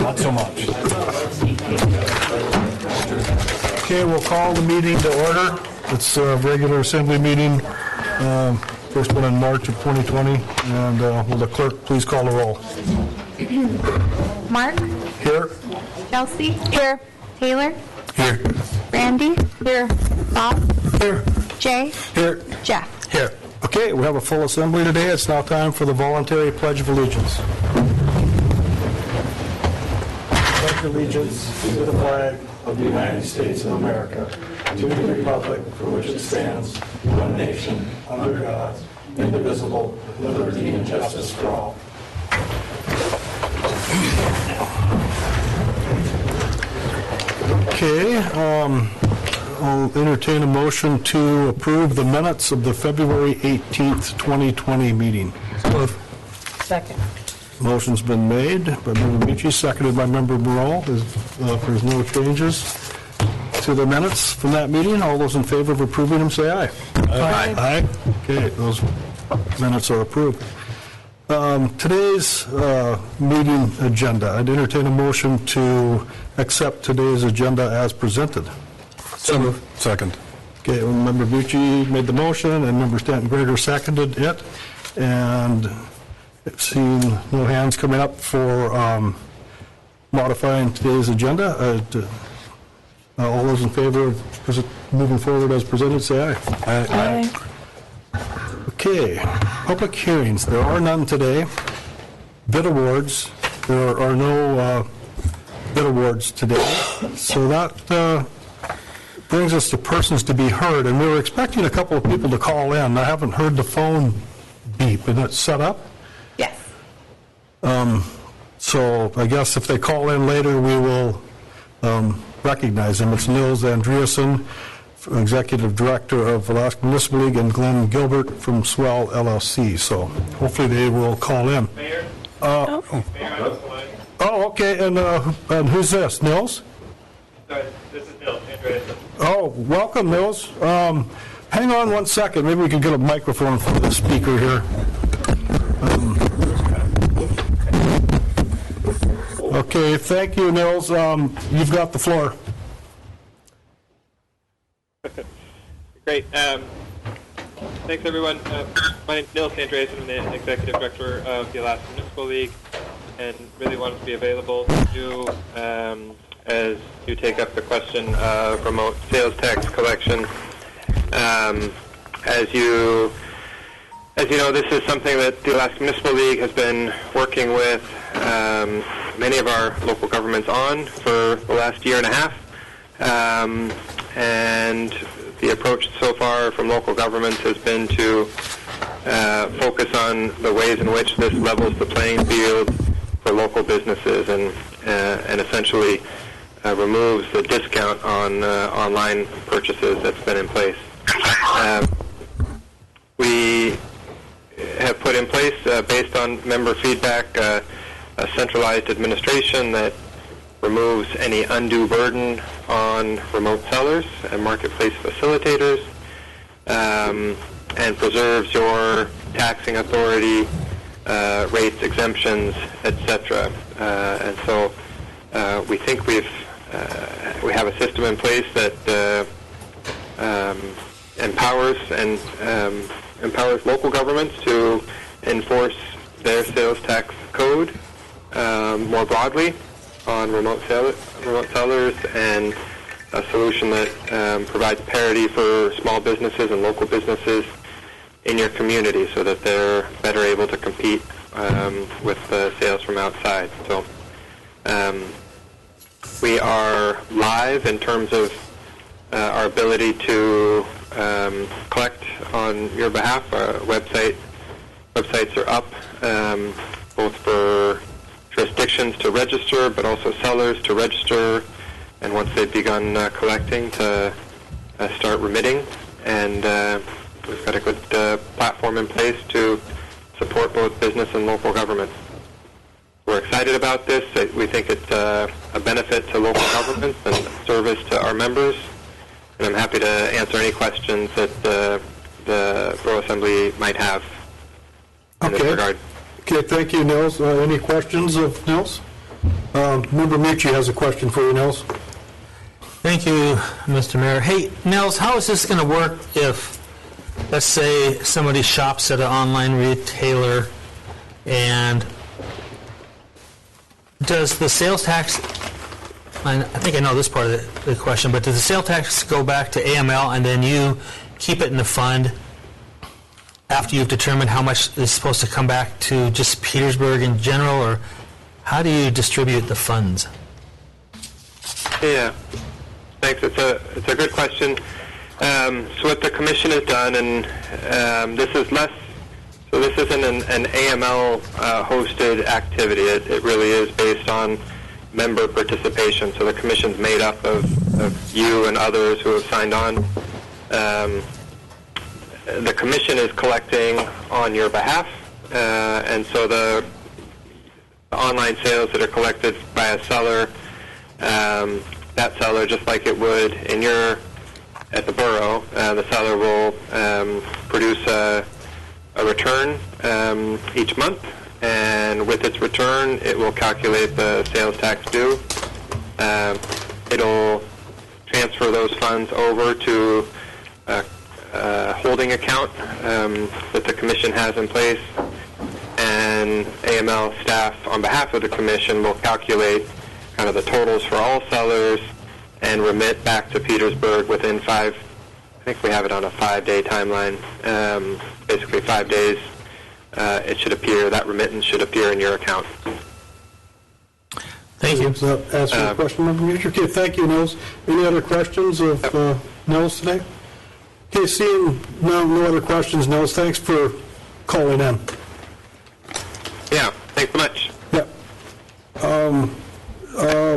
not so much. Okay, we'll call the meeting to order. It's a regular assembly meeting, first one in March of 2020, and will the clerk please call the roll? Mark? Here. Chelsea? Here. Taylor? Here. Randy? Here. Bob? Here. Jay? Here. Jeff? Here. Okay, we have a full assembly today. It's now time for the voluntary Pledge of Allegiance. Pledge allegiance to the flag of the United States of America, to the republic for which it stands, one nation, under God, indivisible, with liberty and justice for all. Okay, I'll entertain a motion to approve the minutes of the February 18th, 2020 meeting. Second. Motion's been made by Member Michi, seconded by Member Borough. If there's no changes to the minutes from that meeting, all those in favor of approving them say aye. Aye. Aye. Okay, those minutes are approved. Today's meeting agenda, I'd entertain a motion to accept today's agenda as presented. So moved. Second. Okay, Member Bucci made the motion, and Member Stanton-Greger seconded it. And seeing no hands coming up for modifying today's agenda, all those in favor of moving forward as presented, say aye. Aye. Okay, public hearings. There are none today. Bid awards. There are no bid awards today. So that brings us to persons to be heard. And we were expecting a couple of people to call in. I haven't heard the phone beep. Is it set up? Yes. So I guess if they call in later, we will recognize them. It's Nils Andreasen, Executive Director of Alaska Municipal League, and Glenn Gilbert from Swell LLC. So hopefully they will call in. Mayor? Oh, okay. And who's this? Nils? Sorry, this is Nils Andreasen. Oh, welcome, Nils. Hang on one second. Maybe we can get a microphone for the speaker here. Okay, thank you, Nils. You've got the floor. Great. Thanks, everyone. My name is Nils Andreasen. I'm the Executive Director of the Alaska Municipal League, and really wanted to be available to you as you take up the question of remote sales tax collection. As you know, this is something that the Alaska Municipal League has been working with many of our local governments on for the last year and a half. And the approach so far from local governments has been to focus on the ways in which this levels the playing field for local businesses and essentially removes the discount on online purchases that's been in place. We have put in place, based on member feedback, a centralized administration that removes any undue burden on remote sellers and marketplace facilitators, and preserves your taxing authority, rates, exemptions, etc. And so we think we have a system in place that empowers local governments to enforce their sales tax code more broadly on remote sellers, and a solution that provides parity for small businesses and local businesses in your community so that they're better able to compete with sales from outside. So we are live in terms of our ability to collect on your behalf. Our websites are up, both for jurisdictions to register, but also sellers to register, and once they've begun collecting, to start remitting. And we've got a good platform in place to support both business and local governments. We're excited about this. We think it's a benefit to local governments and a service to our members. And I'm happy to answer any questions that the Borough Assembly might have in this regard. Okay, thank you, Nils. Any questions of Nils? Member Mucci has a question for you, Nels. Thank you, Mr. Mayor. Hey, Nels, how is this going to work if, let's say, somebody shops at an online retailer and does the sales tax, I think I know this part of the question, but does the sales tax go back to AML and then you keep it in the fund after you've determined how much is supposed to come back to just Petersburg in general, or how do you distribute the funds? Yeah, thanks. It's a good question. So what the commission has done, and this is less. So this isn't an AML hosted activity. It really is based on member participation. So the commission's made up of you and others who have signed on. The commission is collecting on your behalf, and so the online sales that are collected by a seller, that seller, just like it would at the borough, the seller will produce a return each month, and with its return, it will calculate the sales tax due. It'll transfer those funds over to a holding account that the commission has in place, and AML staff on behalf of the commission will calculate kind of the totals for all sellers and remit back to Petersburg within I think we have it on a 5-day timeline. Basically 5 days, that remittance should appear in your account. Thank you. Does that answer your question, Member Mucci? Okay, thank you, Nels. Any other questions of Nels today? Okay, seeing no other questions, Nels, thanks for calling in. Yeah, thanks so much. Yeah.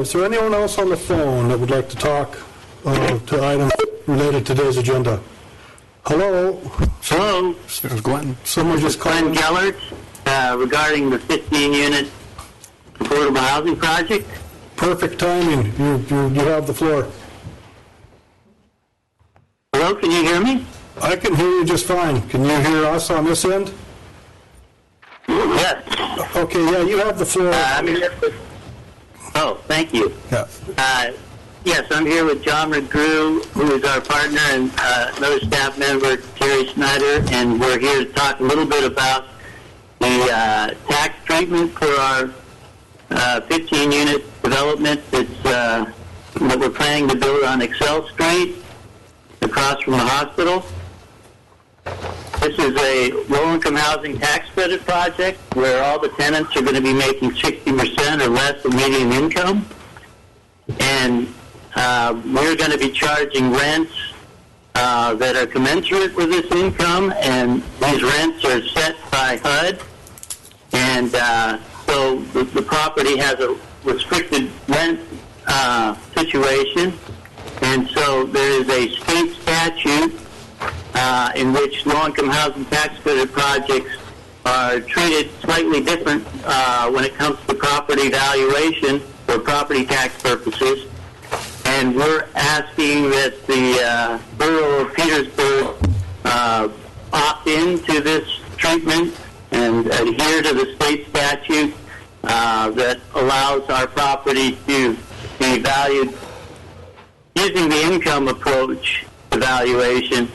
Is there anyone else on the phone that would like to talk to items related to today's agenda? Hello? Hello, There's Glenn. Someone just Glenn called. Gellert, regarding the 15-unit affordable housing project. Perfect timing. You have the floor. Hello, can you hear me? I can hear you just fine. Can you hear us on this end? Yes. Okay, yeah, you have the floor. I'm here with, thank you. Yeah. Yes, I'm here with John McGrew, who is our partner, and another staff member, Terry Snyder, and we're here to talk a little bit about the tax treatment for our 15-unit development that we're planning to build on Excel Street, across from the hospital. This is a low-income housing tax credit project where all the tenants are going to be making 60% or less of median income. And we're going to be charging rents that are commensurate with this income, and these rents are set by HUD. And so the property has a restricted rent situation. And so there is a state statute in which low-income housing tax credit projects are treated slightly different when it comes to property valuation for property tax purposes. And we're asking that the Borough of Petersburg opt into this treatment and adhere to the state statute that allows our property to be valued using the income approach evaluation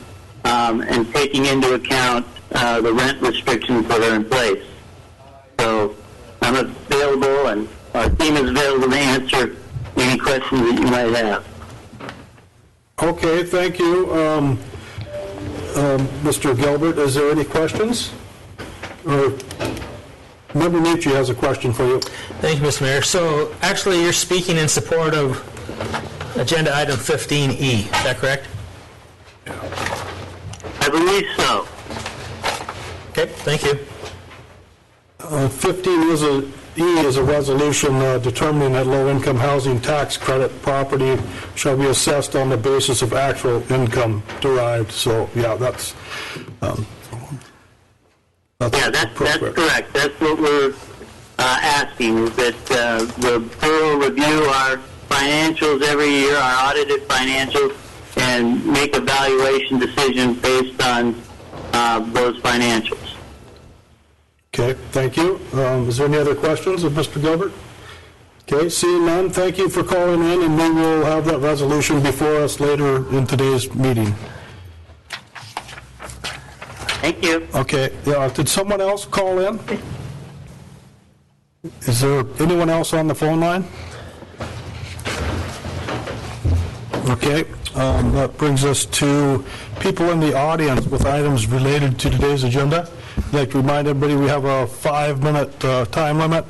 and taking into account the rent restrictions that are in place. So I'm available, and our team is available to answer any questions that you might have. Okay, thank you. Mr. Gilbert, is there any questions? Or Member Mucci has a question for you. Thank you, Mr. Mayor. So actually, you're speaking in support of agenda item 15E, is that correct? I believe so. Okay, thank you. 15 is a resolution determining that low-income housing tax credit property shall be assessed on the basis of actual income derived. So, yeah, that's That's correct. That's what we're asking, is that the Borough review our financials every year, our audited financials, and make a valuation decision based on those financials. Okay, thank you. Is there any other questions of Mr. Gilbert? Okay, seeing none, thank you for calling in, and we will have that resolution before us later in today's meeting. Thank you. Okay, did someone else call in? Is there anyone else on the phone line? Okay, that brings us to people in the audience with items related to today's agenda. I'd like to remind everybody we have a 5-minute time limit,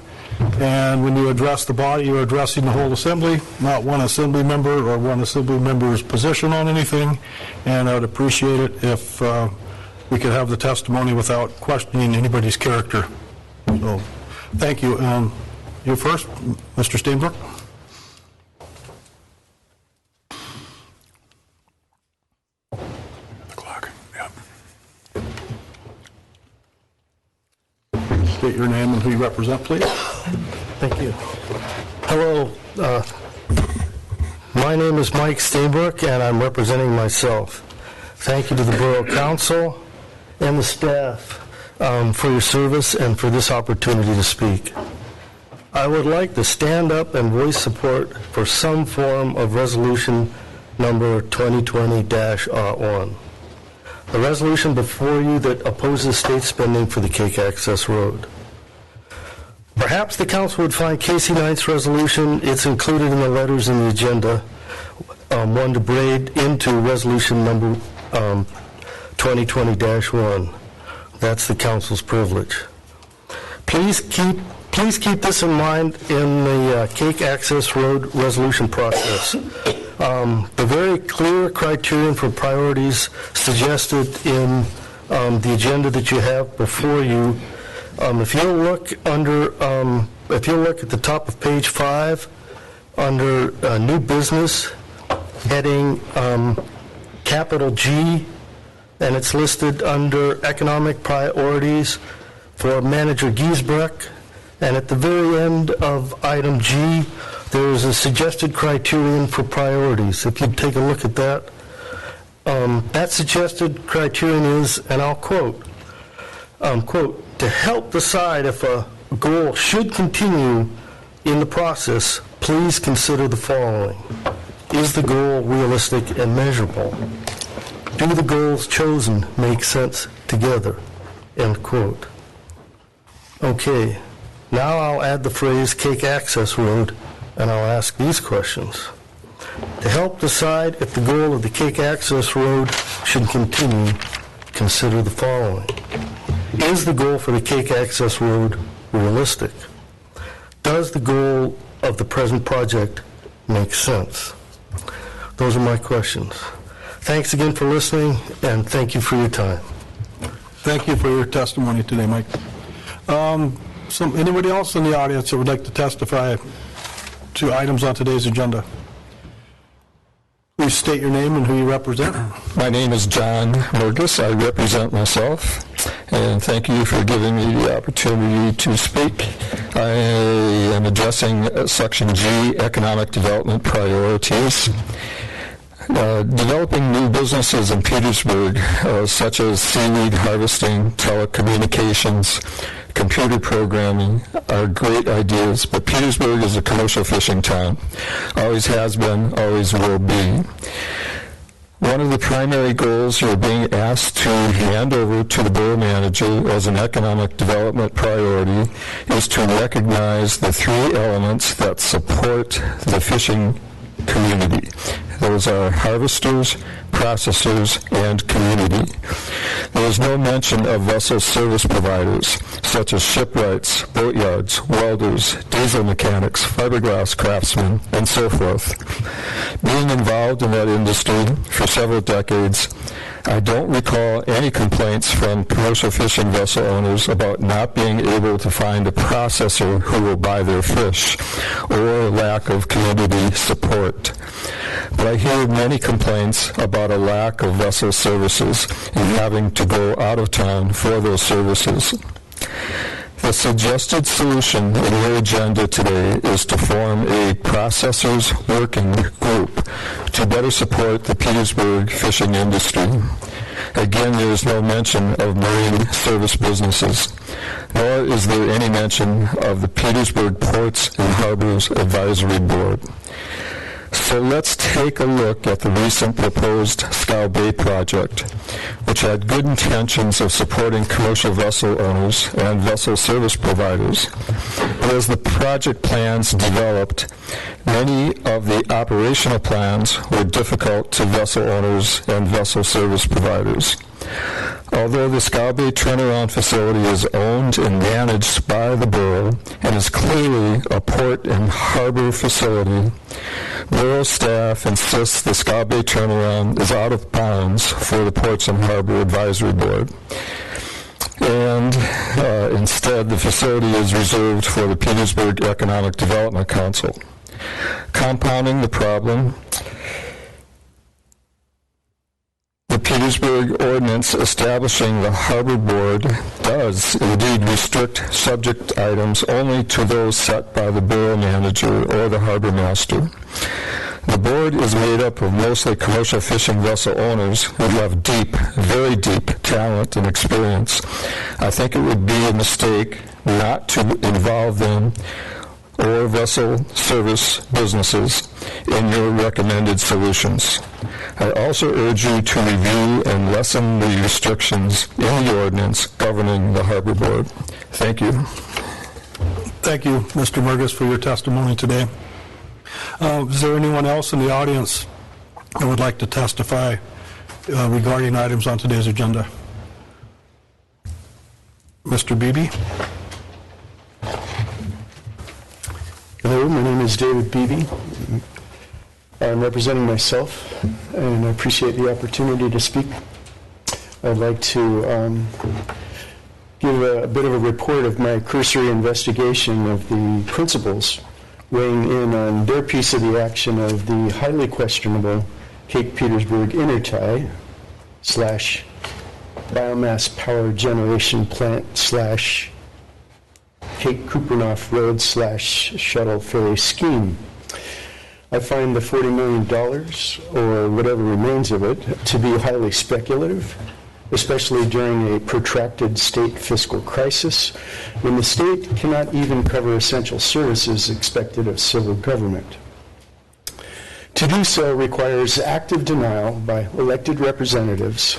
and when you address the body, you're addressing the whole assembly, not one assembly member or one assembly member's position on anything, and I'd appreciate it if we could have the testimony without questioning anybody's character. So, thank you. You first, Mr. Steenbrook. The clock, yeah. State your name and who you represent, please. Thank you. Hello, my name is Mike Steenbrook, and I'm representing myself. Thank you to the Borough Council and the staff for your service and for this opportunity to speak. I would like to stand up and voice support for some form of resolution number 2020-1. The resolution before you that opposes state spending for the Cake Access Road. Perhaps the council would find Casey Knight's resolution, it's included in the letters in the agenda, one to braid into resolution number 2020-1. That's the council's privilege. Please keep this in mind in the Cake Access Road resolution process. The very clear criterion for priorities suggested in the agenda that you have before you. If you look at the top of page 5, under new business, heading capital G, and it's listed under economic priorities for Manager Giesbrecht. And at the very end of item G, there is a suggested criterion for priorities. If you take a look at that, that suggested criterion is, and I'll quote, to help decide if a goal should continue in the process, please consider the following. Is the goal realistic and measurable? Do the goals chosen make sense together? End quote. Okay, now I'll add the phrase Cake Access Road, and I'll ask these questions. To help decide if the goal of the Cake Access Road should continue, consider the following. Is the goal for the Cake Access Road realistic? Does the goal of the present project make sense? Those are my questions. Thanks again for listening, and thank you for your time. Thank you for your testimony today, Mike. Anybody else in the audience that would like to testify to items on today's agenda? Please state your name and who you represent. My name is John Murgis. I represent myself, and thank you for giving me the opportunity to speak. I am addressing Section G, Economic Development Priorities. Developing new businesses in Petersburg, such as seaweed harvesting, telecommunications, computer programming, are great ideas, but Petersburg is a commercial fishing town. Always has been, always will be. One of the primary goals you're being asked to hand over to the borough manager as an economic development priority is to recognize the 3 elements that support the fishing community. Those are harvesters, processors, and community. There is no mention of vessel service providers, such as shipwrights, boatyards, welders, diesel mechanics, fiberglass craftsmen, and so forth. Being involved in that industry for several decades, I don't recall any complaints from commercial fishing vessel owners about not being able to find a processor who will buy their fish, or lack of community support. But I hear many complaints about a lack of vessel services and having to go out of town for those services. The suggested solution in your agenda today is to form a processors working group to better support the Petersburg fishing industry. Again, there is no mention of marine service businesses. nor is there any mention of the Petersburg Ports and Harbors Advisory Board. So let's take a look at the recent proposed Scow Bay project, which had good intentions of supporting commercial vessel owners and vessel service providers. But as the project plans developed, many of the operational plans were difficult to vessel owners and vessel service providers. Although the Scow Bay turnaround facility is owned and managed by the borough and is clearly a port and harbor facility, borough staff insists the Scow Bay turnaround is out of bounds for the Ports and Harbor Advisory Board. And instead, the facility is reserved for the Petersburg Economic Development Council. Compounding the problem, the Petersburg ordinance establishing the Harbor Board does indeed restrict subject items only to those set by the borough manager or the harbor master. The board is made up of mostly commercial fishing vessel owners who have deep, very deep talent and experience. I think it would be a mistake not to involve them or vessel service businesses in your recommended solutions. I also urge you to review and lessen the restrictions in the ordinance governing the Harbor Board. Thank you. Thank you, Mr. Murgis, for your testimony today. Is there anyone else in the audience that would like to testify regarding items on today's agenda? Mr. Beebe? Hello, my name is David Beebe. I'm representing myself, and I appreciate the opportunity to speak. I'd like to give a bit of a report of my cursory investigation of the principals weighing in on their piece of the action of the highly questionable Cape Petersburg intertie / biomass power generation plant / Cape Kupernoff Road / shuttle ferry scheme. I find the $40 million, or whatever remains of it, to be highly speculative, especially during a protracted state fiscal crisis, when the state cannot even cover essential services expected of civil government. To do so requires active denial by elected representatives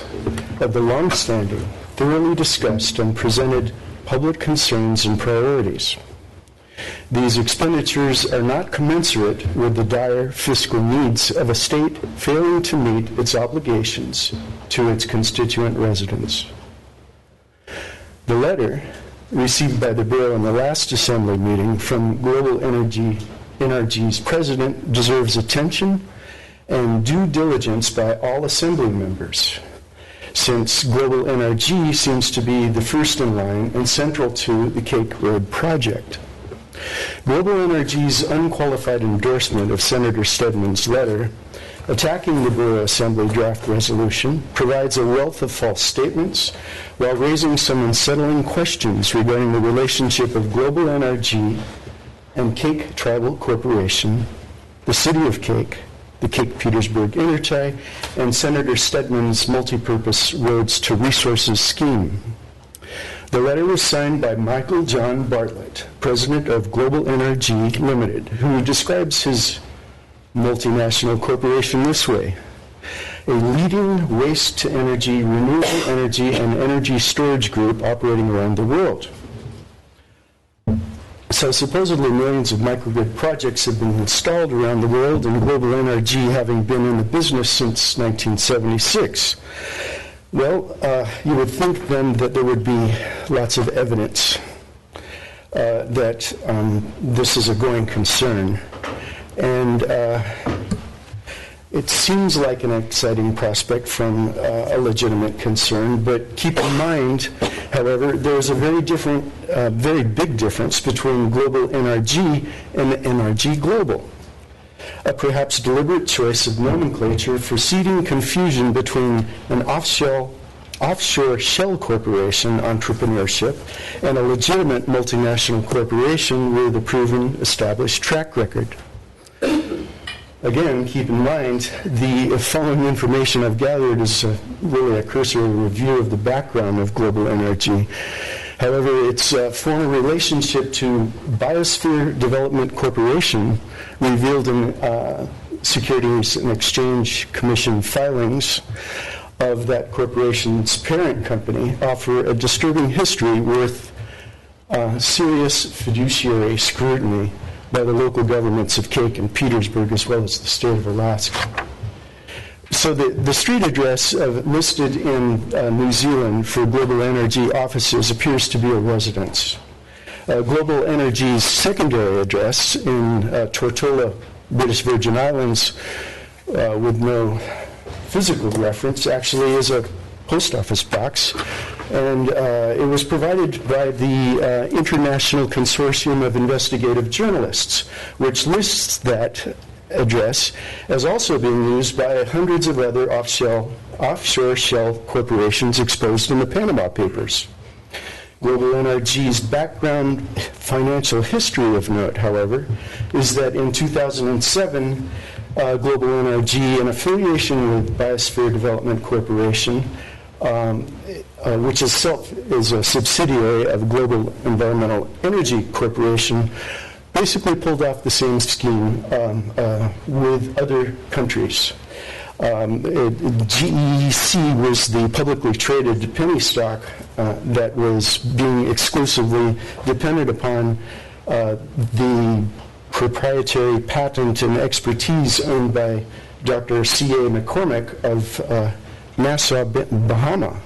of the long-standing, thoroughly discussed and presented public concerns and priorities. These expenditures are not commensurate with the dire fiscal needs of a state failing to meet its obligations to its constituent residents. The letter received by the Borough in the last Assembly meeting from Global NRG's president deserves attention and due diligence by all Assembly members, since Global NRG seems to be the first in line and central to the Cake Road project. Global NRG's unqualified endorsement of Senator Stedman's letter attacking the Borough Assembly draft resolution provides a wealth of false statements while raising some unsettling questions regarding the relationship of Global NRG and Cake Tribal Corporation, the City of Cake, the Cape Petersburg intertie, and Senator Stedman's multipurpose roads to resources scheme. The letter was signed by Michael John Bartlett, president of Global NRG Limited, who describes his multinational corporation this way: a leading waste-to-energy, renewable energy, and energy storage group operating around the world. So supposedly millions of microgrid projects have been installed around the world, and Global NRG having been in the business since 1976. Well, you would think then that there would be lots of evidence that this is a growing concern. And it seems like an exciting prospect from a legitimate concern, but keep in mind, however, there's a very big difference between Global NRG and NRG Global. A perhaps deliberate choice of nomenclature for seeding confusion between an offshore shell corporation entrepreneurship and a legitimate multinational corporation with a proven established track record. Again, keep in mind, the following information I've gathered is really a cursory review of the background of Global NRG. However, its former relationship to Biosphere Development Corporation, revealed in Securities and Exchange Commission filings of that corporation's parent company, offer a disturbing history worth serious fiduciary scrutiny by the local governments of Cake and Petersburg, as well as the state of Alaska. So the street address listed in New Zealand for Global Energy offices appears to be a residence. Global Energy's secondary address in Tortola, British Virgin Islands, with no physical reference, actually is a post office box, and it was provided by the International Consortium of Investigative Journalists, which lists that address as also being used by hundreds of other offshore shell corporations exposed in the Panama Papers. Global NRG's background financial history of note, however, is that in 2007, Global NRG, in affiliation with Biosphere Development Corporation, which is a subsidiary of Global Environmental Energy Corporation, basically pulled off the same scheme with other countries. GEC was the publicly traded penny stock that was being exclusively dependent upon the proprietary patent and expertise owned by Dr. C.A. McCormick of Nassau, Bahama.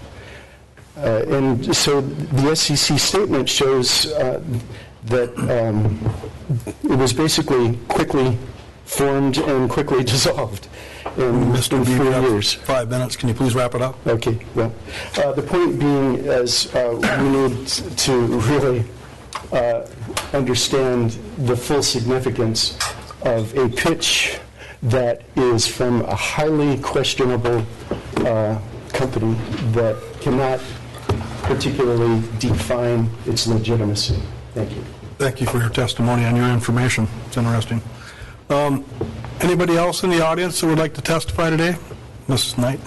And so the SEC statement shows that it was basically quickly formed and quickly dissolved in Mr. 4 years. 5 minutes. Can you please wrap it up? Okay, well, the point being is we need to really understand the full significance of a pitch that is from a highly questionable company that cannot particularly define its legitimacy. Thank you. Thank you for your testimony and your information. It's interesting. Anybody else in the audience that would like to testify today? Mrs. Knight?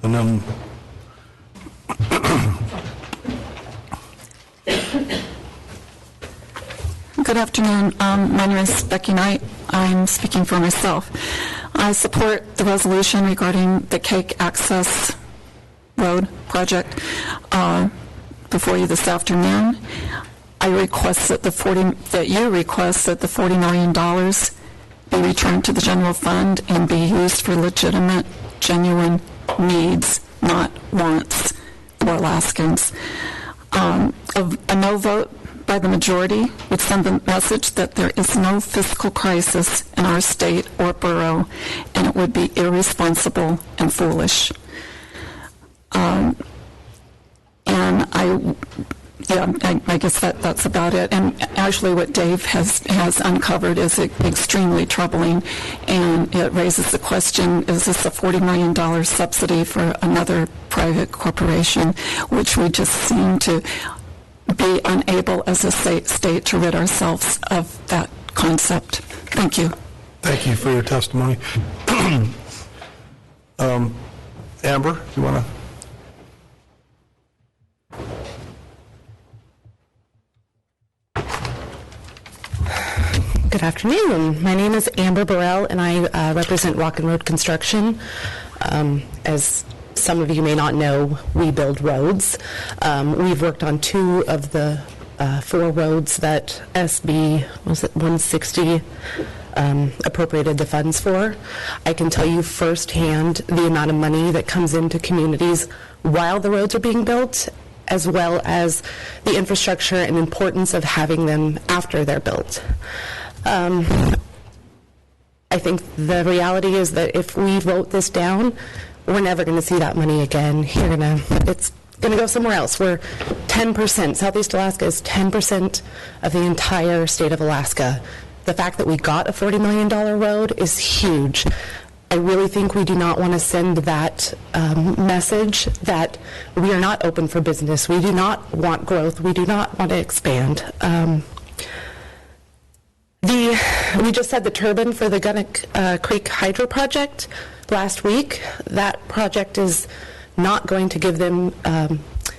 And then... Good afternoon. My name is Becky Knight. I'm speaking for myself. I support the resolution regarding the Cake Access Road project before you this afternoon. I request that you request that the $40 million be returned to the general fund and be used for legitimate, genuine needs, not wants for Alaskans. A no vote by the majority would send the message that there is no fiscal crisis in our state or borough, and it would be irresponsible and foolish. I guess that's about it. And actually what Dave has uncovered is extremely troubling, and it raises the question, is this a $40 million subsidy for another private corporation, which we just seem to be unable as a state to rid ourselves of that concept. Thank you. Thank you for your testimony. Amber, do you want to? Good afternoon. My name is Amber Burrell, and I represent Rock and Road Construction. As some of you may not know, we build roads. We've worked on 2 of the 4 roads that SB 160 appropriated the funds for. I can tell you firsthand the amount of money that comes into communities while the roads are being built, as well as the infrastructure and importance of having them after they're built. I think the reality is that if we vote this down, we're never going to see that money again. It's going to go somewhere else. We're 10%. Southeast Alaska is 10% of the entire state of Alaska. The fact that we got a $40 million road is huge. I really think we do not want to send that message that we are not open for business. We do not want growth. We do not want to expand. We just had the turbine for the Gunnock Creek Hydro project last week. That project is not going to give them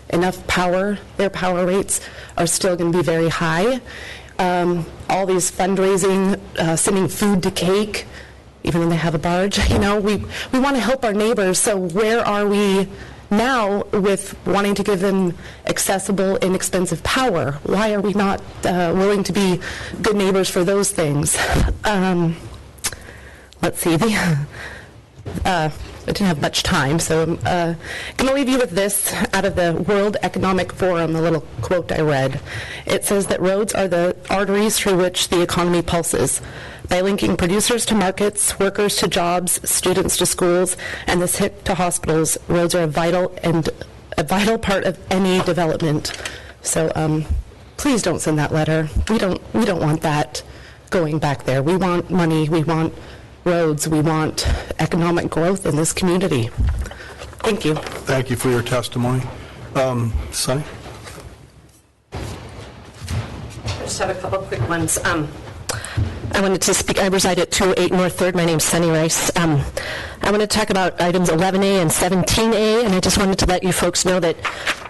enough power. Their power rates are still going to be very high. All these fundraising, sending food to Cake, even though they have a barge, we want to help our neighbors. So where are we now with wanting to give them accessible, inexpensive power? Why are we not willing to be good neighbors for those things? Let's see. I didn't have much time, so I'm going to leave you with this out of the World Economic Forum, the little quote I read. It says that roads are the arteries through which the economy pulses. By linking producers to markets, workers to jobs, students to schools, and the sick to hospitals, roads are a vital part of any development. So please don't send that letter. We don't want that going back there. We want money. We want roads. We want economic growth in this community. Thank you. Thank you for your testimony. Sonny? I just have a couple quick ones. I wanted to speak. I reside at 208 North 3rd. My name's Sunny Rice. I want to talk about items 11A and 17A, and I just wanted to let you folks know that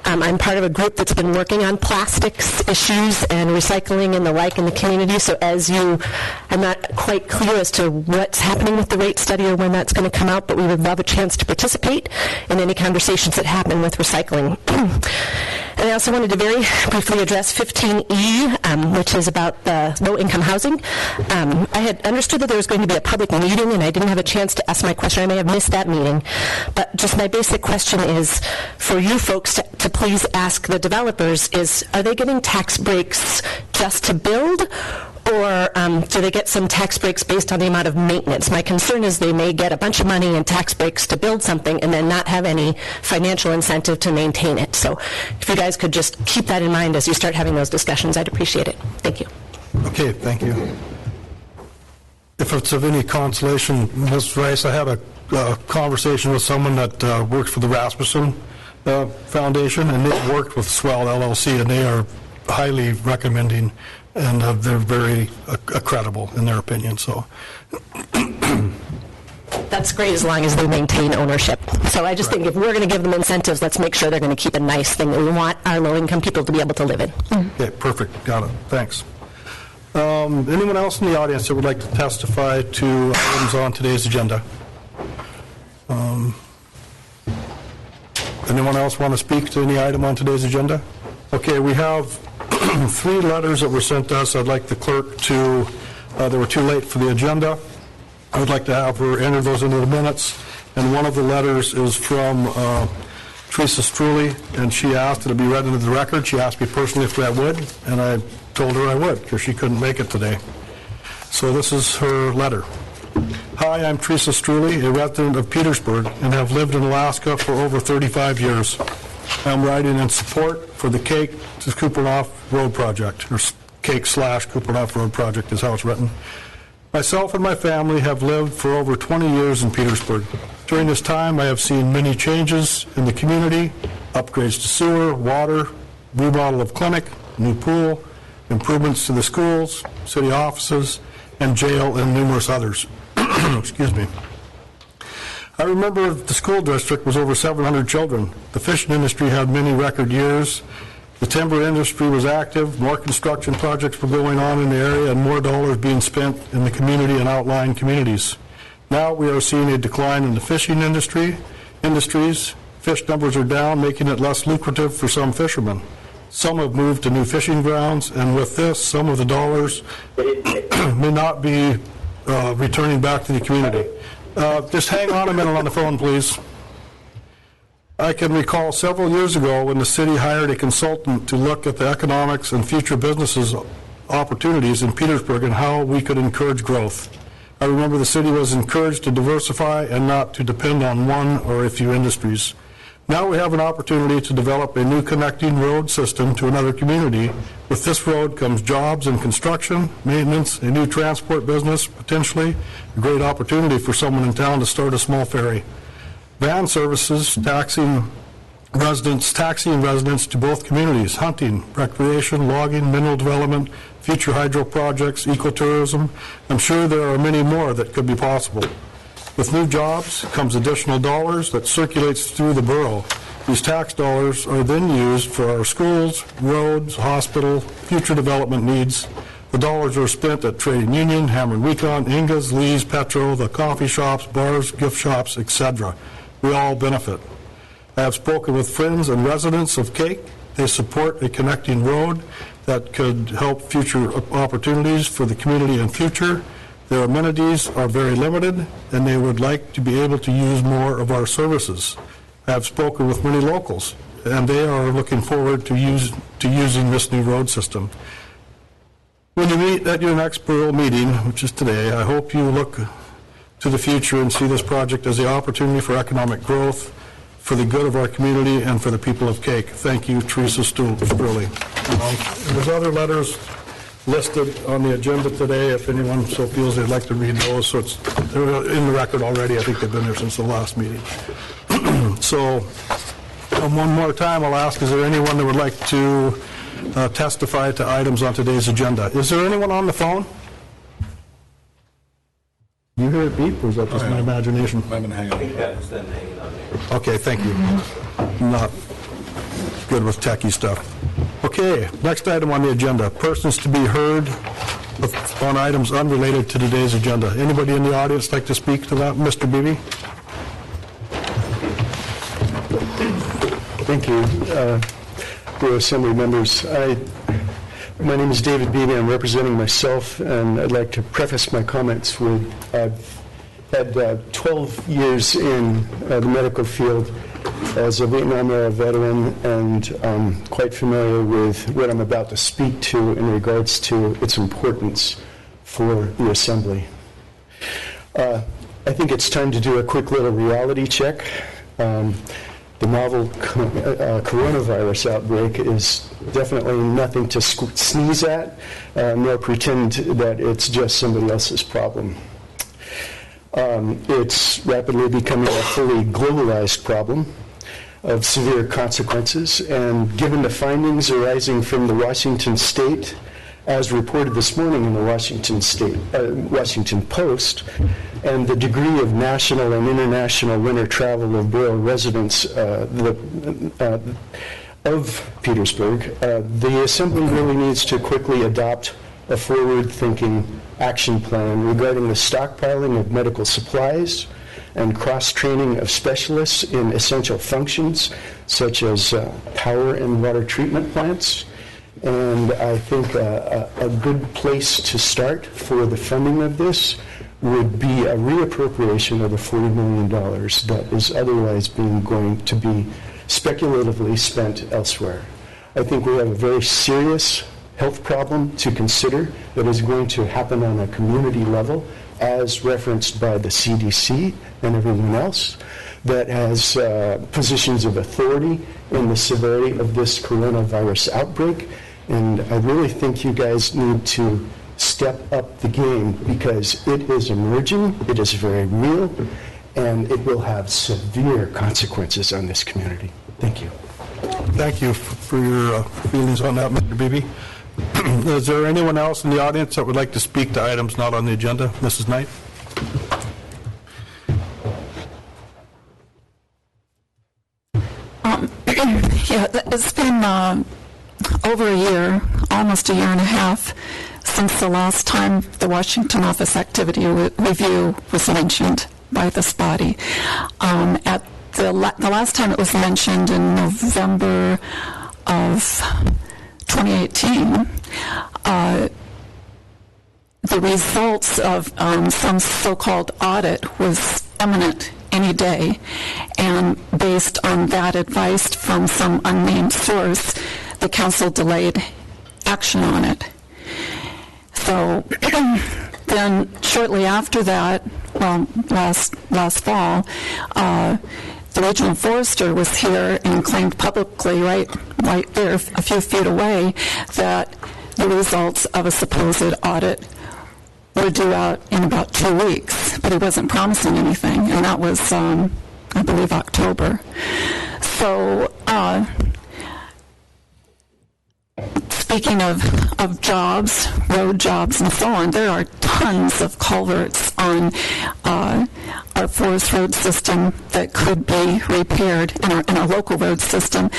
I'm part of a group that's been working on plastics issues and recycling and the like in the community. So I'm not quite clear as to what's happening with the rate study or when that's going to come out, but we would love a chance to participate in any conversations that happen with recycling. And I also wanted to very briefly address 15E, which is about the low-income housing. I had understood that there was going to be a public meeting, and I didn't have a chance to ask my question. I may have missed that meeting. But just my basic question is for you folks to please ask the developers is, are they getting tax breaks just to build, or do they get some tax breaks based on the amount of maintenance? My concern is they may get a bunch of money in tax breaks to build something and then not have any financial incentive to maintain it. So if you guys could just keep that in mind as you start having those discussions, I'd appreciate it. Thank you. Okay, thank you. If it's of any consolation, Ms. Rice, I had a conversation with someone that works for the Rasmussen Foundation, and they've worked with Swell LLC, and they are highly recommending, and they're very credible in their opinion. So that's great as long as they maintain ownership. So I just think if we're going to give them incentives, let's make sure they're going to keep a nice thing that we want our low-income people to be able to live in. Okay, perfect. Got it. Thanks. Anyone else in the audience that would like to testify to items on today's agenda? Anyone else want to speak to any item on today's agenda? Okay, we have 3 letters that were sent to us. I'd like the clerk to, they were too late for the agenda. I would like to have her enter those into the minutes. And one of the letters is from Teresa Struley, and she asked that it be read into the record. She asked me personally if I would, and I told her I would because she couldn't make it today. So this is her letter. Hi, I'm Teresa Struley, a resident of Petersburg, and have lived in Alaska for over 35 years. I'm writing in support for the Cake to Kupernoff Road Project, or Cake/Kupernoff Road Project is how it's written. Myself and my family have lived for over 20 years in Petersburg. During this time, I have seen many changes in the community, upgrades to sewer, water, remodel of clinic, new pool, improvements to the schools, city offices, and jail, and numerous others. Excuse me. I remember the school district was over 700 children. The fishing industry had many record years. The timber industry was active. More construction projects were going on in the area and more dollars being spent in the community and outlying communities. Now we are seeing a decline in the fishing industries. Fish numbers are down, making it less lucrative for some fishermen. Some have moved to new fishing grounds, and with this, some of the dollars may not be returning back to the community. Just hang on a minute on the phone, please. I can recall several years ago when the city hired a consultant to look at the economics and future businesses opportunities in Petersburg and how we could encourage growth. I remember the city was encouraged to diversify and not to depend on one or a few industries. Now we have an opportunity to develop a new connecting road system to another community. With this road comes jobs in construction, maintenance, a new transport business, potentially a great opportunity for someone in town to start a small ferry. Van services, taxiing residents to both communities, hunting, recreation, logging, mineral development, future hydro projects, ecotourism. I'm sure there are many more that could be possible. With new jobs comes additional dollars that circulates through the borough. These tax dollars are then used for our schools, roads, hospital, future development needs. The dollars are spent at Trading Union, Hammer and Wecon, Inga's, Lee's, Petro, the coffee shops, bars, gift shops, etc. We all benefit. I have spoken with friends and residents of Cake. They support a connecting road that could help future opportunities for the community in future. Their amenities are very limited, and they would like to be able to use more of our services. I have spoken with many locals, and they are looking forward to using this new road system. When you meet at your next Borough meeting, which is today, I hope you look to the future and see this project as the opportunity for economic growth, for the good of our community, and for the people of Cake. Thank you, Teresa Struley. There's other letters listed on the agenda today, if anyone so feels they'd like to read those. So they're in the record already. I think they've been there since the last meeting. So one more time, I'll ask, is there anyone that would like to testify to items on today's agenda? Is there anyone on the phone? You hear it beep, or is that just my imagination? I've been hanging on. Okay, thank you. Not good with techie stuff. Okay, next item on the agenda, persons to be heard on items unrelated to today's agenda. Anybody in the audience like to speak to that? Mr. Beebe? Thank you, Borough Assembly members. My name is David Beebe. I'm representing myself, and I'd like to preface my comments with I've had 12 years in the medical field as a Vietnam-era veteran, and I'm quite familiar with what I'm about to speak to in regards to its importance for the Assembly. I think it's time to do a quick little reality check. The novel coronavirus outbreak is definitely nothing to sneeze at, nor pretend that it's just somebody else's problem. It's rapidly becoming a fully globalized problem of severe consequences, and given the findings arising from the Washington State, as reported this morning in the Washington Post, and the degree of national and international winter travel of Borough residents of Petersburg, the Assembly really needs to quickly adopt a forward-thinking action plan regarding the stockpiling of medical supplies and cross-training of specialists in essential functions such as power and water treatment plants. And I think a good place to start for the funding of this would be a reappropriation of the $40 million that is otherwise going to be speculatively spent elsewhere. I think we have a very serious health problem to consider that is going to happen on a community level, as referenced by the CDC and everyone else, that has positions of authority in the severity of this coronavirus outbreak. And I really think you guys need to step up the game, because it is emerging, it is very real, and it will have severe consequences on this community. Thank you. Thank you for your feelings on that, Mr. Beebe. Is there anyone else in the audience that would like to speak to items not on the agenda? Mrs. Knight? Yeah, it's been over a year, almost a year and a half, since the last time the Washington Office Activity Review was mentioned by this body. At the last time it was mentioned in November of 2018, the results of some so-called audit was imminent any day, and based on that advice from some unnamed source, the council delayed action on it. So then shortly after that, well, last fall, the regional forester was here and claimed publicly right there, a few feet away, that the results of a supposed audit were due out in about 2 weeks, but he wasn't promising anything, and that was, I believe, October. So speaking of jobs, road jobs and so on, there are tons of culverts on our forest road system that could be repaired in our local road system.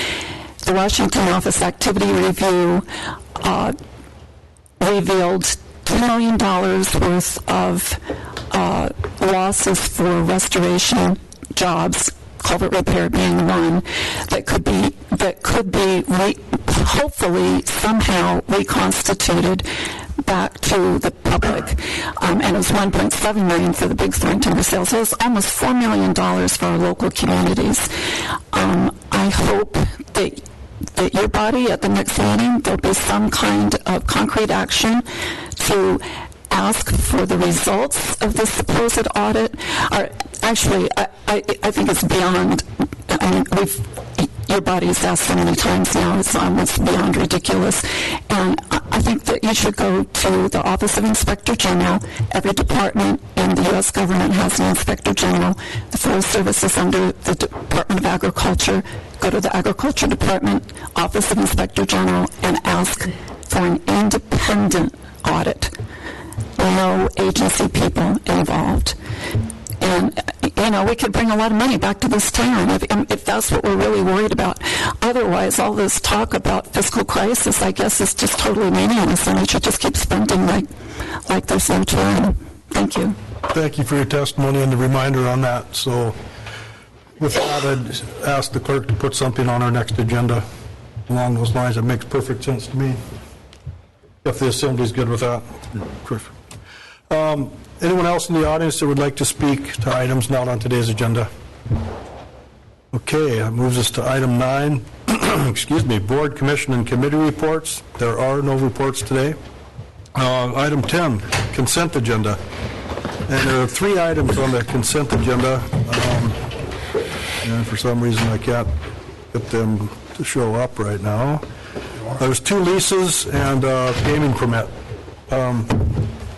The Washington Office Activity Review revealed $2 million worth of losses for restoration jobs, culvert repair being one, that could be hopefully somehow reconstituted back to the public. And it was $1.7 million for the Big Thorn timber sales. So it was almost $4 million for our local communities. I hope that your body at the next meeting, there'll be some kind of concrete action to ask for the results of this supposed audit. Or actually, I think it's beyond. I mean, your body's asked so many times now, it's almost beyond ridiculous. And I think that you should go to the Office of Inspector General. Every department in the U.S. government has an Inspector General. The Forest Service is under the Department of Agriculture. Go to the Agriculture Department, Office of Inspector General, and ask for an independent audit. No agency people involved. And, we could bring a lot of money back to this town if that's what we're really worried about. Otherwise, all this talk about fiscal crisis, I guess, is just totally meaningless, and we should just keep spending like there's no tomorrow. Thank you. Thank you for your testimony and the reminder on that. So with that, I'd ask the clerk to put something on our next agenda along those lines. It makes perfect sense to me. If the Assembly's good with that. Perfect. Anyone else in the audience that would like to speak to items not on today's agenda? Okay, that moves us to item 9. Excuse me, Board, Commission, and Committee reports. There are no reports today. Item 10, consent agenda. And there are 3 items on the consent agenda. And for some reason I can't get them to show up right now. There's 2 leases and a gaming permit.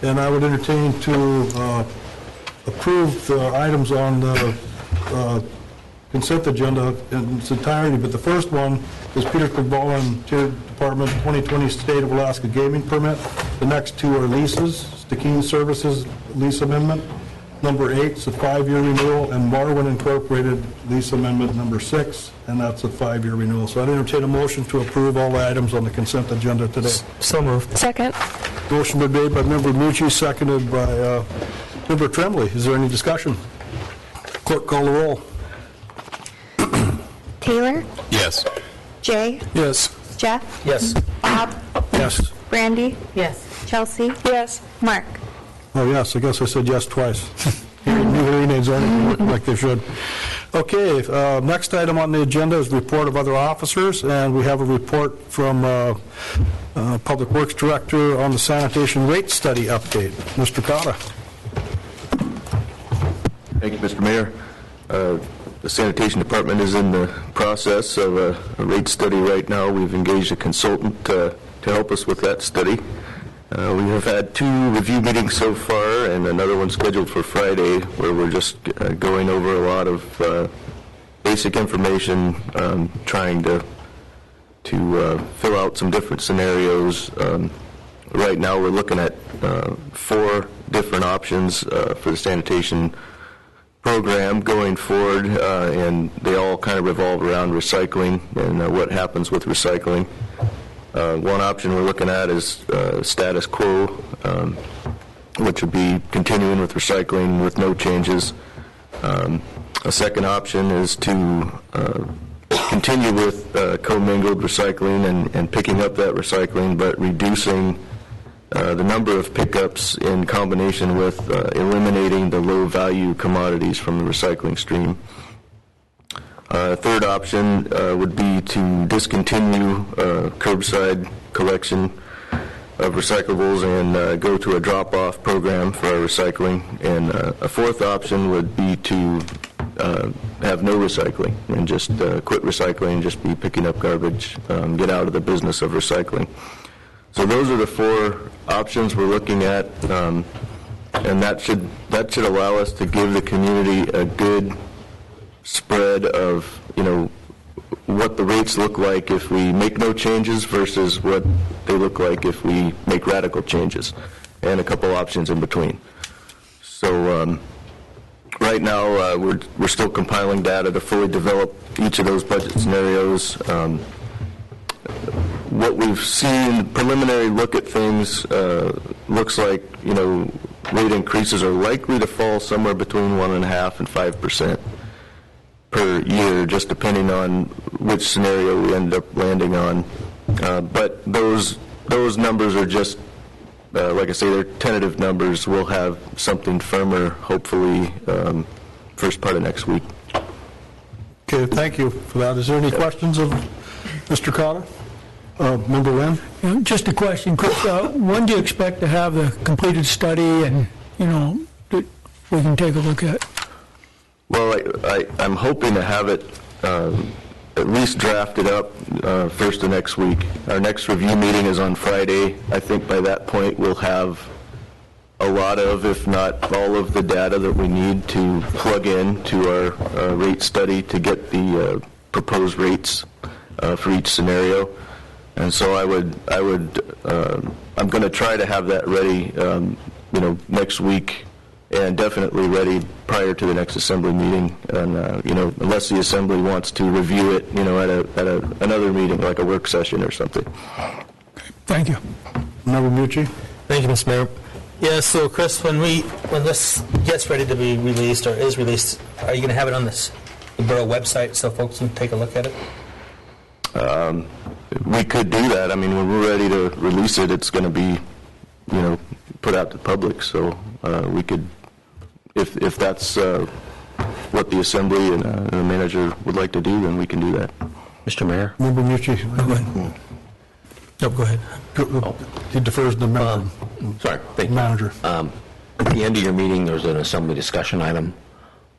And I would entertain to approve the items on the consent agenda in its entirety. But the first one is Peter Kagbola, Interior Department 2020 State of Alaska Gaming Permit. The next 2 are leases. Stikine Services lease amendment. Number 8 is a 5-year renewal, and Marwin Incorporated lease amendment number 6, and that's a 5-year renewal. So I'd entertain a motion to approve all the items on the consent agenda today. So moved. Second. Motion been made by Member Mucci, seconded by Member Tremblay. Is there any discussion? Clerk, call the roll. Taylor? Yes. Jay? Yes. Jeff? Yes. Bob? Yes. Brandy? Yes. Chelsea? Yes. Mark? Oh, yes, I guess I said yes twice. New hearing aids aren't working like they should. Okay, next item on the agenda is report of other officers, and we have a report from Public Works Director on the sanitation rate study update. Mr. Cotta. Thank you, Mr. Mayor. The sanitation department is in the process of a rate study right now. We've engaged a consultant to help us with that study. We have had 2 review meetings so far and another one scheduled for Friday where we're just going over a lot of basic information, trying to fill out some different scenarios. Right now we're looking at 4 different options for the sanitation program going forward, and they all kind of revolve around recycling and what happens with recycling. One option we're looking at is status quo, which would be continuing with recycling with no changes. A second option is to continue with commingled recycling and picking up that recycling, but reducing the number of pickups in combination with eliminating the low-value commodities from the recycling stream. Third option would be to discontinue curbside collection of recyclables and go to a drop-off program for our recycling. And a fourth option would be to have no recycling and just quit recycling, just be picking up garbage, get out of the business of recycling. So those are the 4 options we're looking at, and that should allow us to give the community a good spread of, what the rates look like if we make no changes versus what they look like if we make radical changes, and a couple options in between. So right now, we're still compiling data to fully develop each of those budget scenarios. What we've seen, preliminary look at things, looks like, rate increases are likely to fall somewhere between 1.5% and 5% per year, just depending on which scenario we end up landing on. But those numbers are just, like I say, they're tentative numbers. We'll have something firmer, hopefully, first part of next week. Okay, thank you for that. Is there any questions of Mr. Cotta? Member Lynn? Yeah, just a question, Chris. When do you expect to have the completed study and, that we can take a look at? Well, I'm hoping to have it at least drafted up first of next week. Our next review meeting is on Friday. I think by that point we'll have a lot of, if not all of the data that we need to plug in to our rate study to get the proposed rates for each scenario. And so I'm going to try to have that ready, next week, and definitely ready prior to the next assembly meeting. And unless the assembly wants to review it, at another meeting, like a work session or something. Thank you. Member Mucci? Thank you, Mr. Mayor. Yeah, so Chris, when this gets ready to be released or is released, are you going to have it on the Borough website so folks can take a look at it? We could do that. I mean, when we're ready to release it, it's going to be, put out to the public. So we could, if that's what the assembly and the manager would like to do, then we can do that. Mr. Mayor? Member Mucci? Go ahead. No, go ahead. He defers to the member. Sorry, thank you. Manager. At the end of your meeting, there was an assembly discussion item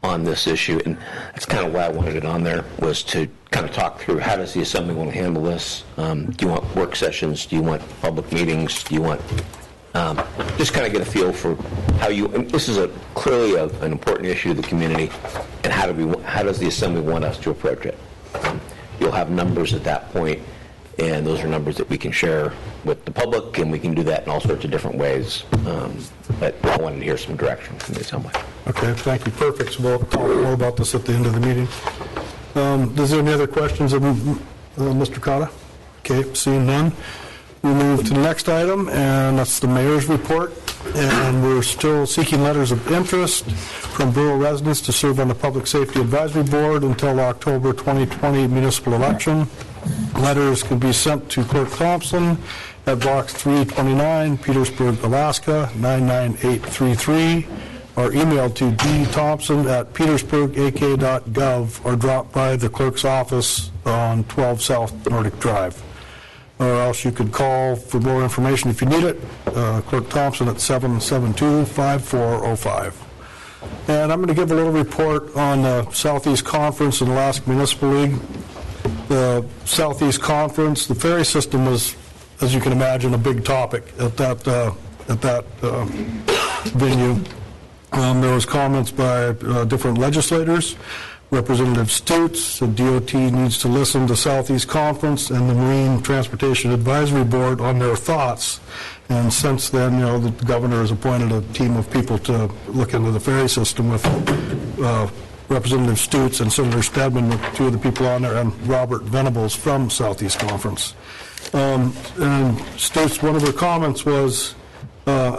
on this issue, and that's kind of why I wanted it on there, was to kind of talk through how does the assembly want to handle this. Do you want work sessions? Do you want public meetings? Do you want just kind of get a feel for how you, and this is clearly an important issue to the community, and how does the assembly want us to approach it? You'll have numbers at that point, and those are numbers that we can share with the public, and we can do that in all sorts of different ways. But I wanted to hear some direction from the assembly. Okay, thank you. Perfect. So we'll talk more about this at the end of the meeting. Is there any other questions of Mr. Cotta? Okay, seeing none. We'll move to the next item, and that's the mayor's report. And we're still seeking letters of interest from Borough residents to serve on the Public Safety Advisory Board until October 2020 municipal election. Letters can be sent to Clerk Thompson at Box 329, Petersburg, Alaska, 99833, or emailed to dthompson@petersburgak.gov, or drop by the clerk's office on 12 South Nordic Drive. Or else you could call for more information if you need it, Clerk Thompson at 772-5405. And I'm going to give a little report on the Southeast Conference and Alaska Municipal League. The Southeast Conference, the ferry system was, as you can imagine, a big topic at that venue. There was comments by different legislators. Representative Stutes, the DOT needs to listen to Southeast Conference and the Marine Transportation Advisory Board on their thoughts. And since then, the governor has appointed a team of people to look into the ferry system with Representative Stutes and Senator Stedman, with two of the people on there, and Robert Venables from Southeast Conference. And Stutes, one of her comments was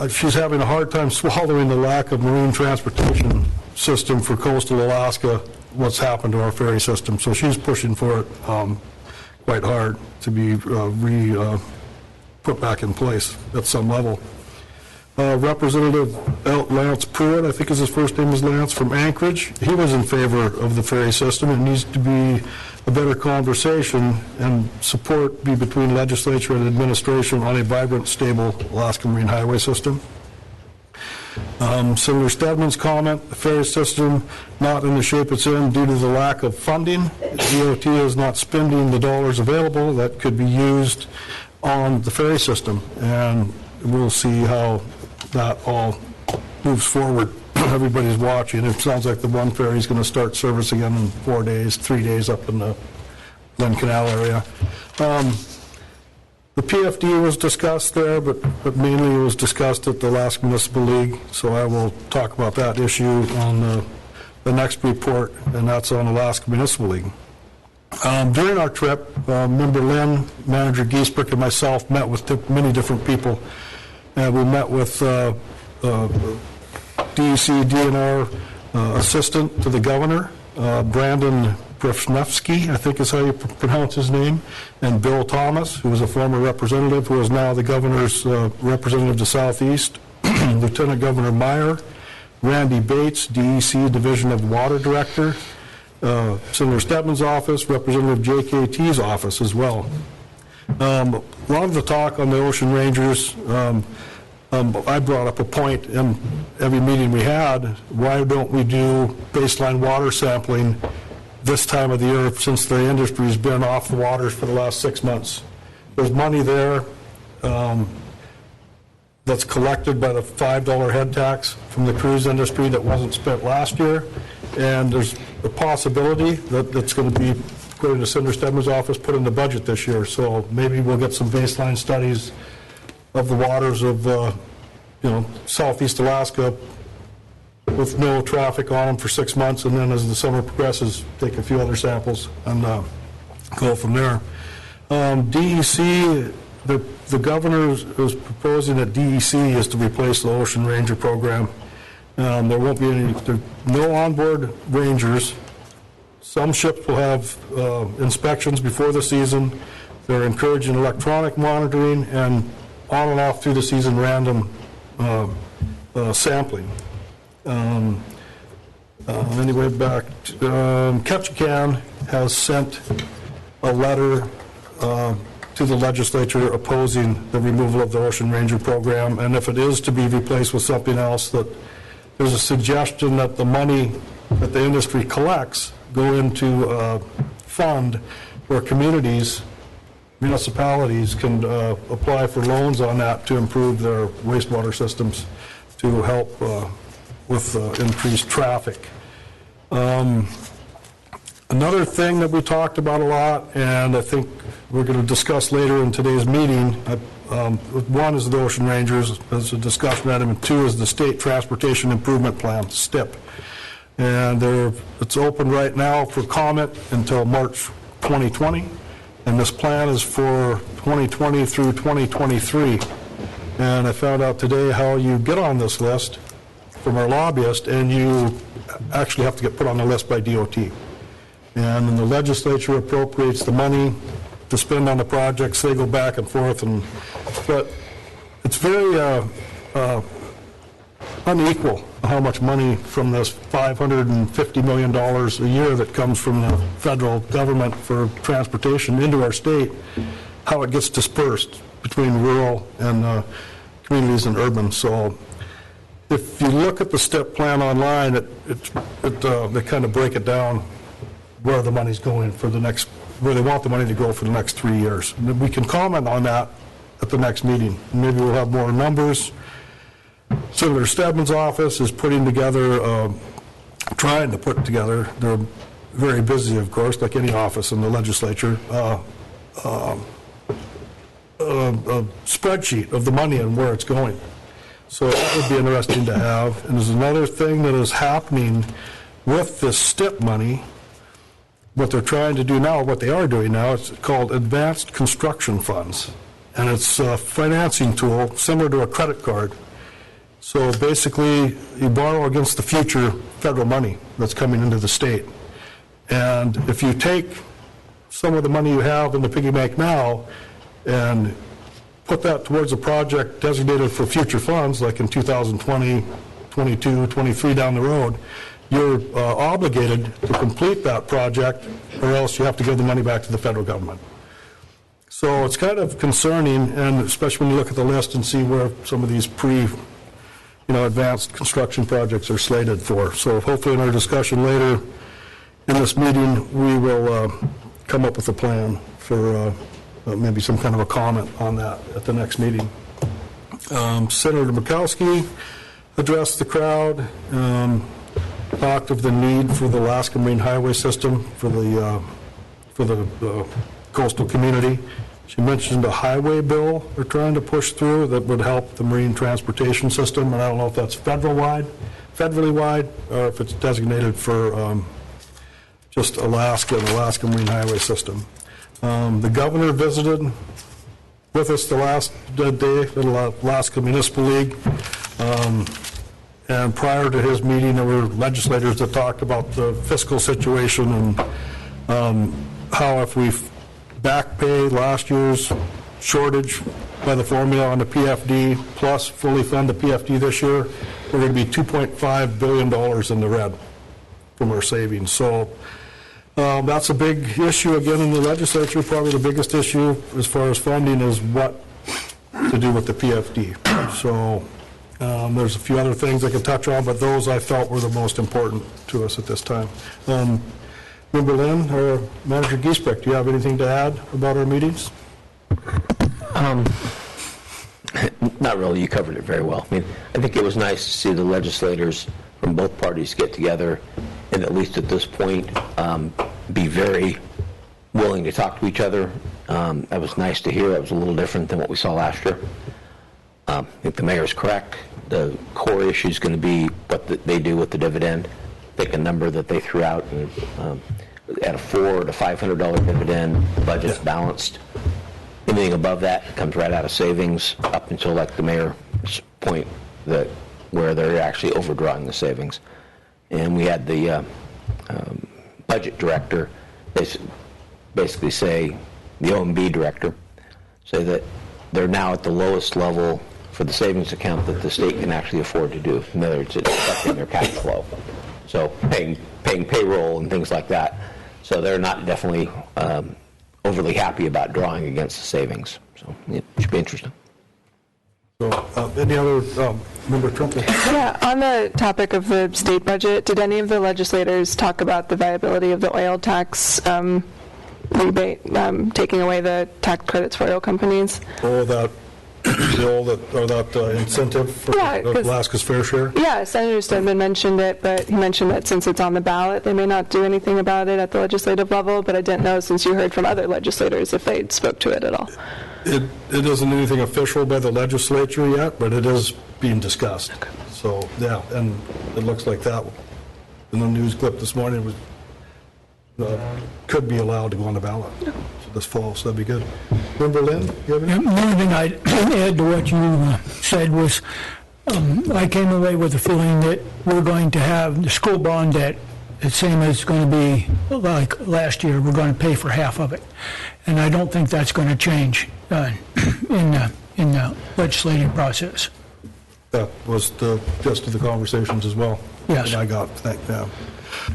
she's having a hard time swallowing the lack of marine transportation system for coastal Alaska, what's happened to our ferry system. So she's pushing for it quite hard to be put back in place at some level. Representative Lance Pruitt, I think his first name is Lance, from Anchorage, he was in favor of the ferry system. It needs to be a better conversation and support be between legislature and administration on a vibrant, stable Alaska Marine Highway system. Senator Stedman's comment, the ferry system not in the shape it's in due to the lack of funding. DOT is not spending the dollars available that could be used on the ferry system, and we'll see how that all moves forward. Everybody's watching. It sounds like the one ferry is going to start service again in 4 days, 3 days up in the Lynn Canal area. The PFD was discussed there, but mainly it was discussed at the last Municipal League, so I will talk about that issue on the next report, and that's on Alaska Municipal League. During our trip, Member Lynn, Manager Giesbrecht, and myself met with many different people, and we met with DEC DNR Assistant to the Governor, Brandon Brifnevsky, I think is how you pronounce his name, and Bill Thomas, who was a former representative, who is now the Governor's representative to Southeast, Lieutenant Governor Meyer, Randy Bates, DEC Division of Water Director, Senator Stedman's office, Representative JKT's office as well. A lot of the talk on the Ocean Rangers, I brought up a point in every meeting we had, why don't we do baseline water sampling this time of the year since the industry's been off the waters for the last 6 months. There's money there that's collected by the $5 head tax from the cruise industry that wasn't spent last year, and there's a possibility that that's going to be, according to Senator Stedman's office, put in the budget this year. So maybe we'll get some baseline studies of the waters of Southeast Alaska with no traffic on them for 6 months, and then as the summer progresses, take a few other samples and go from there. DEC, the governor is proposing that DEC is to replace the Ocean Ranger program. There won't be no onboard rangers. Some ships will have inspections before the season. They're encouraging electronic monitoring and on and off through the season random sampling. Anyway, back Ketchikan has sent a letter to the legislature opposing the removal of the Ocean Ranger program, and if it is to be replaced with something else, that there's a suggestion that the money that the industry collects go into a fund where communities, municipalities can apply for loans on that to improve their wastewater systems to help with increased traffic. Another thing that we talked about a lot, and I think we're going to discuss later in today's meeting, one is the Ocean Rangers as a discussion item, and two is the State Transportation Improvement Plan, STIP. And it's open right now for comment until March 2020, and this plan is for 2020 through 2023. And I found out today how you get on this list from our lobbyist, and you actually have to get put on the list by DOT. And when the legislature appropriates the money to spend on the projects, they go back and forth, but it's very unequal how much money from this $550 million a year that comes from the federal government for transportation into our state, how it gets dispersed between rural and communities and urban. So if you look at the STIP plan online, they kind of break it down where the money's going for the next, where they want the money to go for the next 3 years. And we can comment on that at the next meeting. Maybe we'll have more numbers. Senator Stedman's office is putting together, trying to put together, they're very busy, of course, like any office in the legislature, a spreadsheet of the money and where it's going. So that would be interesting to have. And there's another thing that is happening with this STIP money. What they're trying to do now, what they are doing now, it's called Advanced Construction Funds. And it's a financing tool similar to a credit card. So basically, you borrow against the future federal money that's coming into the state. And if you take some of the money you have in the piggy bank now and put that towards a project designated for future funds, like in 2020, 22, 23 down the road, you're obligated to complete that project, or else you have to give the money back to the federal government. So it's kind of concerning, and especially when you look at the list and see where some of these advanced construction projects are slated for. So hopefully in our discussion later in this meeting, we will come up with a plan for maybe some kind of a comment on that at the next meeting. Senator Murkowski addressed the crowd, talked of the need for the Alaska Marine Highway System for the for the coastal community. She mentioned a highway bill they're trying to push through that would help the marine transportation system, and I don't know if that's federally wide, or if it's designated for just Alaska and Alaska Marine Highway System. The governor visited with us the last day at the Alaska Municipal League, and prior to his meeting, there were legislators that talked about the fiscal situation and how if we back pay last year's shortage by the formula on the PFD, plus fully fund the PFD this year, we're going to be $2.5 billion in the red from our savings. So that's a big issue again in the legislature. Probably the biggest issue as far as funding is what to do with the PFD. So there's a few other things I could touch on, but those I felt were the most important to us at this time. Member Lynn or Manager Giesbeck, do you have anything to add about our meetings? Not really. You covered it very well. I mean, I think it was nice to see the legislators from both parties get together and at least at this point be very willing to talk to each other. That was nice to hear. That was a little different than what we saw last year. I think the mayor's correct. The core issue is going to be what they do with the dividend. Pick a number that they threw out, and at a $400 to $500 dividend, budget's balanced. Anything above that comes right out of savings, up until like the mayor's point that where they're actually overdrawing the savings. And we had the budget director basically say, the OMB director, say that they're now at the lowest level for the savings account that the state can actually afford to do. In other words, it's affecting their cash flow. So paying payroll and things like that. So they're not definitely overly happy about drawing against the savings. So it should be interesting. So any other, Member Trump? Yeah, on the topic of the state budget, did any of the legislators talk about the viability of the oil tax rebate, taking away the tax credits for oil companies? Oh, that incentive for Alaska's fair share? Yeah, Senator Stedman mentioned it, but he mentioned that since it's on the ballot, they may not do anything about it at the legislative level, but I didn't know, since you heard from other legislators, if they spoke to it at all. It isn't anything official by the legislature yet, but it is being discussed. Okay. So, yeah, and it looks like that in the news clip this morning was could be allowed to go on the ballot this fall, so that'd be good. Member Lynn, you have anything? The only thing I'd add to what you said was I came away with the feeling that we're going to have the school bond debt, the same as it's going to be like last year. We're going to pay for half of it. And I don't think that's going to change in the legislative process. That was the gist of the conversations as well. Yes. That I got. Yeah.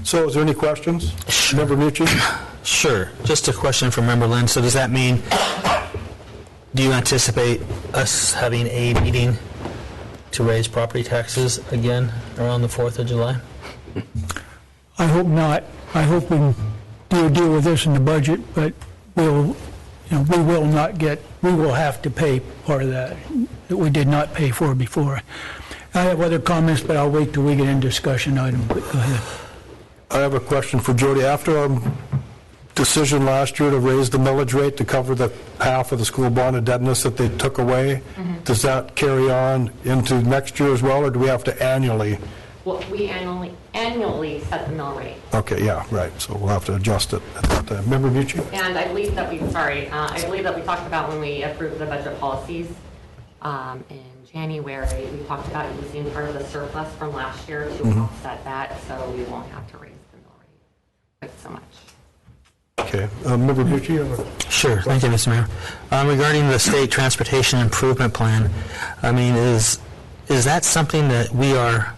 So is there any questions? Sure. Member Mucci? Sure. Just a question from Member Lynn. So does that mean, do you anticipate us having a meeting to raise property taxes again around the 4th of July? I hope not. I hope we do deal with this in the budget, but we will have to pay part of that we did not pay for before. I have other comments, but I'll wait till we get into discussion item. Go ahead. I have a question for Jody. After our decision last year to raise the millage rate to cover the half of the school bond indebtedness that they took away, does that carry on into next year as well, or do we have to annually? Well, we annually set the mill rate. Okay, yeah, right. So we'll have to adjust it at that time. Member Mucci? And I believe that we talked about when we approved the budget policies in January, we talked about using part of the surplus from last year to offset that, so we won't have to raise the mill rate quite so much. Okay. Member Mucci? Sure. Thank you, Mr. Mayor. Regarding the state transportation improvement plan, I mean, is that something that we are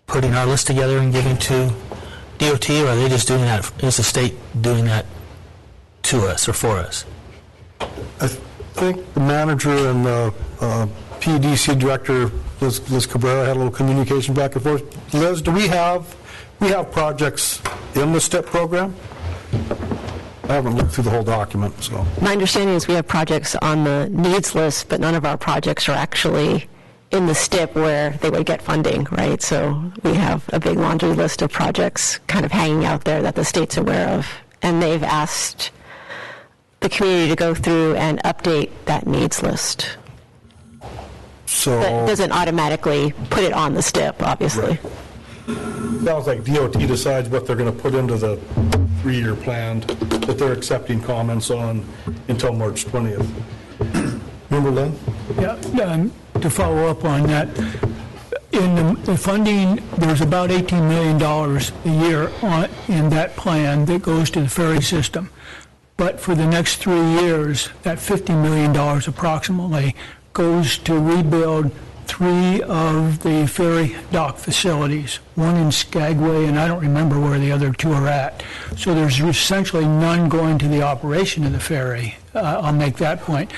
putting our list together and giving to DOT, or are they just doing that? Is the state doing that to us or for us? I think the manager and the PDC director, Liz Cabrera, had a little communication back and forth. Liz, do we have projects in the STIP program? I haven't looked through the whole document, so. My understanding is we have projects on the needs list, but none of our projects are actually in the STIP where they would get funding, right? So we have a big laundry list of projects kind of hanging out there that the state's aware of and they've asked the community to go through and update that needs list. So That doesn't automatically put it on the STIP, obviously. sounds like DOT decides what they're going to put into the 3-year plan that they're accepting comments on until March 20th. Remember, Lynn? Yeah, to follow up on that, in the funding, there's about $18 million a year in that plan that goes to the ferry system. But for the next 3 years, that $50 million approximately goes to rebuild 3 of the ferry dock facilities, one in Skagway, and I don't remember where the other 2 are at. So there's essentially none going to the operation of the ferry. I'll make that point.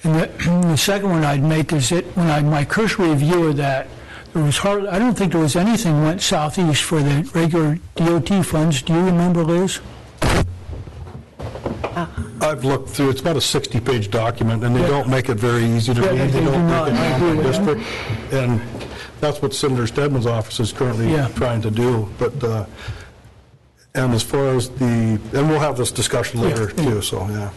And the second one I'd make is that when my cursory review of that, there was hardly, I don't think there was anything went southeast for the regular DOT funds. Do you remember, Liz? I've looked through, it's about a 60-page document, and they don't make it very easy to read. They They do don't not. break it I down agree by with district, and that's what Senator Stedman's office is currently trying to do. But, and as far as and we'll have this discussion later too, so, yeah.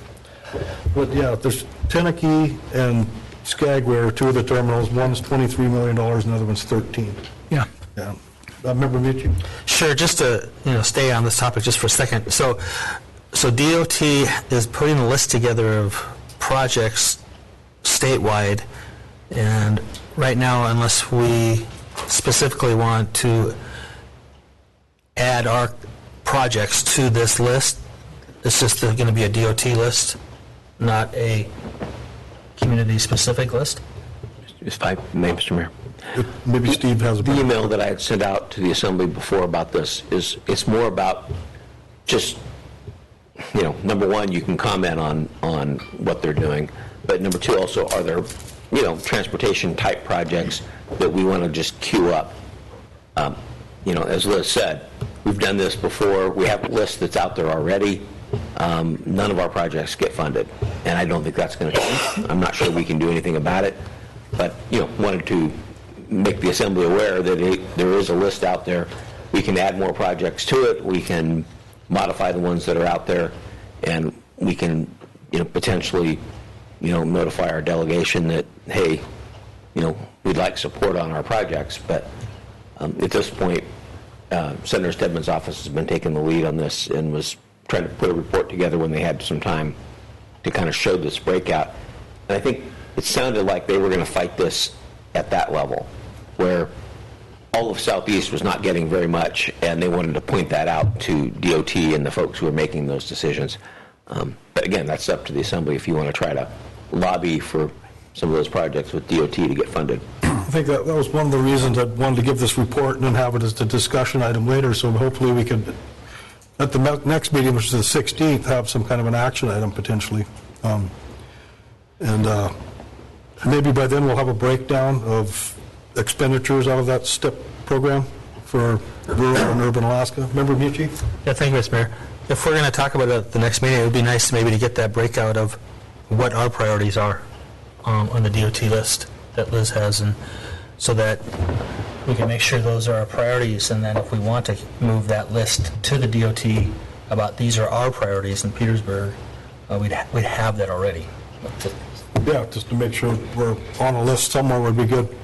But, yeah, there's Tenakee and Skagway are 2 of the terminals. One's $23 million, another one's $13 million. Yeah. Yeah. Member Michi? Sure, just to stay on this topic just for a second. So DOT is putting a list together of projects statewide, and right now, unless we specifically want to add our projects to this list, it's just going to be a DOT list, not a community-specific list. If I may, Mr. Mayor. Maybe Steve has the email that I had sent out to the Assembly before about this is it's more about just, number one, you can comment on what they're doing, but number two, also, are there, transportation-type projects that we want to just queue up? As Liz said, we've done this before. We have a list that's out there already. None of our projects get funded, and I don't think that's going to change. I'm not sure we can do anything about it, but, wanted to make the Assembly aware that there is a list out there. We can add more projects to it. We can modify the ones that are out there, and we can, potentially, notify our delegation that, hey, we'd like support on our projects. But at this point, Senator Stedman's office has been taking the lead on this and was trying to put a report together when they had some time to kind of show this breakout. And I think it sounded like they were going to fight this at that level, where all of Southeast was not getting very much, and they wanted to point that out to DOT and the folks who are making those decisions. But again, that's up to the Assembly if you want to try to lobby for some of those projects with DOT to get funded. I think that was one of the reasons I wanted to give this report and then have it as a discussion item later, so hopefully we could, at the next meeting, which is the 16th, have some kind of an action item potentially. And maybe by then we'll have a breakdown of expenditures out of that STIP program for rural and urban Alaska. Member Michi? Yeah, thank you, Mr. Mayor. If we're going to talk about it at the next meeting, it would be nice maybe to get that breakout of what our priorities are on the DOT list that Liz has, and so that we can make sure those are our priorities, and then if we want to move that list to the DOT about these are our priorities in Petersburg, we'd have that already. Yeah, just to make sure we're on a list somewhere would be good.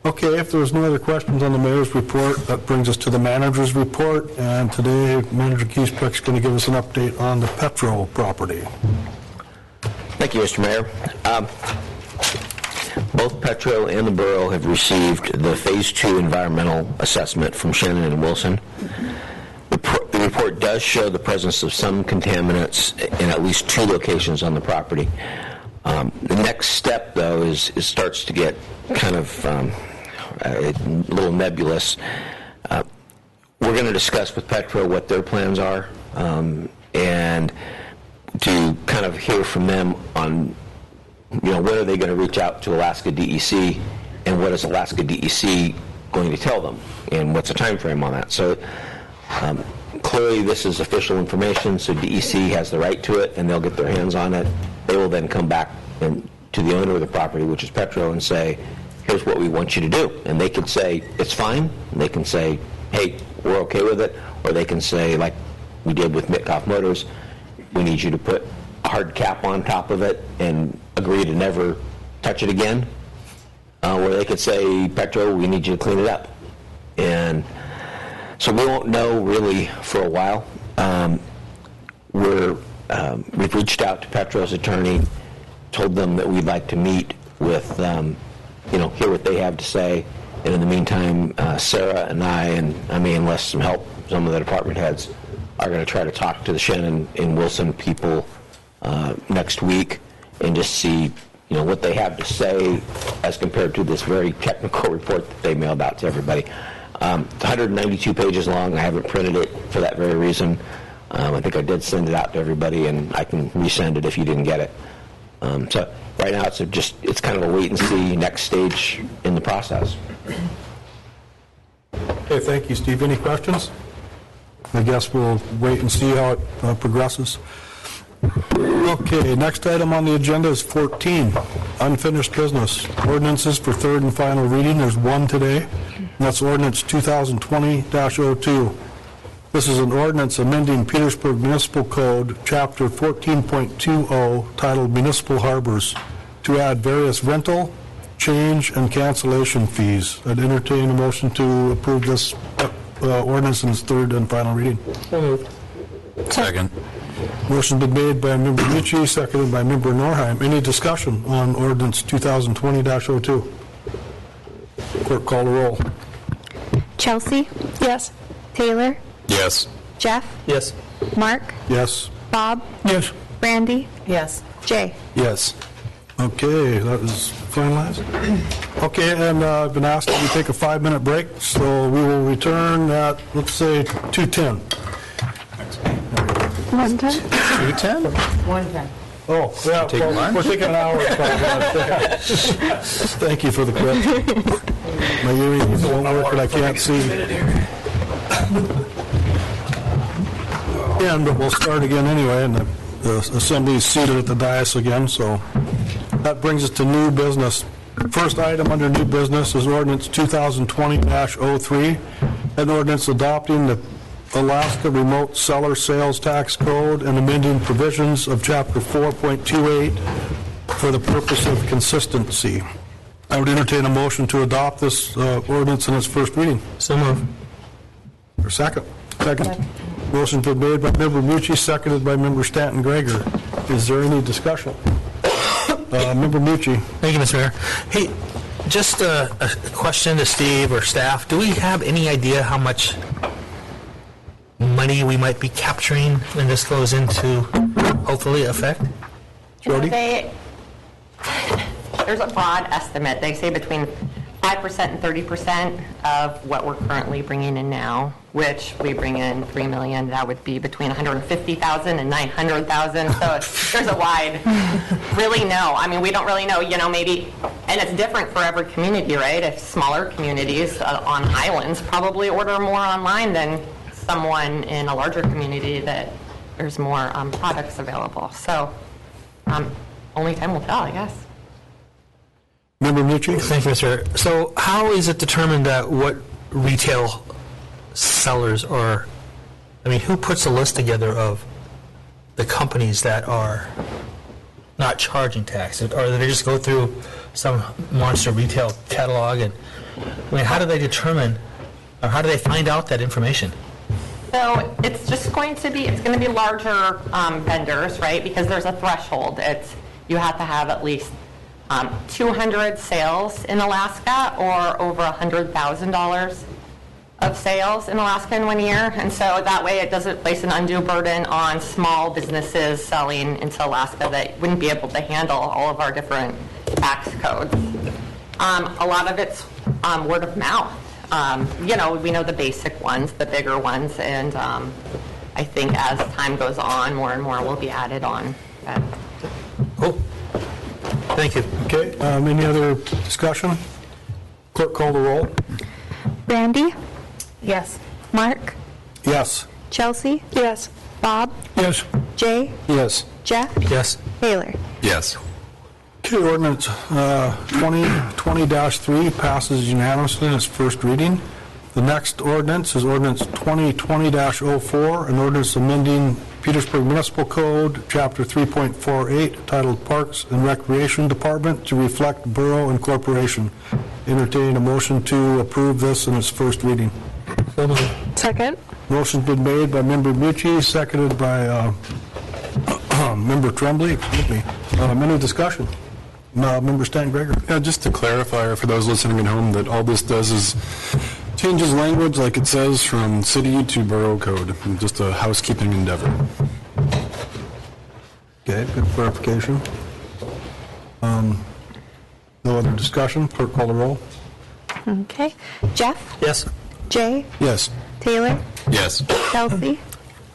Okay, if there's no other questions on the mayor's report, that brings us to the manager's report, and today Manager Kiesprick's going to give us an update on the Petro property. Thank you, Mr. Mayor. Both Petro and the Borough have received the Phase 2 environmental assessment from Shannon and Wilson. The report does show the presence of some contaminants in at least 2 locations on the property. The next step, though, is it starts to get kind of a little nebulous. We're going to discuss with Petro what their plans are, and to kind of hear from them on, when are they going to reach out to Alaska DEC, and what is Alaska DEC going to tell them, and what's the time frame on that. So clearly this is official information, so DEC has the right to it, and they'll get their hands on it. They will then come back to the owner of the property, which is Petro, and say, here's what we want you to do. And they could say, it's fine. And they can say, hey, we're okay with it. Or they can say, like we did with Mitkoff Motors, we need you to put a hard cap on top of it and agree to never touch it again. Where they could say, Petro, we need you to clean it up. And so we won't know really for a while. We've reached out to Petro's attorney, told them that we'd like to meet with, hear what they have to say. And in the meantime, Sarah and I may enlist some help, some of the department heads, are going to try to talk to the Shannon and Wilson people next week and just see, what they have to say as compared to this very technical report that they mailed out to everybody. It's 192 pages long. I haven't printed it for that very reason. I think I did send it out to everybody, and I can resend it if you didn't get it. So right now, it's kind of a wait and see next stage in the process. Okay, thank you, Steve. Any questions? I guess we'll wait and see how it progresses. Okay, next item on the agenda is 14, unfinished business. Ordinances for third and final reading. There's one today, and that's ordinance 2020-02. This is an ordinance amending Petersburg Municipal Code, Chapter 14.20, titled Municipal Harbors, to add various rental, change, and cancellation fees. I'd entertain a motion to approve this ordinance in its third and final reading. So moved. Second. Motion been made by Member Mucci, seconded by Member Norheim. Any discussion on ordinance 2020-02? Clerk, call the roll. Chelsea? Yes. Taylor? Yes. Jeff? Yes. Mark? Yes. Bob? Yes. Brandy? Yes. Jay? Yes. Okay, that is finalized. Okay, and I've been asked that we take a 5-minute break, so we will return at, let's say, 2:10. 1:10? 2:10? 1:10. Oh, yeah, Take lunch? we're taking an hour. Thank you for the correction. My earrings won't work and I can't see. But we'll start again anyway, and the assembly is seated at the dais again, so that brings us to new business. First item under new business is ordinance 2020-03, an ordinance adopting the Alaska Remote Seller Sales Tax Code and amending provisions of Chapter 4.28 for the purpose of consistency. I would entertain a motion to adopt this ordinance in its first reading. So moved. Or second? Second. Motion been made by Member Mucci, seconded by Member Stanton Greger. Is there any discussion? Member Mucci. Thank you, Mr. Mayor. Hey, just a question to Steve or staff. Do we have any idea how much money we might be capturing when this goes into, hopefully, effect? Jody? There's a broad estimate. They say between 5% and 30% of what we're currently bringing in now, which we bring in $3 million. That would be between $150,000 and $900,000. So there's a wide, really no. I mean, we don't really know, maybe, and it's different for every community, right? If smaller communities on islands probably order more online than someone in a larger community that there's more products available. So only time will tell, I guess. Member Mucci? Thank you, Mr. So how is it determined that what retail sellers are, who puts a list together of the companies that are not charging tax? Or do they just go through some monster retail catalog? And how do they determine, or how do they find out that information? So it's going to be larger vendors, right? Because there's a threshold. You have to have at least 200 sales in Alaska or over $100,000 of sales in Alaska in 1 year. And so that way it doesn't place an undue burden on small businesses selling into Alaska that wouldn't be able to handle all of our different tax codes. A lot of it's word of mouth. We know the basic ones, the bigger ones, and I think as time goes on, more and more will be added on. Cool. Thank you. Okay, any other discussion? Clerk, call the roll. Brandy? Yes. Mark? Yes. Chelsea? Yes. Bob? Yes. Jay? Yes. Jeff? Yes. Taylor? Yes. Okay, ordinance 2020-3 passes unanimously in its first reading. The next ordinance is ordinance 2020-04, an ordinance amending Petersburg Municipal Code, Chapter 3.48, titled Parks and Recreation Department to reflect borough incorporation. Entertaining a motion to approve this in its first reading. Second. Motion's been made by Member Bucci, seconded by Member Tremblay. Excuse me. Any discussion? Member Stan Greger. Yeah, just to clarify for those listening at home that all this does is changes language, like it says, from city to borough code. Just a housekeeping endeavor. Okay, good clarification. No other discussion. Clerk, call the roll. Okay. Jeff? Yes. Jay? Yes. Taylor? Yes. Kelsey?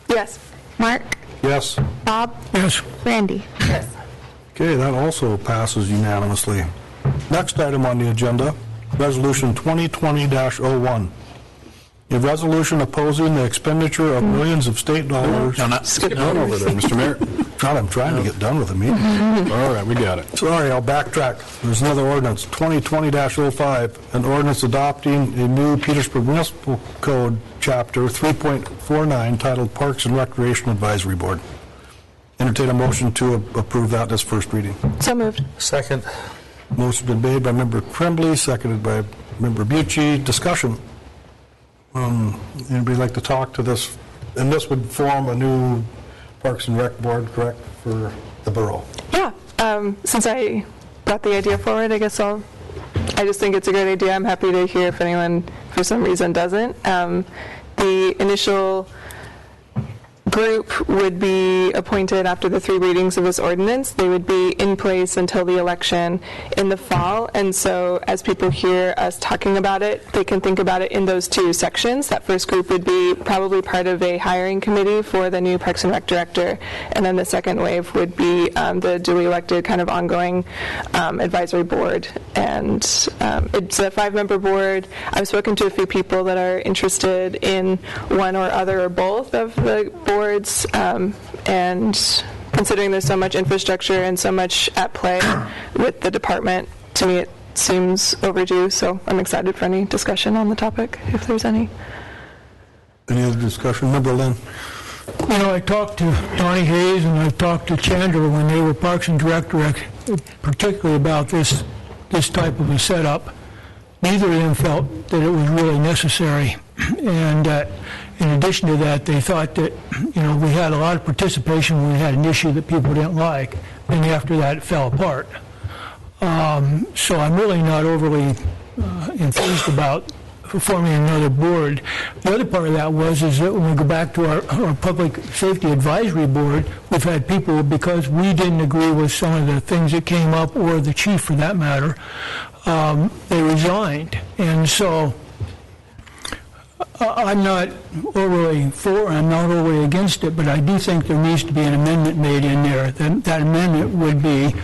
Yes. Mark? Yes. Bob? Yes. Randy? Yes. Okay, that also passes unanimously. Next item on the agenda, Resolution 2020-01. A resolution opposing the expenditure of millions of state dollars. No, not skip on over there, Mr. Mayor. God, I'm trying to get done with the meeting. All right, we got it. Sorry, I'll backtrack. There's another ordinance, 2020-05, an ordinance adopting a new Petersburg Municipal Code, Chapter 3.49, titled Parks and Recreation Advisory Board. Entertain a motion to approve that as first reading. So moved. Second. Motion's been made by Member Tremblay, seconded by Member Bucci. Discussion. Anybody like to talk to this? And this would form a new Parks and Rec Board, correct, for the borough? Yeah. Since I brought the idea forward, I just think it's a great idea. I'm happy to hear if anyone, for some reason, doesn't. The initial group would be appointed after the 3 readings of this ordinance. They would be in place until the election in the fall, and so as people hear us talking about it, they can think about it in those 2 sections. That first group would be probably part of a hiring committee for the new Parks and Rec director, and then the second wave would be the duly elected kind of ongoing advisory board. And it's a 5-member board. I've spoken to a few people that are interested in one or other or both of the boards, and considering there's so much infrastructure and so much at play with the department, to me it seems overdue, so I'm excited for any discussion on the topic, if there's any. Any other discussion? Member Lynn. You know, I talked to Donnie Hayes and I talked to Chandler when they were Parks and Director, particularly about this type of a setup. Neither of them felt that it was really necessary, and in addition to that, they thought that, we had a lot of participation when we had an issue that people didn't like, and after that it fell apart. So I'm really not overly enthused about forming another board. The other part of that is that when we go back to our Public Safety Advisory Board, we've had people, because we didn't agree with some of the things that came up, or the chief for that matter, they resigned. And so I'm not overly for, I'm not overly against it, but I do think there needs to be an amendment made in there. That amendment would be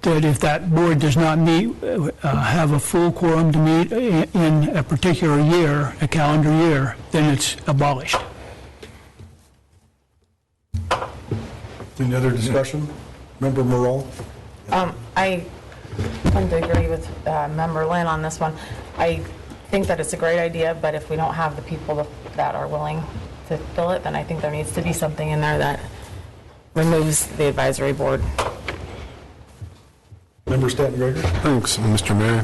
that if that board does not meet, have a full quorum to meet in a particular year, a calendar year, then it's abolished. Any other discussion? Member Morrell? I tend to agree with Member Lynn on this one. I think that it's a great idea, but if we don't have the people that are willing to fill it, then I think there needs to be something in there that removes the advisory board. Member Stanton Greger? Thanks, Mr. Mayor.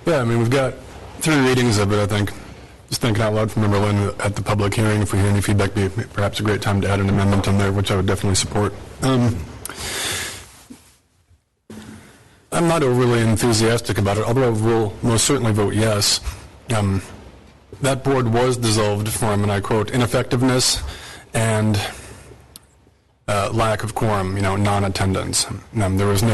Yeah, I mean, we've got 3 readings of it, I think. Just thinking out loud from Member Lynn at the public hearing, if we hear any feedback, be perhaps a great time to add an amendment in there, which I would definitely support. I'm not overly enthusiastic about it, although I will most certainly vote yes. That board was dissolved from, and I quote, ineffectiveness and lack of quorum, non-attendance. There was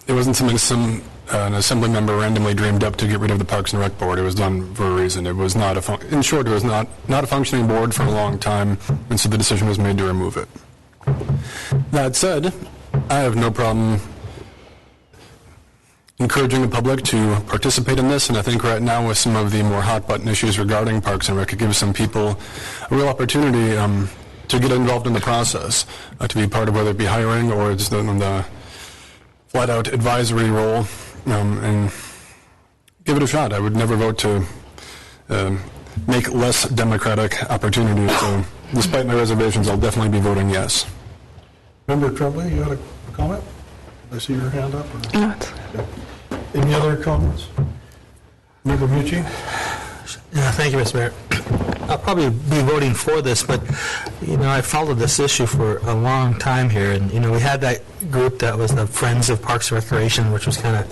it wasn't something an assembly member randomly dreamed up to get rid of the Parks and Rec Board. It was done for a reason. It was not in short, it was not a functioning board for a long time, and so the decision was made to remove it. That said, I have no problem encouraging the public to participate in this, and I think right now with some of the more hot-button issues regarding Parks and Rec, it gives some people a real opportunity to get involved in the process, to be part of whether it be hiring or just the flat-out advisory role, and give it a shot. I would never vote to make less democratic opportunities. So despite my reservations, I'll definitely be voting yes. Member Tremblay, you had a comment? I see your hand up. Or? No. Okay. Any other comments? Member Mucci? Yeah, thank you, Mr. Mayor. I'll probably be voting for this, but, I followed this issue for a long time here, and, we had that group that was the Friends of Parks and Recreation, which was kind of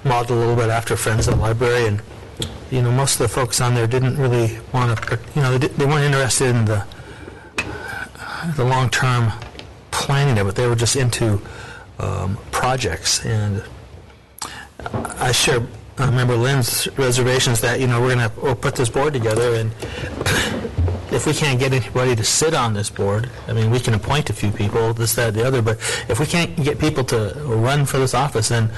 modeled a little bit after Friends of the Library, and, most of the folks on there didn't really want to, they weren't interested in the long-term planning of it. They were just into projects, and I share Member Lynn's reservations that, we'll put this board together, and if we can't get anybody to sit on this board, we can appoint a few people, this, that, the other, but if we can't get people to run for this office, then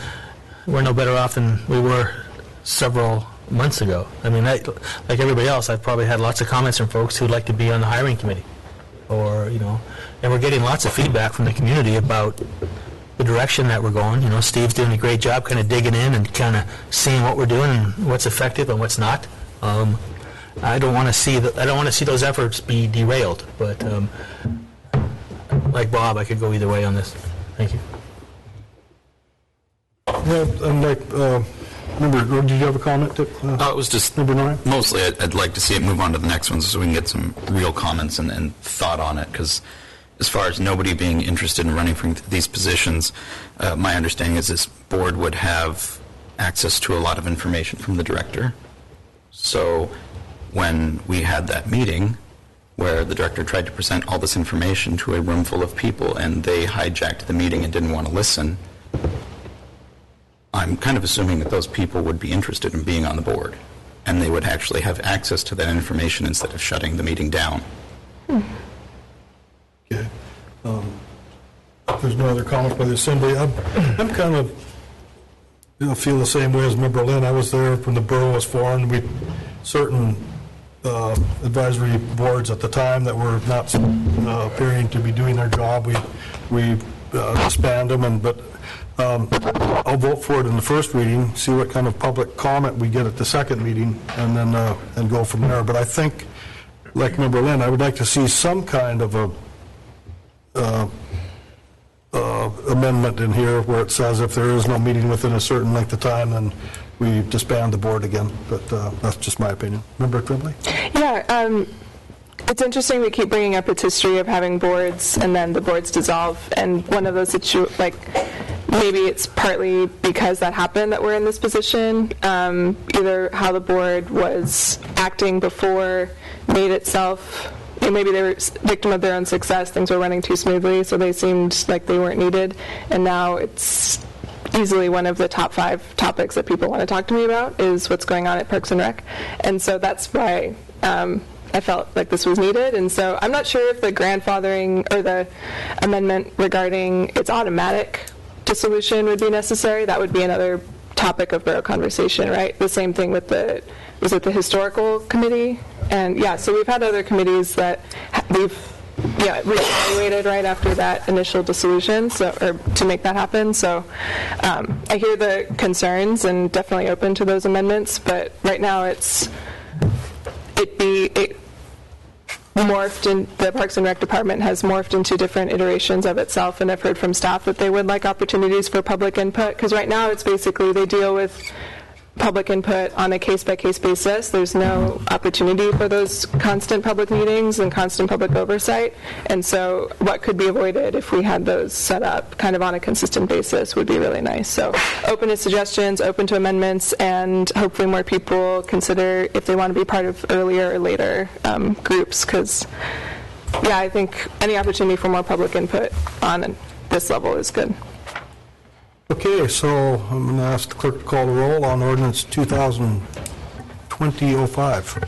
we're no better off than we were several months ago. Like everybody else, I've probably had lots of comments from folks who'd like to be on the hiring committee, or, and we're getting lots of feedback from the community about the direction that we're going. Steve's doing a great job kind of digging in and kind of seeing what we're doing and what's effective and what's not. I don't want to see those efforts be derailed, but like Bob, I could go either way on this. Thank you. Well, and Member, did you have a comment? It was just Member Norrie? Mostly I'd like to see it move on to the next one so we can get some real comments and thought on it, because as far as nobody being interested in running for these positions, my understanding is this board would have access to a lot of information from the director. So when we had that meeting where the director tried to present all this information to a room full of people and they hijacked the meeting and didn't want to listen, I'm kind of assuming that those people would be interested in being on the board and they would actually have access to that information instead of shutting the meeting down. Okay. If there's no other comments by the Assembly, I'm kind of feel the same way as Member Lynn. I was there when the borough was formed. We certain advisory boards at the time that were not appearing to be doing their job. We disband them, but I'll vote for it in the first reading, see what kind of public comment we get at the second meeting, and then and go from there. But I think, like Member Lynn, I would like to see some kind of a amendment in here where it says if there is no meeting within a certain length of time, then we disband the board again. But that's just my opinion. Member Tremblay? Yeah, it's interesting we keep bringing up its history of having boards and then the boards dissolve, and one of those maybe it's partly because that happened that we're in this position, either how the board was acting before made itself, maybe they were victim of their own success, things were running too smoothly, so they seemed like they weren't needed, and now it's easily one of the top 5 topics that people want to talk to me about is what's going on at Parks and Rec, and so that's why I felt like this was needed. And so I'm not sure if the grandfathering or the amendment regarding its automatic dissolution would be necessary. That would be another topic of borough conversation, right? The same thing with the historical committee? And yeah, so we've had other committees that we've reevaluated right after that initial dissolution, or to make that happen. So I hear the concerns and definitely open to those amendments, but right now it morphed in, the Parks and Rec department has morphed into different iterations of itself, and I've heard from staff that they would like opportunities for public input, because right now it's basically they deal with public input on a case-by-case basis. There's no opportunity for those constant public meetings and constant public oversight, and so what could be avoided if we had those set up kind of on a consistent basis would be really nice. So open to suggestions, open to amendments, and hopefully more people consider if they want to be part of earlier or later groups, because yeah, I think any opportunity for more public input on this level is good. Okay, so I'm going to ask the clerk to call the roll on ordinance 2020-05.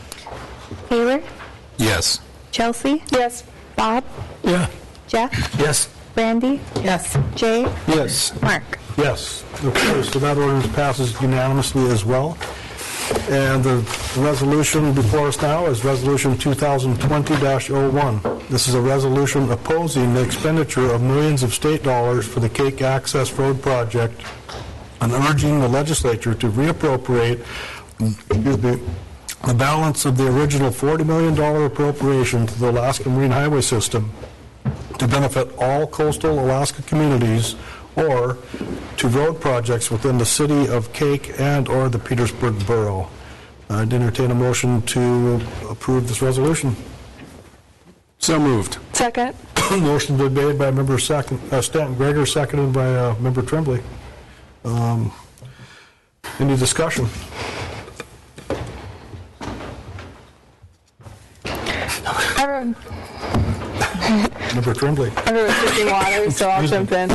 Taylor? Yes. Chelsea? Yes. Bob? Yeah. Jeff? Yes. Randy? Yes. Jay? Yes. Mark? Yes. Okay, so that ordinance passes unanimously as well. And the resolution before us now is Resolution 2020-01. This is a resolution opposing the expenditure of millions of state dollars for the Cake Access Road project and urging the legislature to reappropriate the balance of the original $40 million appropriation to the Alaska Marine Highway System to benefit all coastal Alaska communities or to road projects within the city of Cake and or the Petersburg Borough. I'd entertain a motion to approve this resolution. So moved. Second. Motion been made by Member Stanton Gregor, seconded by Member Tremblay. Any discussion? Member Tremblay. Everyone's drinking water, so I'll jump in.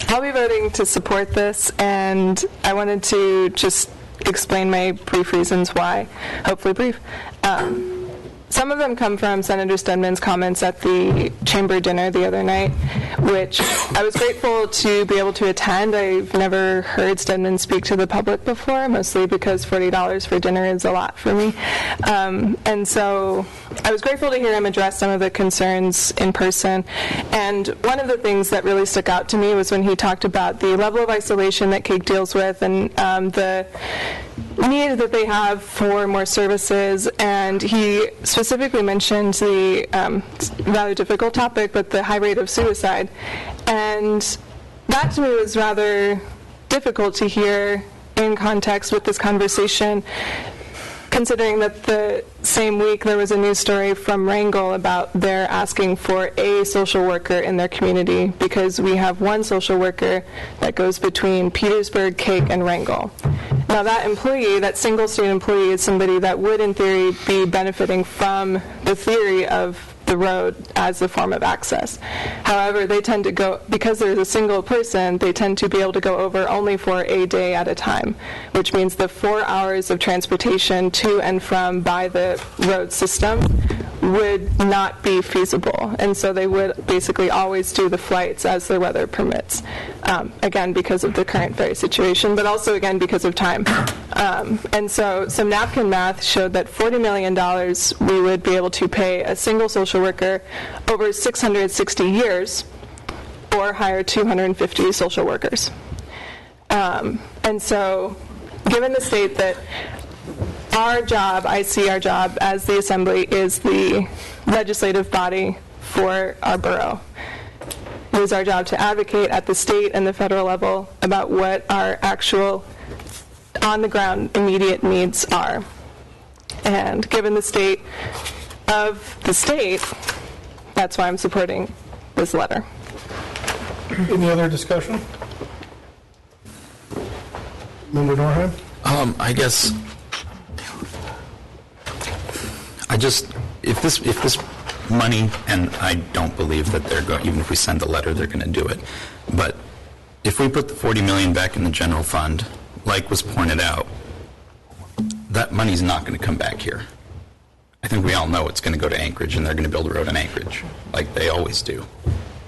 I'll be voting to support this, and I wanted to just explain my brief reasons why, hopefully brief. Some of them come from Senator Stedman's comments at the chamber dinner the other night, which I was grateful to be able to attend. I've never heard Stedman speak to the public before, mostly because $40 for dinner is a lot for me. And so I was grateful to hear him address some of the concerns in person. And one of the things that really stuck out to me was when he talked about the level of isolation that Cake deals with and the need that they have for more services, and he specifically mentioned the rather difficult topic, but the high rate of suicide. And that to me was rather difficult to hear in context with this conversation, considering that the same week there was a news story from Wrangell about their asking for a social worker in their community because we have one social worker that goes between Petersburg, Cake, and Wrangell. Now that employee, that single state employee, is somebody that would in theory be benefiting from the theory of the road as a form of access. However, they tend to go, because there's a single person, they tend to be able to go over only for a day at a time, which means the 4 hours of transportation to and from by the road system would not be feasible. And so they would basically always do the flights as their weather permits. Again, because of the current ferry situation, but also again because of time. And so some napkin math showed that $40 million we would be able to pay a single social worker over 660 years or hire 250 social workers. And so given the state that our job, I see our job as the Assembly, is the legislative body for our borough. It is our job to advocate at the state and the federal level about what our actual on-the-ground immediate needs are. And given the state of the state, that's why I'm supporting this letter. Any other discussion? Member Norheim? I guess if this money, and I don't believe that they're going, even if we send a letter, they're going to do it. But if we put the $40 million back in the general fund, like was pointed out, that money's not going to come back here. I think we all know it's going to go to Anchorage, and they're going to build a road in Anchorage, like they always do.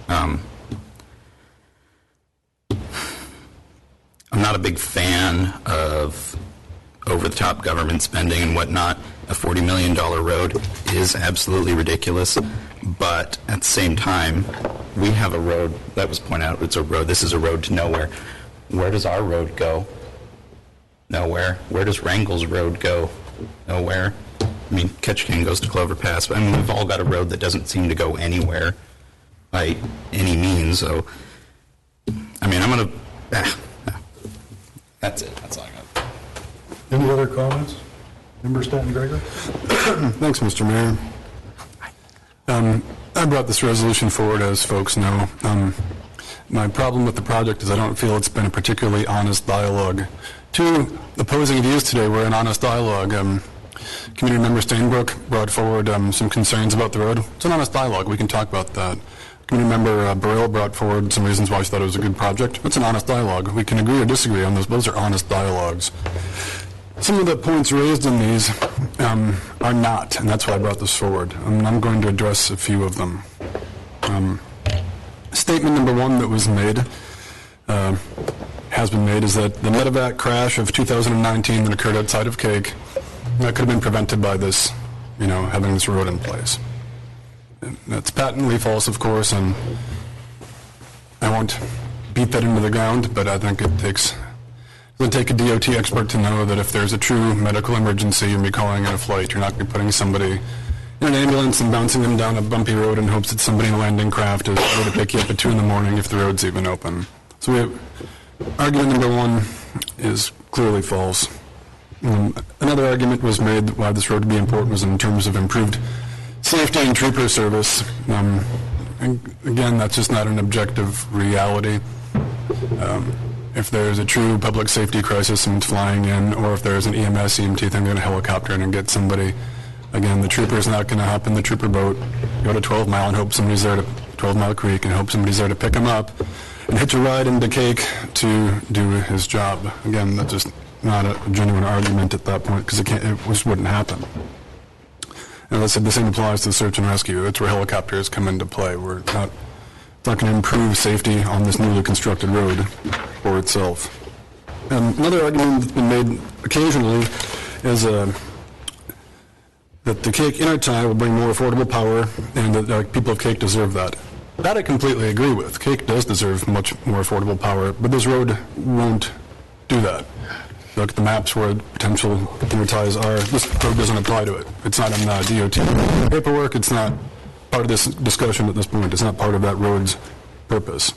I'm not a big fan of over-the-top government spending and whatnot. A $40 million road is absolutely ridiculous, but at the same time, we have a road that was pointed out. It's a road. This is a road to nowhere. Where does our road go? Nowhere. Where does Wrangell's road go? Nowhere. I mean, Ketchikan goes to Clover Pass, but I mean, we've all got a road that doesn't seem to go anywhere by any means. So, I mean, I'm going to... That's it. That's all I got. Any other comments? Member Stanton Gregor? Thanks, Mr. Mayor. I brought this resolution forward, as folks know. My problem with the project is I don't feel it's been a particularly honest dialogue. Two opposing views today were an honest dialogue. Community member Stainbrook brought forward some concerns about the road. It's an honest dialogue. We can talk about that. Community member Borough brought forward some reasons why she thought it was a good project. It's an honest dialogue. We can agree or disagree on those, but those are honest dialogues. Some of the points raised in these are not, and that's why I brought this forward. I'm going to address a few of them. Statement number one that was made, has been made, is that the medevac crash of 2019 that occurred outside of Cake, that could have been prevented by this, having this road in place. That's patently false, of course, and I won't beat that into the ground, but I think it takes It would take a DOT expert to know that if there's a true medical emergency, you're going to be calling in a flight. You're not going to be putting somebody in an ambulance and bouncing them down a bumpy road in hopes that somebody in a landing craft is there to pick you up at 2 in the morning if the road's even open. So argument number 1 is clearly false. Another argument was made why this road would be important was in terms of improved safety and trooper service. And again, that's just not an objective reality. If there's a true public safety crisis and it's flying in, or if there's an EMS, EMT thing, they're going to helicopter in and get somebody. Again, the trooper's not going to hop in the trooper boat, go to 12 Mile and hope somebody's there to 12 Mile Creek and hope somebody's there to pick him up and hitch a ride into Cake to do his job. Again, that's just not a genuine argument at that point because it just wouldn't happen. And as I said, the same applies to search and rescue. That's where helicopters come into play. It's not going to improve safety on this newly constructed road for itself. Another argument that's been made occasionally is that the Cake intertie will bring more affordable power and that people of Cake deserve that. That I completely agree with. Cake does deserve much more affordable power, but this road won't do that. Look at the maps where potential interties are. This road doesn't apply to it. It's not in DOT paperwork. It's not part of this discussion at this point. It's not part of that road's purpose.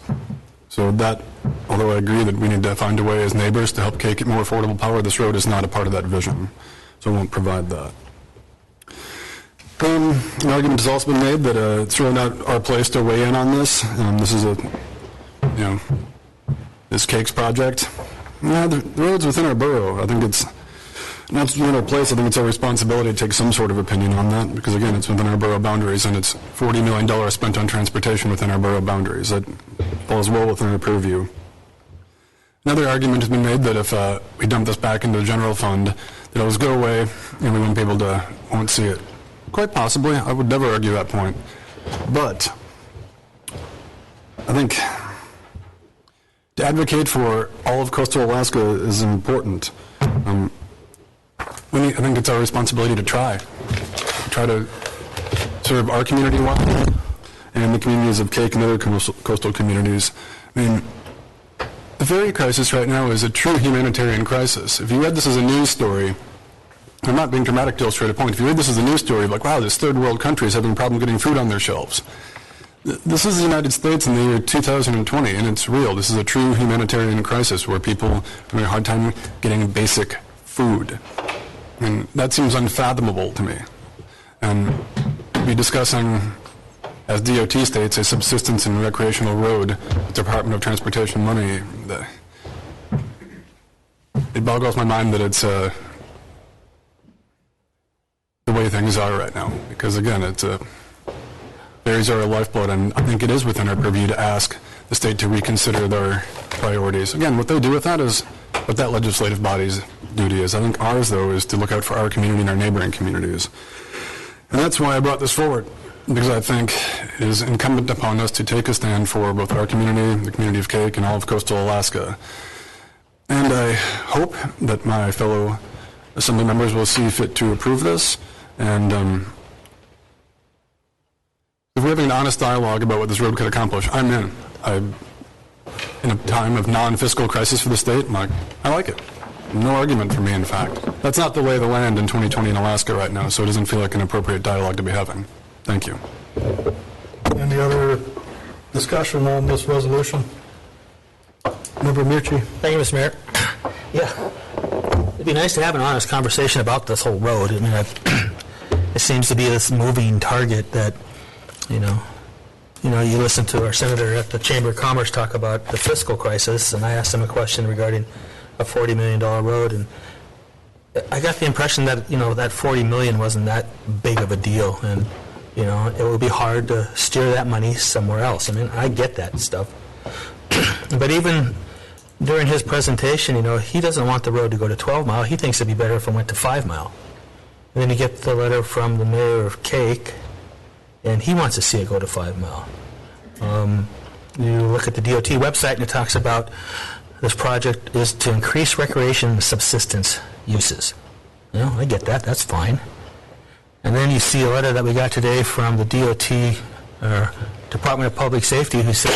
So that, although I agree that we need to find a way as neighbors to help Cake get more affordable power, this road is not a part of that vision. So it won't provide that. An argument has also been made that it's really not our place to weigh in on this. This is this Cake's project. The road's within our borough. I think it's not really our place. I think it's our responsibility to take some sort of opinion on that because, again, it's within our borough boundaries and it's $40 million spent on transportation within our borough boundaries. That falls well within our purview. Another argument has been made that if we dump this back into the general fund, that it'll just go away and we won't see it. Quite possibly. I would never argue that point. But I think to advocate for all of coastal Alaska is important. I think it's our responsibility to try to serve our community well and the communities of Cake and other coastal communities. I mean, the ferry crisis right now is a true humanitarian crisis. If you read this as a news story, I'm not being dramatic to illustrate a point. If you read this as a news story, like, wow, this third world country is having a problem getting food on their shelves. This is the United States in the year 2020, and it's real. This is a true humanitarian crisis where people are having a hard time getting basic food. And that seems unfathomable to me. And to be discussing, as DOT states, a subsistence and recreational road with Department of Transportation money, it boggles my mind that it's the way things are right now. Because again, ferries are a lifeblood, and I think it is within our purview to ask the state to reconsider their priorities. Again, what they do with that is what that legislative body's duty is. I think ours, though, is to look out for our community and our neighboring communities. And that's why I brought this forward, because I think it is incumbent upon us to take a stand for both our community, the community of Cake, and all of coastal Alaska. And I hope that my fellow Assembly members will see fit to approve this. And if we're having an honest dialogue about what this road could accomplish, I'm in. In a time of non-fiscal crisis for the state, I like it. No argument for me, in fact. That's not the lay of the land in 2020 in Alaska right now, so it doesn't feel like an appropriate dialogue to be having. Thank you. Any other discussion on this resolution? Member Mirchi. Thank you, Mr. Mayor. Yeah. It'd be nice to have an honest conversation about this whole road. I mean, it seems to be this moving target that, you listen to our senator at the Chamber of Commerce talk about the fiscal crisis, and I asked him a question regarding a $40 million road, and I got the impression that, that $40 million wasn't that big of a deal, and, it would be hard to steer that money somewhere else. I mean, I get that stuff. But even during his presentation, he doesn't want the road to go to 12 Mile. He thinks it'd be better if it went to 5 Mile. And then you get the letter from the mayor of Cake, and he wants to see it go to 5 Mile. You look at the DOT website, and it talks about this project is to increase recreation and subsistence uses. I get that. That's fine. And then you see a letter that we got today from the DOT, Department of Public Safety, who says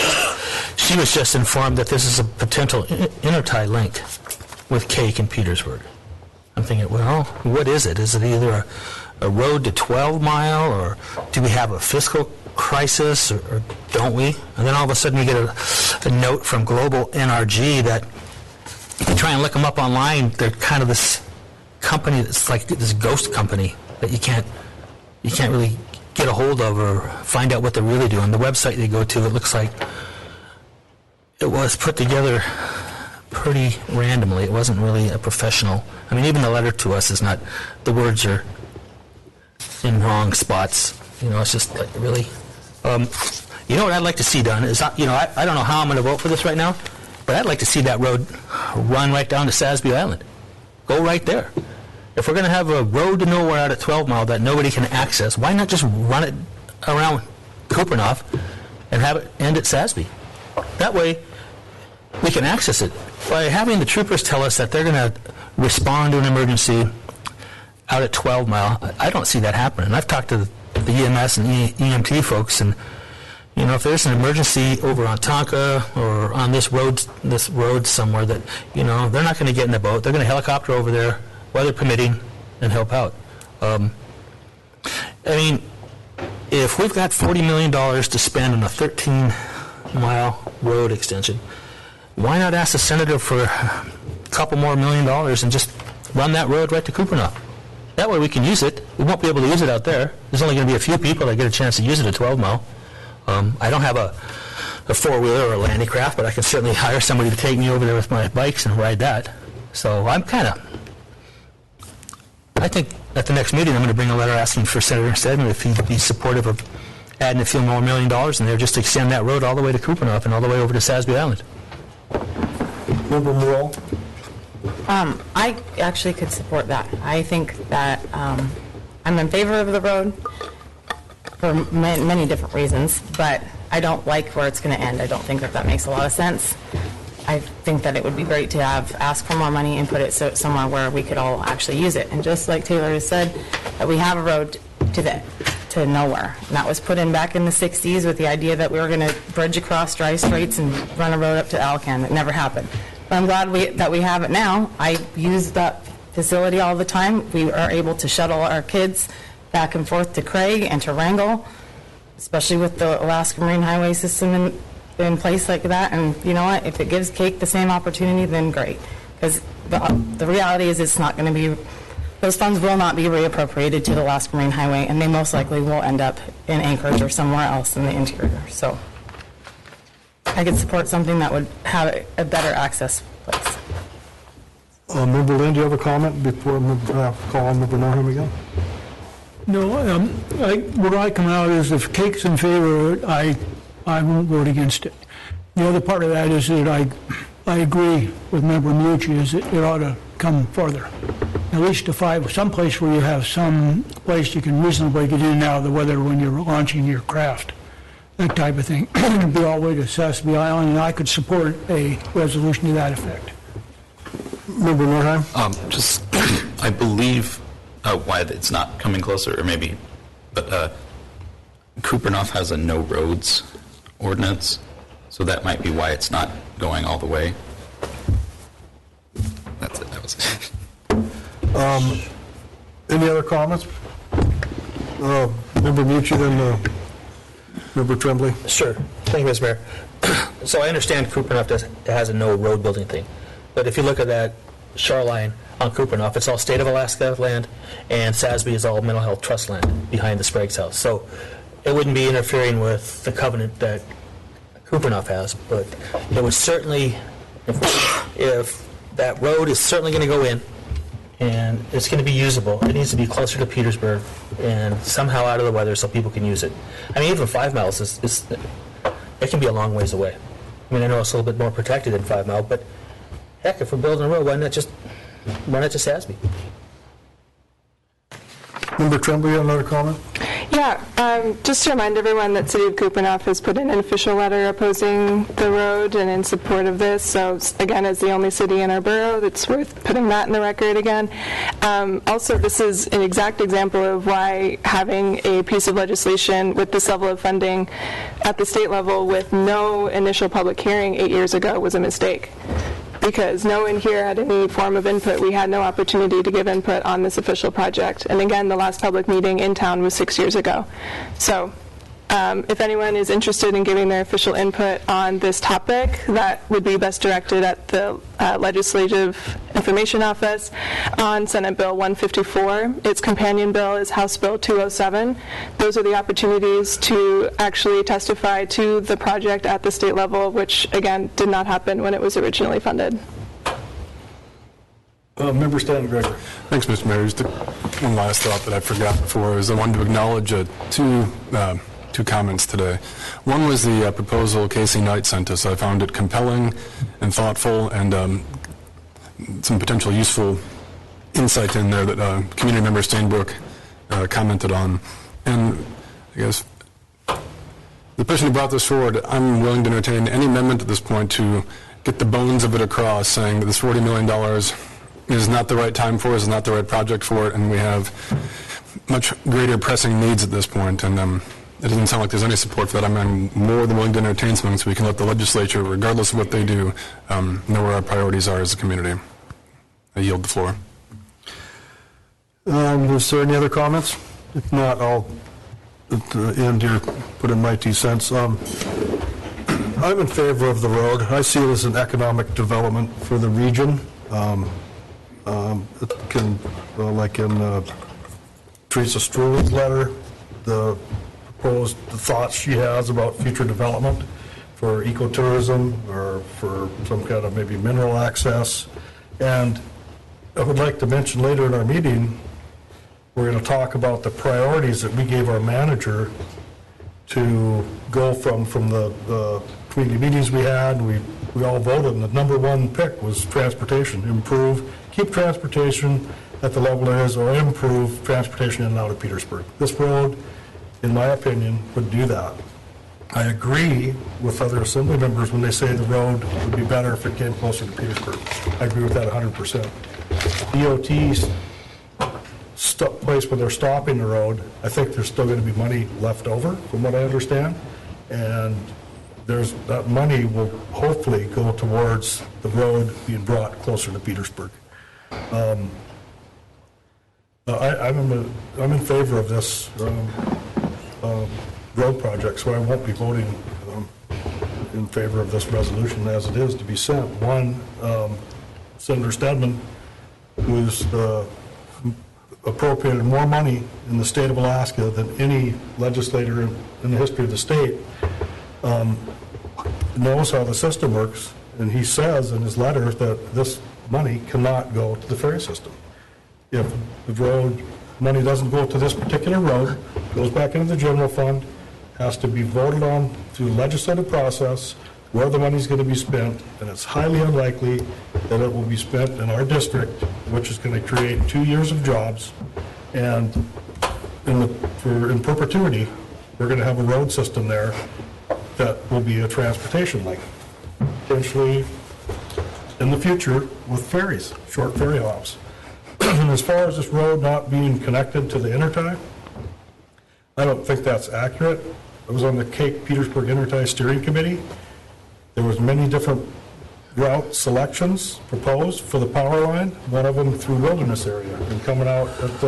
she was just informed that this is a potential intertie link. with Cake in Petersburg. I'm thinking, well, what is it? Is it either a road to 12 Mile, or do we have a fiscal crisis, or don't we? And then all of a sudden we get a note from Global NRG that if you try and look them up online, they're kind of this company that's like this ghost company that you can't really get a hold of or find out what they're really doing. The website they go to, it looks like it was put together pretty randomly. It wasn't really a professional. I mean, even the letter to us is not, the words are in wrong spots. You know, it's just like, really. You know what I'd like to see done is, I don't know how I'm going to vote for this right now, but I'd like to see that road run right down to Sasby Island. Go right there. If we're going to have a road to nowhere out at 12 Mile that nobody can access, why not just run it around Kupernoff and have it end at Sasby? That way, we can access it. By having the troopers tell us that they're going to respond to an emergency out at 12 Mile, I don't see that happening. I've talked to the EMS and EMT folks, and you know, if there's an emergency over on Tonka or on this road somewhere, that, you know, they're not going to get in the boat. They're going to helicopter over there, weather permitting, and help out. I mean, if we've got $40 million to spend on a 13-mile road extension, why not ask the senator for a couple more $1 million and just run that road right to Kupernoff? That way we can use it. We won't be able to use it out there. There's only going to be a few people that get a chance to use it at 12 Mile. I don't have a four-wheeler or a Landycraft, but I can certainly hire somebody to take me over there with my bikes and ride that. So I think at the next meeting I'm going to bring a letter asking for Senator Stedman if he'd be supportive of adding a few more $1 million in there just to extend that road all the way to Kupernoff and all the way over to Sasby Island. Member Morrell? I actually could support that. I think that I'm in favor of the road for many different reasons, but I don't like where it's going to end. I don't think that makes a lot of sense. I think that it would be great to ask for more money and put it somewhere where we could all actually use it. And just like Taylor has said, that we have a road to nowhere. And that was put in back in the 60s with the idea that we were going to bridge across dry straits and run a road up to Alcan. It never happened. But I'm glad that we have it now. I use that facility all the time. We are able to shuttle our kids back and forth to Craig and to Wrangell, especially with the Alaska Marine Highway system in place like that. And you know what? If it gives Cake the same opportunity, then great. Because the reality is it's not going to be, those funds will not be reappropriated to the Alaska Marine Highway, and they most likely will end up in Anchorage or somewhere else in the interior. So I could support something that would have a better access place. Member Lynn, do you have a comment before I call on Member Norham again? No, where I come out is if Cake's in favor of it, I won't vote against it. The other part of that is that I agree with Member Mucci is that it ought to come further. At least to 5, some place where you have some place you can reasonably get in and out of the weather when you're launching your craft. That type of thing. Be all the way to Sasby Island, and I could support a resolution to that effect. Member Norheim? I believe why it's not coming closer, or maybe, but Kupernoff has a no roads ordinance, so that might be why it's not going all the way. That's it. That was it. Any other comments? Member Mucci, then Member Tremblay. Sure. Thank you, Mr. Mayor. So I understand Kupernoff has a no road building thing, but if you look at that shoreline on Kupernoff, it's all state of Alaska land, and Sasby is all mental health trust land behind the Sprague's house. So it wouldn't be interfering with the covenant that Kupernoff has, but it would certainly, if that road is certainly going to go in, and it's going to be usable, it needs to be closer to Petersburg and somehow out of the weather so people can use it. I mean, even 5 miles it can be a long ways away. I mean, I know it's a little bit more protected than 5 Mile, but heck, if we're building a road, why not just run it to Sasby? Member Tremblay, another comment? Yeah, just to remind everyone that City of Kupernoff has put in an official letter opposing the road and in support of this. So again, as the only city in our borough, that's worth putting that in the record again. Also, this is an exact example of why having a piece of legislation with this level of funding at the state level with no initial public hearing 8 years ago was a mistake. because no one here had any form of input. We had no opportunity to give input on this official project. And again, the last public meeting in town was 6 years ago. So if anyone is interested in giving their official input on this topic, that would be best directed at the Legislative Information Office on Senate Bill 154. Its companion bill is House Bill 207. Those are the opportunities to actually testify to the project at the state level, which, again, did not happen when it was originally funded. Member Stanton Gregor. Thanks, Mr. Mayor. Just one last thought that I forgot before is I wanted to acknowledge two comments today. One was the proposal Casey Knight sent us. I found it compelling and thoughtful and some potential useful insight in there that community member Stainbrook commented on. And I guess the person who brought this forward, I'm willing to entertain any amendment at this point to get the bones of it across, saying that this $40 million is not the right time for it, is not the right project for it, and we have much greater pressing needs at this point. And it doesn't sound like there's any support for that. I'm more than willing to entertain something so we can let the legislature, regardless of what they do, know where our priorities are as a community. I yield the floor. Is there any other comments? If not, I'll at the end here put in my 2 cents. I'm in favor of the road. I see it as an economic development for the region. It can, like in Teresa Struve's letter, the thoughts she has about future development for ecotourism or for some kind of maybe mineral access. And I would like to mention later in our meeting, we're going to talk about the priorities that we gave our manager to go from the community meetings we had. We all voted, and the number one pick was transportation. Keep transportation at the level it is, or improve transportation in and out of Petersburg. This road, in my opinion, would do that. I agree with other assembly members when they say the road would be better if it came closer to Petersburg. I agree with that 100%. DOT's place where they're stopping the road, I think there's still going to be money left over, from what I understand, and that money will hopefully go towards the road being brought closer to Petersburg. I'm in favor of this road project, so I won't be voting in favor of this resolution as it is to be sent. One, Senator Stedman, who's appropriated more money in the state of Alaska than any legislator in the history of the state, knows how the system works, and he says in his letter that this money cannot go to the ferry system. If the road money doesn't go to this particular road, goes back into the general fund, has to be voted on through legislative process where the money is going to be spent, and it's highly unlikely that it will be spent in our district, which is going to create 2 years of jobs, and in perpetuity, we're going to have a road system there that will be a transportation link, potentially in the future with ferries, short ferry hops. And as far as this road not being connected to the intertie, I don't think that's accurate. I was on the Cape Petersburg Intertie Steering Committee. There was many different route selections proposed for the power line, one of them through Wilderness area and coming out at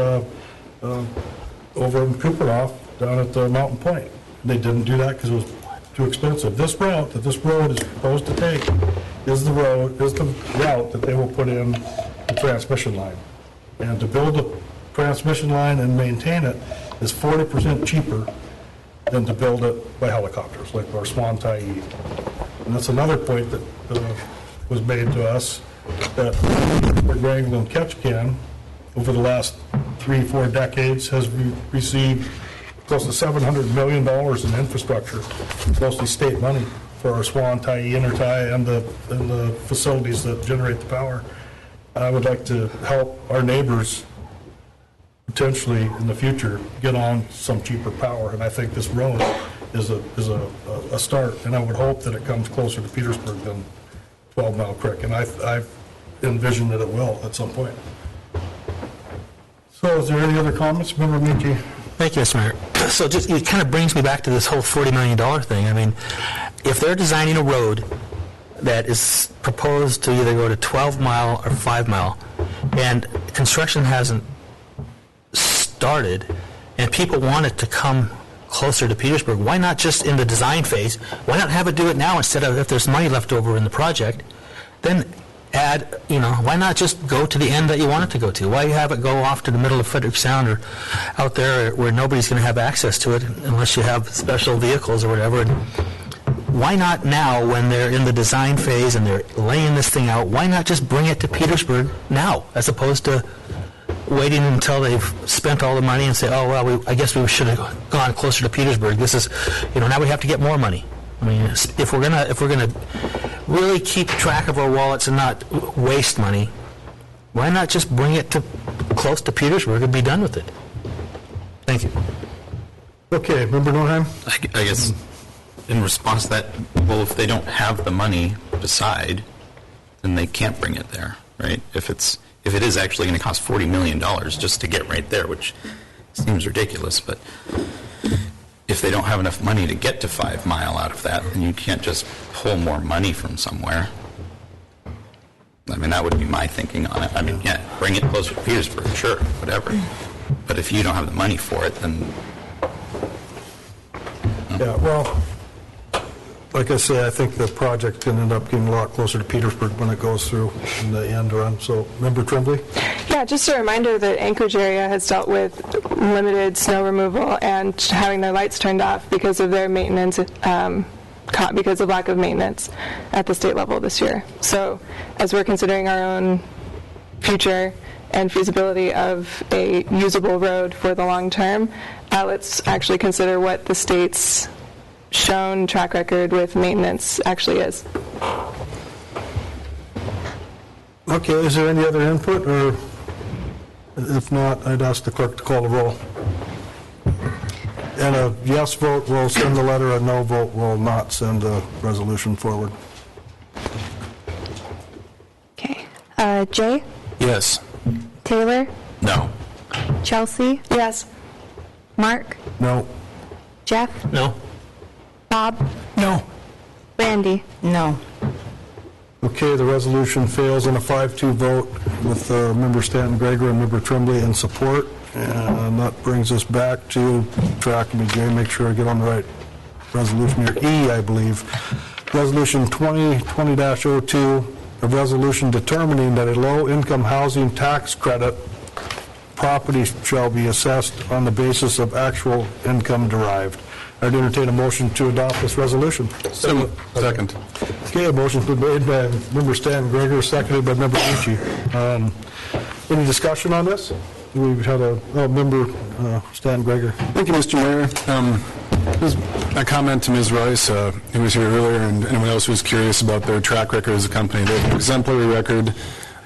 over in Cooperoff down at Mountain Point. They didn't do that because it was too expensive. This route that this road is proposed to take is the route that they will put in the transmission line. And to build a transmission line and maintain it is 40% cheaper than to build it by helicopters, like our Swan Tyee. And that's another point that was made to us, that Wrangell and Ketchikan, over the last 3-4 decades, has received close to $700 million in infrastructure, mostly state money, for our Swan Tyee, Intertie, and the facilities that generate the power. I would like to help our neighbors potentially in the future get on some cheaper power, and I think this road is a start, and I would hope that it comes closer to Petersburg than 12 Mile Creek, and I envision that it will at some point. So is there any other comments? Member Michi? Thank you, Mr. Mayor. So it kind of brings me back to this whole $40 million thing. I mean, if they're designing a road that is proposed to either go to 12 Mile or 5 Mile, and construction hasn't started, and people want it to come closer to Petersburg, why not just in the design phase? Why not have it do it now instead of, if there's money left over in the project, then add, why not just go to the end that you want it to go to? Why have it go off to the middle of Frederick Sound or out there where nobody's going to have access to it unless you have special vehicles or whatever? And why not now, when they're in the design phase and they're laying this thing out, why not just bring it to Petersburg now, as opposed to waiting until they've spent all the money and say, oh, well, I guess we should have gone closer to Petersburg. This is, now we have to get more money. I mean, if we're gonna really keep track of our wallets and not waste money, why not just bring it to close to Petersburg and be done with it? Thank you. Okay, Member Norheim? I guess in response to that, well, if they don't have the money beside, then they can't bring it there, right? If it is actually going to cost $40 million just to get right there, which seems ridiculous, but if they don't have enough money to get to 5 Mile out of that, then you can't just pull more money from somewhere. I mean, that would be my thinking on it. I mean, yeah, bring it closer to Petersburg, sure, whatever. But if you don't have the money for it, then... Yeah, well, like I say, I think the project can end up getting a lot closer to Petersburg when it goes through in the end run. So, Member Tremblay? Yeah, just a reminder that Anchorage area has dealt with limited snow removal and having their lights turned off because of their maintenance, because of lack of maintenance at the state level this year. So, as we're considering our own future and feasibility of a usable road for the long term, let's actually consider what the state's shown track record with maintenance actually is. Okay, is there any other input, or if not, I'd ask the clerk to call the roll. And a yes vote will send the letter, a no vote will not send the resolution forward. Okay. Jay? Yes. Taylor? No. Chelsea? Yes. Mark? No. Jeff? No. Bob? No. Randy? No. Okay, the resolution fails in a 5-2 vote with Member Stanton Gregor and Member Tremblay in support. And that brings us back to, track me, Jay, make sure I get on the right resolution here. E, I believe. Resolution 2020-02, a resolution determining that a low-income housing tax credit property shall be assessed on the basis of actual income derived. I'd entertain a motion to adopt this resolution. Second. Okay, a motion's been made by Member Stan Gregor, seconded by Member Ricci. Any discussion on this? We've had Member Stan Gregor. Thank you, Mr. Mayor. A comment to Ms. Rice, who was here earlier, and anyone else who was curious about their track record as a company. They have an exemplary record.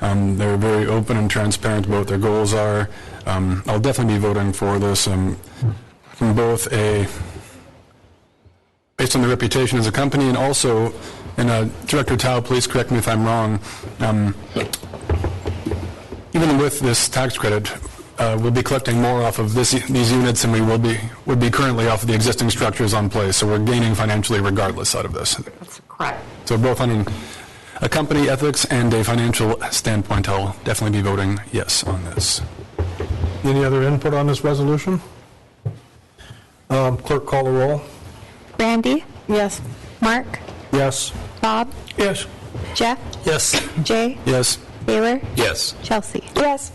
They're very open and transparent about what their goals are. I'll definitely be voting for this from both based on their reputation as a company, and also, and Director Tao, please correct me if I'm wrong, even with this tax credit, we'll be collecting more off of these units than we would be currently off of the existing structures on place, so we're gaining financially regardless out of this. That's correct. So both on a company ethics and a financial standpoint, I'll definitely be voting yes on this. Any other input on this resolution? Clerk, call the roll. Randy? Yes. Mark? Yes. Bob? Yes. Jeff? Yes. Jay? Yes. Taylor? Yes. Chelsea? Yes.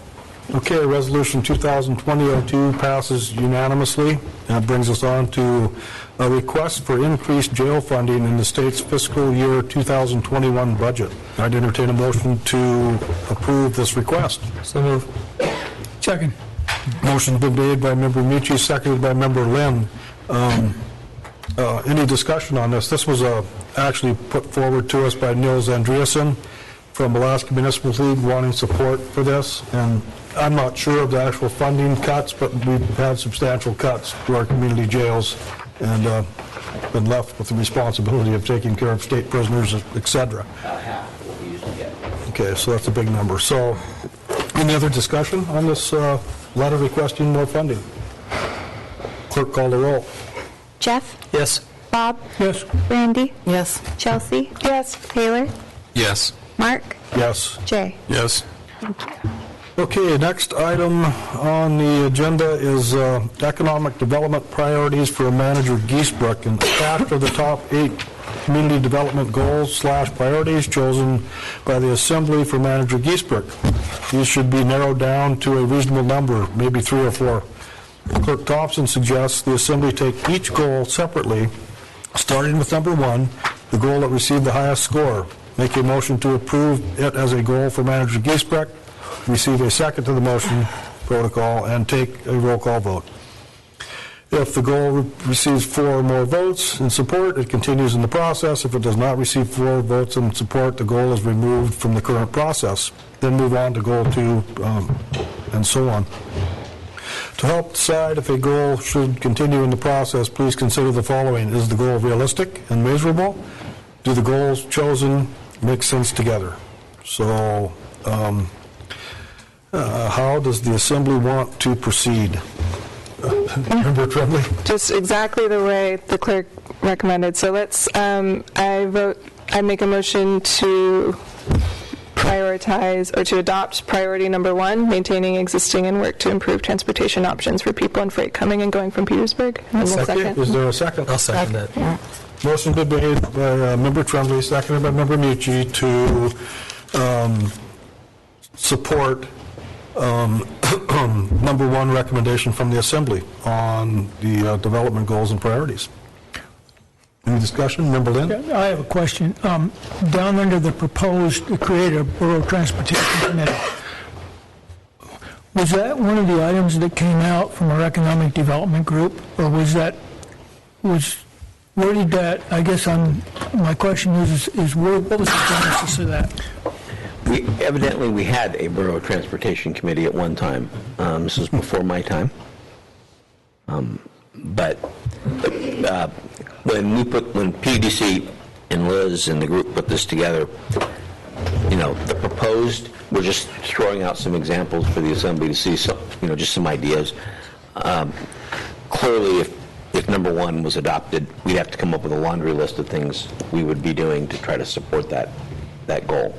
Okay, Resolution 2020-02 passes unanimously. That brings us on to a request for increased jail funding in the state's fiscal year 2021 budget. I'd entertain a motion to approve this request. So move. Second. Motion's been made by Member Michi, seconded by Member Lynn. Any discussion on this? This was actually put forward to us by Nils Andreasen from Alaska Municipal League wanting support for this, and I'm not sure of the actual funding cuts, but we've had substantial cuts to our community jails and been left with the responsibility of taking care of state prisoners, et cetera. About half of what we usually get. Okay, so that's a big number. So, any other discussion on this letter requesting more funding? Clerk, call the roll. Jeff? Yes. Bob? Yes. Randy? Yes. Chelsea? Yes. Taylor? Yes. Mark? Yes. Jay? Yes. Okay, next item on the agenda is economic development priorities for Manager Giesbrecht, and attached are the top 8 community development goals / priorities chosen by the Assembly for Manager Giesbrecht. These should be narrowed down to a reasonable number, maybe 3 or 4. Clerk Thompson suggests the Assembly take each goal separately, starting with number 1, the goal that received the highest score. Make a motion to approve it as a goal for Manager Giesbrecht, receive a second to the motion protocol, and take a roll call vote. If the goal receives 4 or more votes in support, it continues in the process. If it does not receive 4 votes in support, the goal is removed from the current process. Then move on to goal 2, and so on. To help decide if a goal should continue in the process, please consider the following. Is the goal realistic and measurable? Do the goals chosen make sense together? So, how does the Assembly want to proceed? Member Tremblay? Just exactly the way the clerk recommended. So let's, I make a motion to prioritize or to adopt priority number 1, maintaining existing and work to improve transportation options for people and freight coming and going from Petersburg. And we'll second. Is there a second? I'll second that. Yeah. Motion been made by Member Tremblay, seconded by Member Mucci to support number 1 recommendation from the Assembly on the development goals and priorities. Any discussion? Member Lynn? Yeah, I have a question. Down under the proposed to create a Borough Transportation Committee, was that one of the items that came out from our economic development group, or where did that, I guess my question is what was the genesis of that? Evidently, we had a Borough Transportation Committee at one time. This was before my time. But when PDC and Liz and the group put this together, the proposed, we're just throwing out some examples for the Assembly to see some, just some ideas. Clearly, if number 1 was adopted, we'd have to come up with a laundry list of things we would be doing to try to support that goal.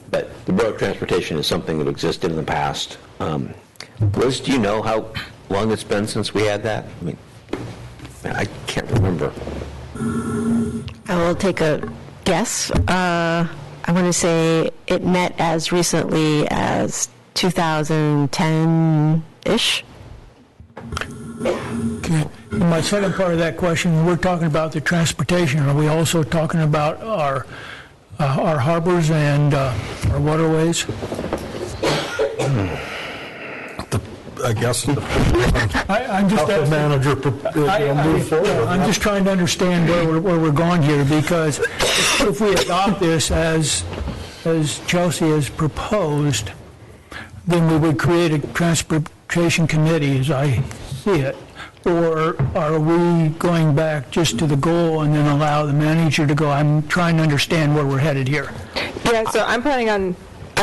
But the Borough Transportation is something that existed in the past. Liz, do you know how long it's been since we had that? I mean, I can't remember. I will take a guess. I want to say it met as recently as 2010-ish. Okay. And my second part of that question, we're talking about the transportation. Are we also talking about our harbors and our waterways? I guess I'm just the manager move forward. I'm just trying to understand where we're going here, because if we adopt this as Chelsea has proposed, then we would create a transportation committee, as I see it. Or are we going back just to the goal and then allow the manager to go? I'm trying to understand where we're headed here. Yeah, so I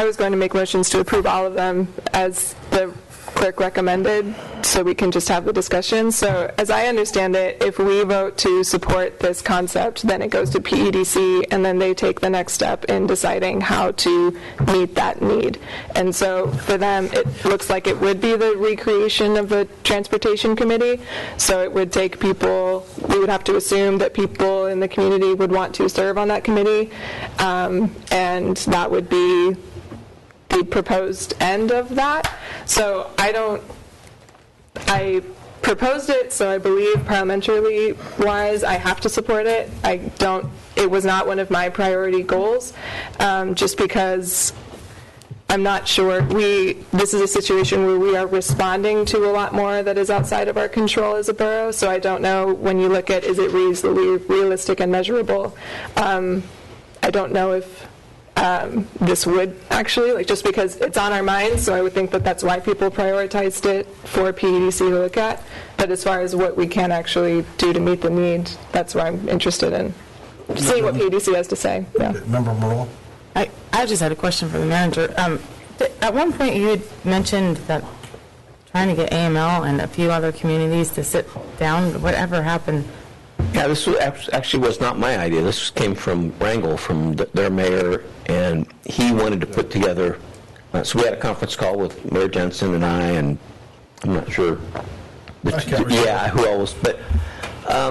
was going to make motions to approve all of them as the clerk recommended, so we can just have the discussion. So as I understand it, if we vote to support this concept, then it goes to PEDC, and then they take the next step in deciding how to meet that need. And so for them, it looks like it would be the recreation of the Transportation Committee. So it would take people, we would have to assume that people in the community would want to serve on that committee, and that would be the proposed end of that. So I proposed it, so I believe parliamentarily wise, I have to support it. It was not one of my priority goals, just because I'm not sure. This is a situation where we are responding to a lot more that is outside of our control as a borough, so I don't know when you look at, is it reasonably realistic and measurable? I don't know if this would actually, just because it's on our minds, so I would think that that's why people prioritized it for PEDC to look at. But as far as what we can actually do to meet the need, that's where I'm interested in seeing what PEDC has to say. Yeah. Member Merle? I just had a question for the manager. At one point you had mentioned that trying to get AML and a few other communities to sit down, whatever happened Yeah, this was, actually was not my idea. This came from Wrangell, from their mayor, and he wanted to put together, so we had a conference call with Mayor Jensen and I, and I'm not sure, who all was, but,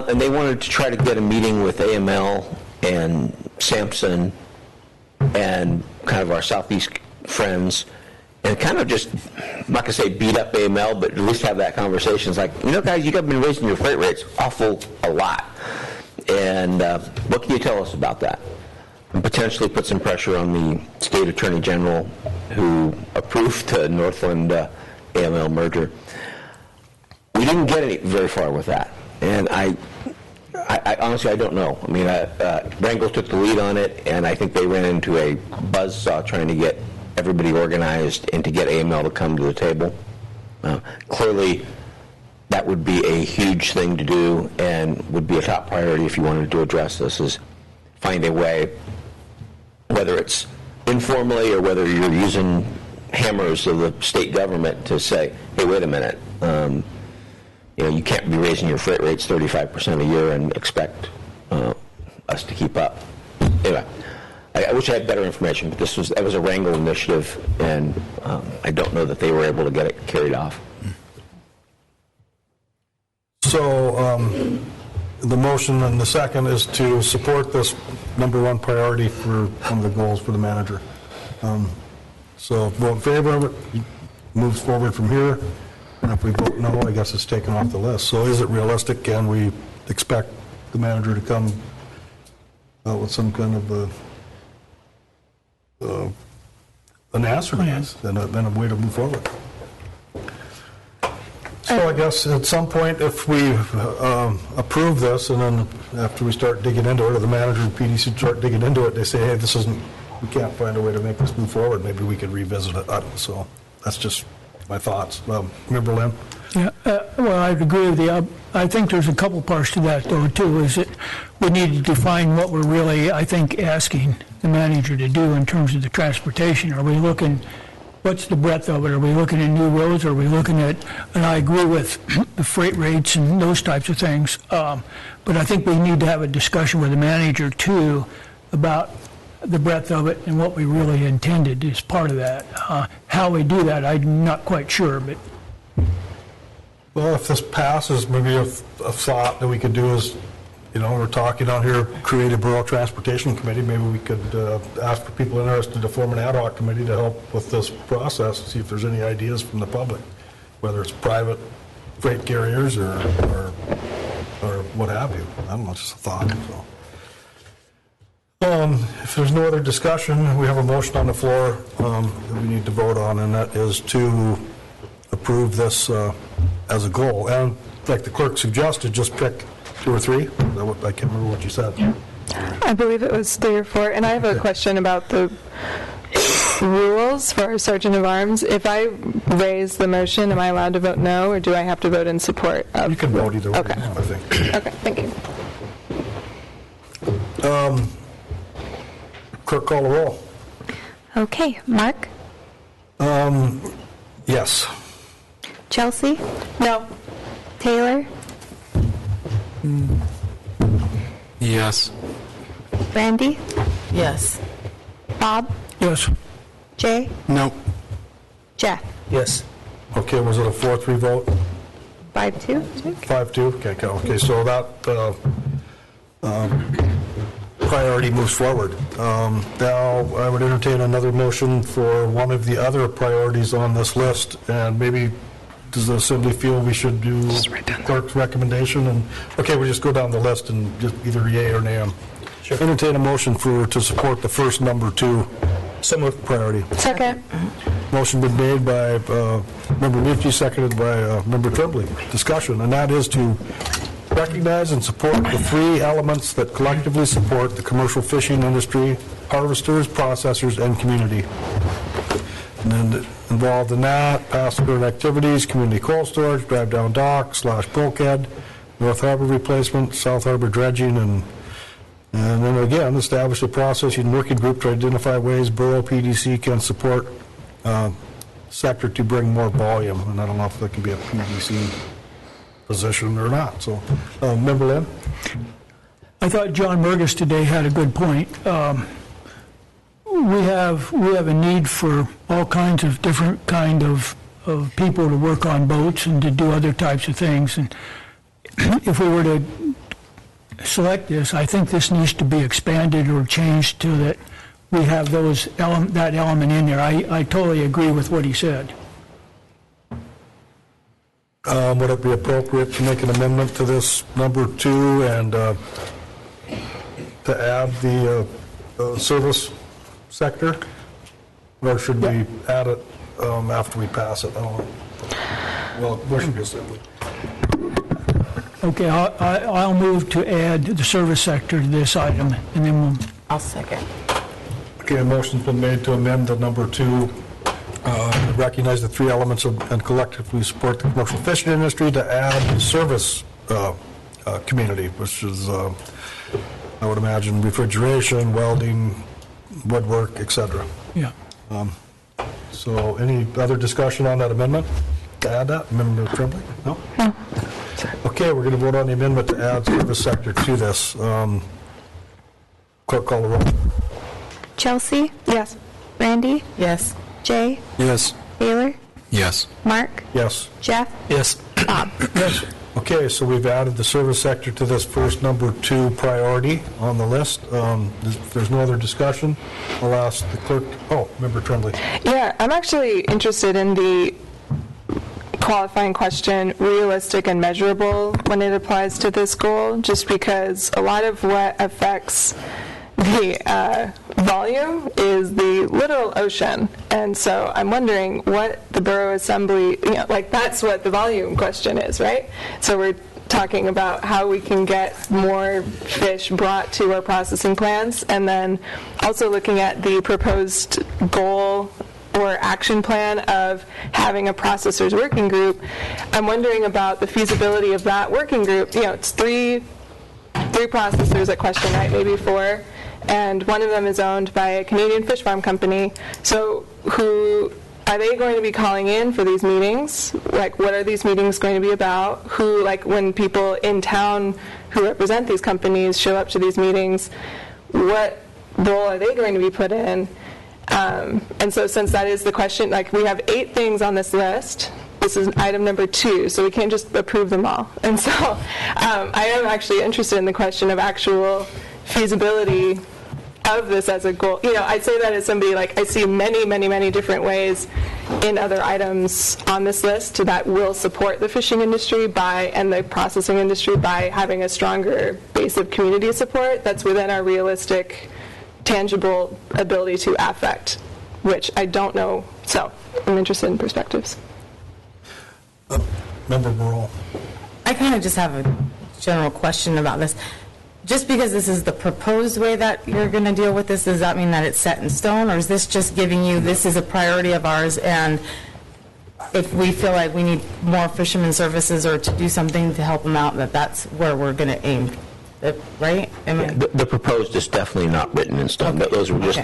and they wanted to try to get a meeting with AML and Sampson and kind of our Southeast friends, and kind of just, I'm not going to say beat up AML, but at least have that conversation. It's like, you know, guys, you guys have been raising your freight rates awful a lot. And what can you tell us about that? And potentially put some pressure on the state attorney general who approved the Northland AML merger. We didn't get very far with that. And I honestly, I don't know. I mean, Wrangell took the lead on it, and I think they ran into a buzzsaw trying to get everybody organized and to get AML to come to the table. Clearly, that would be a huge thing to do and would be a top priority if you wanted to address this, is find a way, whether it's informally or whether you're using hammers of the state government to say, hey, wait a minute, you know, you can't be raising your freight rates 35% a year and expect us to keep up. Anyway, I wish I had better information, but that was a Wrangell initiative, and I don't know that they were able to get it carried off. So the motion and the second is to support this number one priority for one of the goals for the manager. So vote in favor of it, moves forward from here, and if we vote no, I guess it's taken off the list. So is it realistic? Can we expect the manager to come out with some kind of an answer to this, and a way to move forward? So I guess at some point, if we approve this, and then after we start digging into it, or the manager and PDC start digging into it, they say, hey, this isn't, we can't find a way to make this move forward, maybe we could revisit it. So that's just my thoughts. Member Lynn? Yeah, well, I'd agree with you. I think there's a couple parts to that, though, too, is that we need to define what we're really, I think, asking the manager to do in terms of the transportation. Are we looking, what's the breadth of it? Are we looking at new roads? Are we looking at, and I agree with the freight rates and those types of things, but I think we need to have a discussion with the manager, too, about the breadth of it and what we really intended as part of that. How we do that, I'm not quite sure, but... Well, if this passes, maybe a thought that we could do is, you know, we're talking out here, create a Borough Transportation Committee. Maybe we could ask for people interested to form an ad hoc committee to help with this process, see if there's any ideas from the public, whether it's private freight carriers or what have you. I don't know, it's just a thought. So. If there's no other discussion, we have a motion on the floor that we need to vote on, and that is to approve this as a goal. And like the clerk suggested, just pick 2 or 3. I can't remember what you said. I believe it was 3 or 4. And I have a question about the rules for our Sergeant of Arms. If I raise the motion, am I allowed to vote no, or do I have to vote in support of? You can vote either way, okay. I think. Okay, thank you. Clerk, call the roll. Okay, Mark? Yes. Chelsea? No. Taylor? Yes. Brandy? Yes. Bob? Yes. Jay? No. Jeff? Yes. Okay, was it a 4-3 vote? 5-2? 5-2? Okay, so that priority moves forward. Now, I would entertain another motion for one of the other priorities on this list, and maybe does the assembly feel we should do clerk's recommendation? And okay, we just go down the list and just either yay or nay. Sure. Entertain a motion to support the first number 2 priority. Second. Motion been made by Member Michie, seconded by Member Tremblay. Discussion, and that is to recognize and support the 3 elements that collectively support the commercial fishing industry: harvesters, processors, and community. And then involved in that, past current activities: community cold storage, drive down dock / bulkhead, North Harbor replacement, South Harbor dredging, and then again, establish a processing working group to identify ways Borough PDC can support sector to bring more volume. And I don't know if that can be a PDC position or not. So, Member Lynn? I thought John Murgis today had a good point. We have a need for all kinds of different kind of people to work on boats and to do other types of things. And if we were to select this, I think this needs to be expanded or changed to that we have that element in there. I totally agree with what he said. Would it be appropriate to make an amendment to this number 2 and to add the service sector? Or should we add it after we pass it? I don't know. Well, motion assembly. Okay, I'll move to add the service sector to this item, and then we'll... I'll second. Okay, a motion's been made to amend the number 2, recognize the 3 elements and collectively support the commercial fishing industry to add the service community, which is, I would imagine, refrigeration, welding, woodwork, etc. Yeah. So any other discussion on that amendment? To add that? Member Tremblay? No? No. Okay, we're going to vote on the amendment to add service sector to this. Clerk, call the roll. Chelsea? Yes. Randy? Yes. Jay? Yes. Taylor? Yes. Mark? Yes. Jeff? Yes. Bob? Yes. Okay, so we've added the service sector to this first number 2 priority on the list. If there's no other discussion, I'll ask the clerk. Oh, Member Tremblay. Yeah, I'm actually interested in the qualifying question, realistic and measurable, when it applies to this goal, just because a lot of what affects the volume is the literal ocean. And so I'm wondering what the Borough Assembly, that's what the volume question is, right? So we're talking about how we can get more fish brought to our processing plants, and then also looking at the proposed goal or action plan of having a processors working group. I'm wondering about the feasibility of that working group. It's three processors at question, right? Maybe 4. And one of them is owned by a Canadian fish farm company. So who are they going to be calling in for these meetings? Like, what are these meetings going to be about? Who, when people in town who represent these companies show up to these meetings, what role are they going to be put in? And so since that is the question, we have 8 things on this list. This is item number 2, so we can't just approve them all. And so I am actually interested in the question of actual feasibility of this as a goal. I say that as somebody, I see many, many, many different ways in other items on this list that will support the fishing industry and the processing industry by having a stronger base of community support that's within our realistic, tangible ability to affect, which I don't know. So I'm interested in perspectives. Member Borough. I kind of just have a general question about this. Just because this is the proposed way that you're going to deal with this, does that mean that it's set in stone, or is this just giving you, this is a priority of ours, and if we feel like we need more fishermen services or to do something to help them out, that's where we're going to aim, right? The proposed is definitely not written in stone. Okay. Those were just,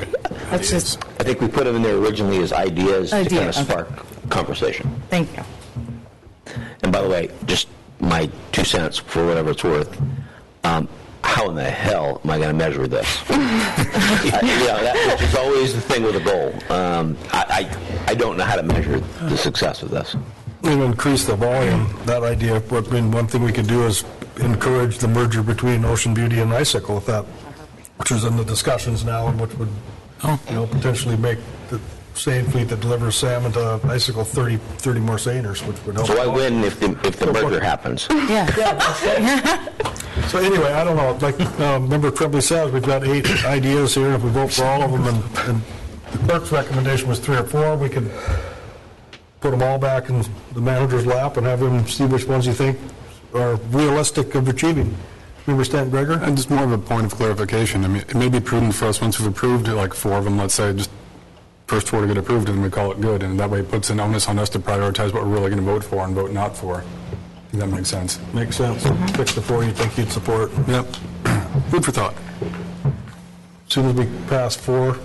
That's just, I think we put them in there originally as ideas to kind of spark conversation. Thank you. And by the way, just my 2 cents for whatever it's worth, how in the hell am I going to measure this? Which is always the thing with a goal. I don't know how to measure the success of this. We've increased the volume. That idea, one thing we could do is encourage the merger between Ocean Beauty and Icicle, which is in the discussions now, and which would potentially make the seine fleet that delivers salmon to Icicle 30 more seiners, which would help. So I win if the merger happens. Yeah. So anyway, I don't know. Like Member Tremblay says, we've got 8 ideas here. If we vote for all of them, and the clerk's recommendation was 3 or 4, we could put them all back in the manager's lap and have him see which ones you think are realistic of achieving. Member Stanton Gregor? And just more of a point of clarification. I mean, it may be prudent for us, once we've approved 4 of them, let's say, just first 4 to get approved, and we call it good, and that way it puts an onus on us to prioritize what we're really going to vote for and vote not for. If that makes sense. Makes sense. Pick the 4 you think you'd support. Yep. Food for thought. As soon as we pass 4,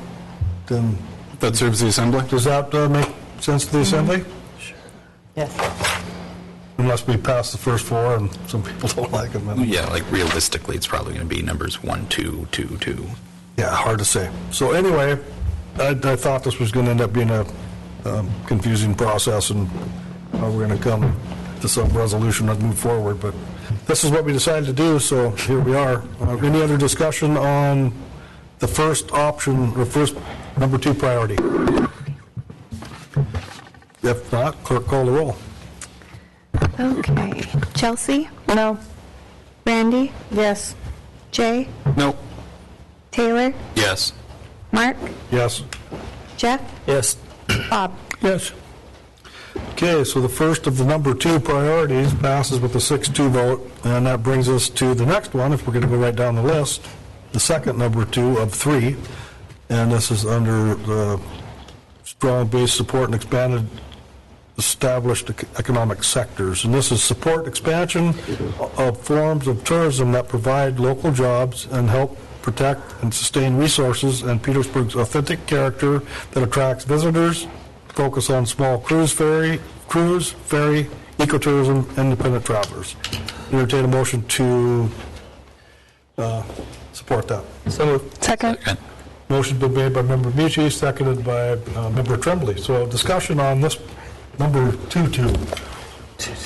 then... That serves the Assembly? Does that make sense to the Assembly? Yes. unless we pass the first four and some people don't like them. then- Yeah, like realistically, it's probably going to be numbers 1, 2, 2, 2. Yeah, hard to say. So anyway, I thought this was going to end up being a confusing process, and we're going to come to some resolution and move forward, but this is what we decided to do, so here we are. Any other discussion on the first option, or first number 2 priority? If not, clerk call the roll. Okay. Chelsea? No. Randy? Yes. Jay? No. Taylor? Yes. Mark? Yes. Jeff? Yes. Bob? Yes. Okay, so the first of the number 2 priorities passes with a 6-2 vote, and that brings us to the next one, if we're going to go right down the list, the second number 2 of 3, and this is under the strong base support and expanded established economic sectors. And this is support expansion of forms of tourism that provide local jobs and help protect and sustain resources and Petersburg's authentic character that attracts visitors, focus on small cruise, ferry, ecotourism, independent travelers. Entertain a motion to support that. So moved. Second. Motion been made by Member Michi, seconded by Member Tremblay. So discussion on this number 2.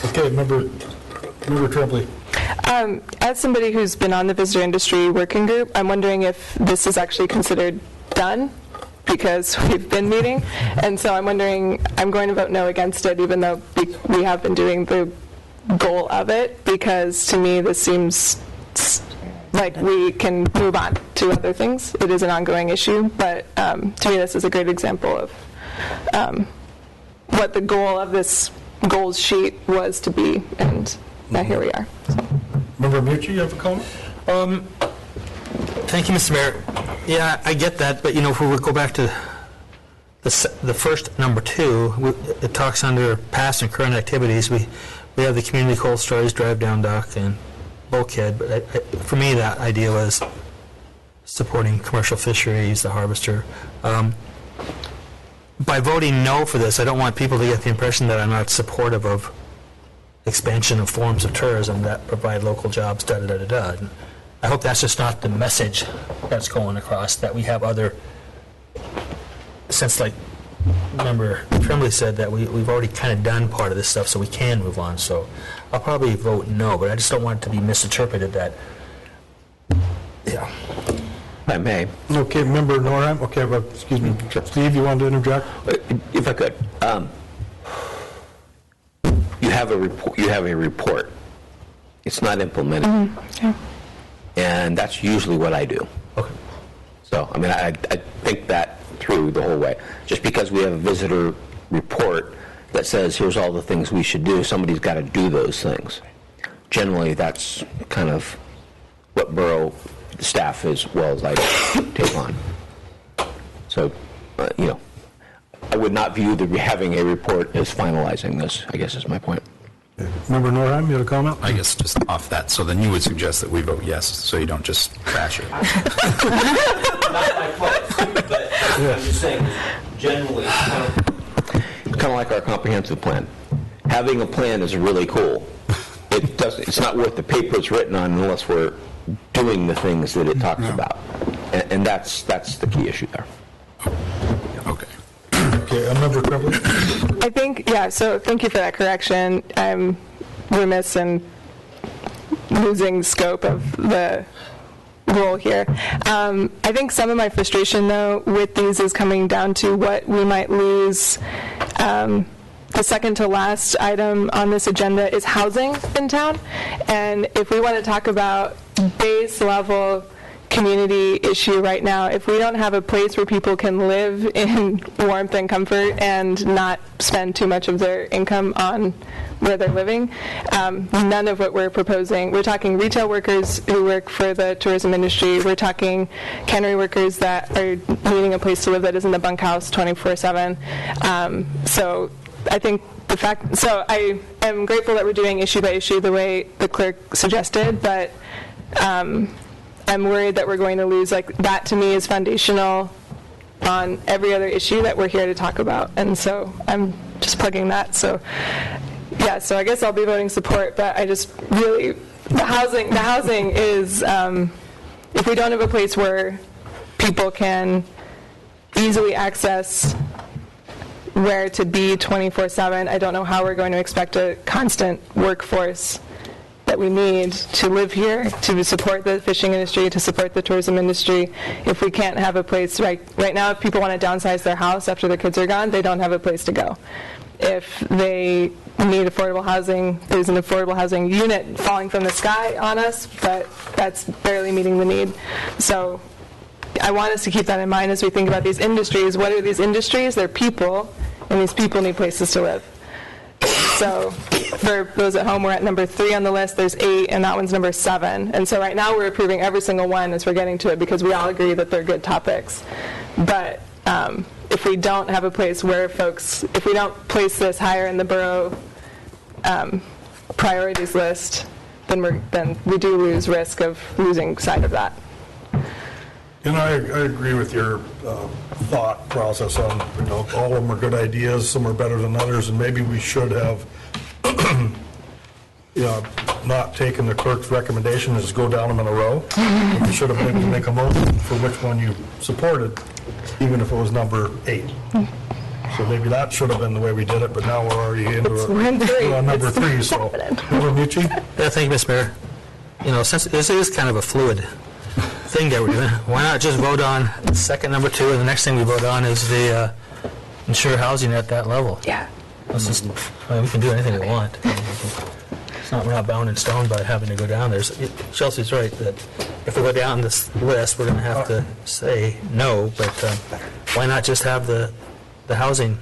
Okay, Member Tremblay. As somebody who's been on the visitor industry working group, I'm wondering if this is actually considered done, because we've been meeting, and so I'm wondering, I'm going to vote no against it, even though we have been doing the goal of it, because to me this seems like we can move on to other things. It is an ongoing issue, but to me this is a great example of what the goal of this goals sheet was to be, and now here we are. Member Michi, you have a comment? Thank you, Mr. Mayor. Yeah, I get that, but if we go back to the first number 2, it talks under past and current activities. We have the community cold storage, drive down dock, and bulkhead. But for me, that idea was supporting commercial fisheries, the harvester. By voting no for this, I don't want people to get the impression that I'm not supportive of expansion of forms of tourism that provide local jobs, da-da-da-da-da. I hope that's just not the message that's going across, that we have other, since like Member Tremblay said that we've already kind of done part of this stuff, so we can move on. So I'll probably vote no, but I just don't want it to be misinterpreted that, yeah. I may. Okay, Member Norheim. Okay, but excuse me. Steve, you wanted to interject? If I could. You have a report. It's not implemented. Yeah. And that's usually what I do. Okay. So, I mean, I think that through the whole way. Just because we have a visitor report that says, here's all the things we should do, somebody's got to do those things. Generally, that's kind of what Borough staff as well as I take on. So, I would not view having a report as finalizing this, I guess is my point. Member Norheim, you had a comment? I guess just off that, so then you would suggest that we vote yes, so you don't just trash it. Not my fault, but I'm just saying, generally, it's kind of like our comprehensive plan. Having a plan is really cool. It's not worth the paper it's written on unless we're doing the things that it talks about, and that's the key issue there. Okay. Okay, Member Tremblay. I think, so thank you for that correction. I'm remiss in losing scope of the role here. I think some of my frustration, though, with these is coming down to what we might lose. The second to last item on this agenda is housing in town. And if we want to talk about base level community issue right now, if we don't have a place where people can live in warmth and comfort and not spend too much of their income on where they're living, none of what we're proposing. We're talking retail workers who work for the tourism industry. We're talking cannery workers that are needing a place to live that isn't a bunkhouse 24/7. So I think I am grateful that we're doing issue by issue the way the clerk suggested, but I'm worried that we're going to lose, that to me is foundational on every other issue that we're here to talk about. And so I'm just plugging that. So Yeah, so I guess I'll be voting support, but I just really, the housing is, if we don't have a place where people can easily access where to be 24/7, I don't know how we're going to expect a constant workforce that we need to live here, to support the fishing industry, to support the tourism industry, if we can't have a place. Right now, if people want to downsize their house after their kids are gone, they don't have a place to go. If they need affordable housing, there's an affordable housing unit falling from the sky on us, but that's barely meeting the need. So I want us to keep that in mind as we think about these industries. What are these industries? They're people, and these people need places to live. So for those at home, we're at number 3 on the list. There's 8, and that one's number 7. And so right now we're approving every single one as we're getting to it because we all agree that they're good topics. But if we don't have a place where folks, if we don't place this higher in the borough priorities list, then we do lose risk of losing sight of that. And I agree with your thought process on, all of them are good ideas, some are better than others, and maybe we should have, not taken the clerk's recommendation and just go down them in a row. We should have maybe make a motion for which one you supported, even if it was number 8. So maybe that should have been the way we did it, but now we're already into number 3. So, Member Mucci? Yeah, thank you, Ms. Mayor. Since this is kind of a fluid thing that we're doing, why not just vote on second number 2, and the next thing we vote on is the ensure housing at that level? Yeah. Let's just, we can do anything we want. We're not bound in stone by having to go down there. Chelsea's right that if we go down this list, we're going to have to say no, but why not just have the housing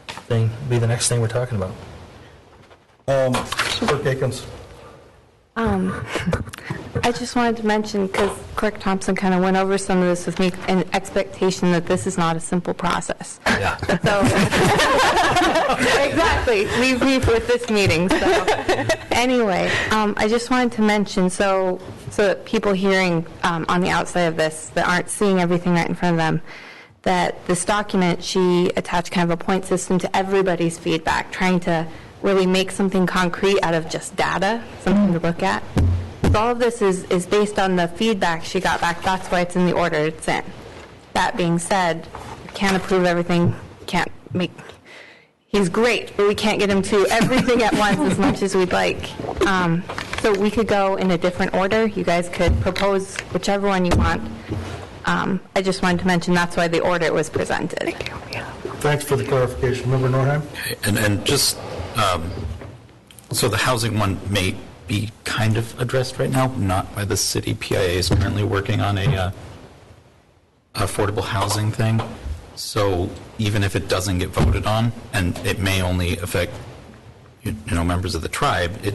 thing be the next thing we're talking about? Clerk Akins. I just wanted to mention, because Clerk Thompson kind of went over some of this with me, an expectation that this is not a simple process. Yeah. So, exactly. Leave me with this meeting. So, anyway, I just wanted to mention, so that people hearing on the outside of this that aren't seeing everything right in front of them, that this document, she attached kind of a point system to everybody's feedback, trying to really make something concrete out of just data, something to look at. So all of this is based on the feedback she got back. That's why it's in the order it's in. That being said, we can't approve everything. He's great, but we can't get him to everything at once as much as we'd like. So we could go in a different order. You guys could propose whichever one you want. I just wanted to mention that's why the order was presented. Thank you. Yeah. Thanks for the clarification. Member Norheim? And just, so the housing one may be kind of addressed right now, not by the city. PIA is currently working on a affordable housing thing. So even if it doesn't get voted on, and it may only affect, members of the tribe, it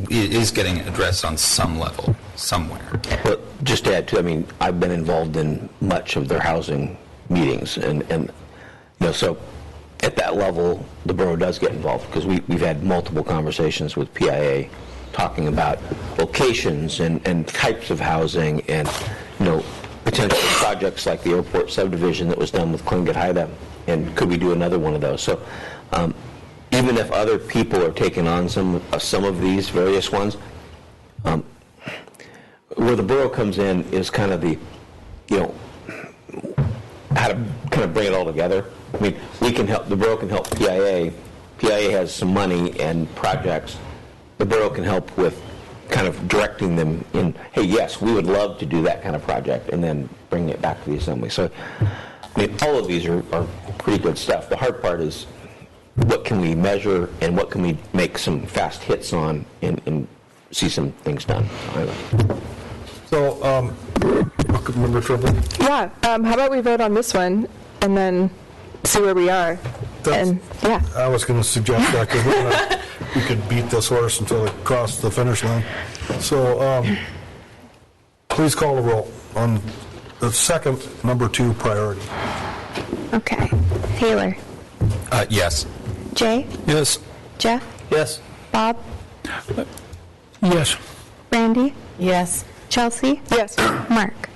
is getting addressed on some level, somewhere. But just to add to, I've been involved in much of their housing meetings, and so at that level, the borough does get involved, because we've had multiple conversations with PIA talking about locations and types of housing and, potential projects like the airport subdivision that was done with Tlingit-Haida, and could we do another one of those? So even if other people are taking on some of these various ones, where the borough comes in is kind of the, how to kind of bring it all together. We can help, the borough can help PIA. PIA has some money and projects. The borough can help with kind of directing them in, hey, yes, we would love to do that kind of project, and then bring it back to the assembly. So, all of these are pretty good stuff. The hard part is what can we measure and what can we make some fast hits on and see some things done. So, Member Tribble? Yeah, how about we vote on this one and then see where we are? I was going to suggest that, because we could beat this horse until it crossed the finish line. So, please call the roll on the second number 2 priority. Okay. Taylor? Yes. Jay? Yes. Jeff? Yes. Bob? Yes. Randy? Yes. Chelsea? Yes. Mark?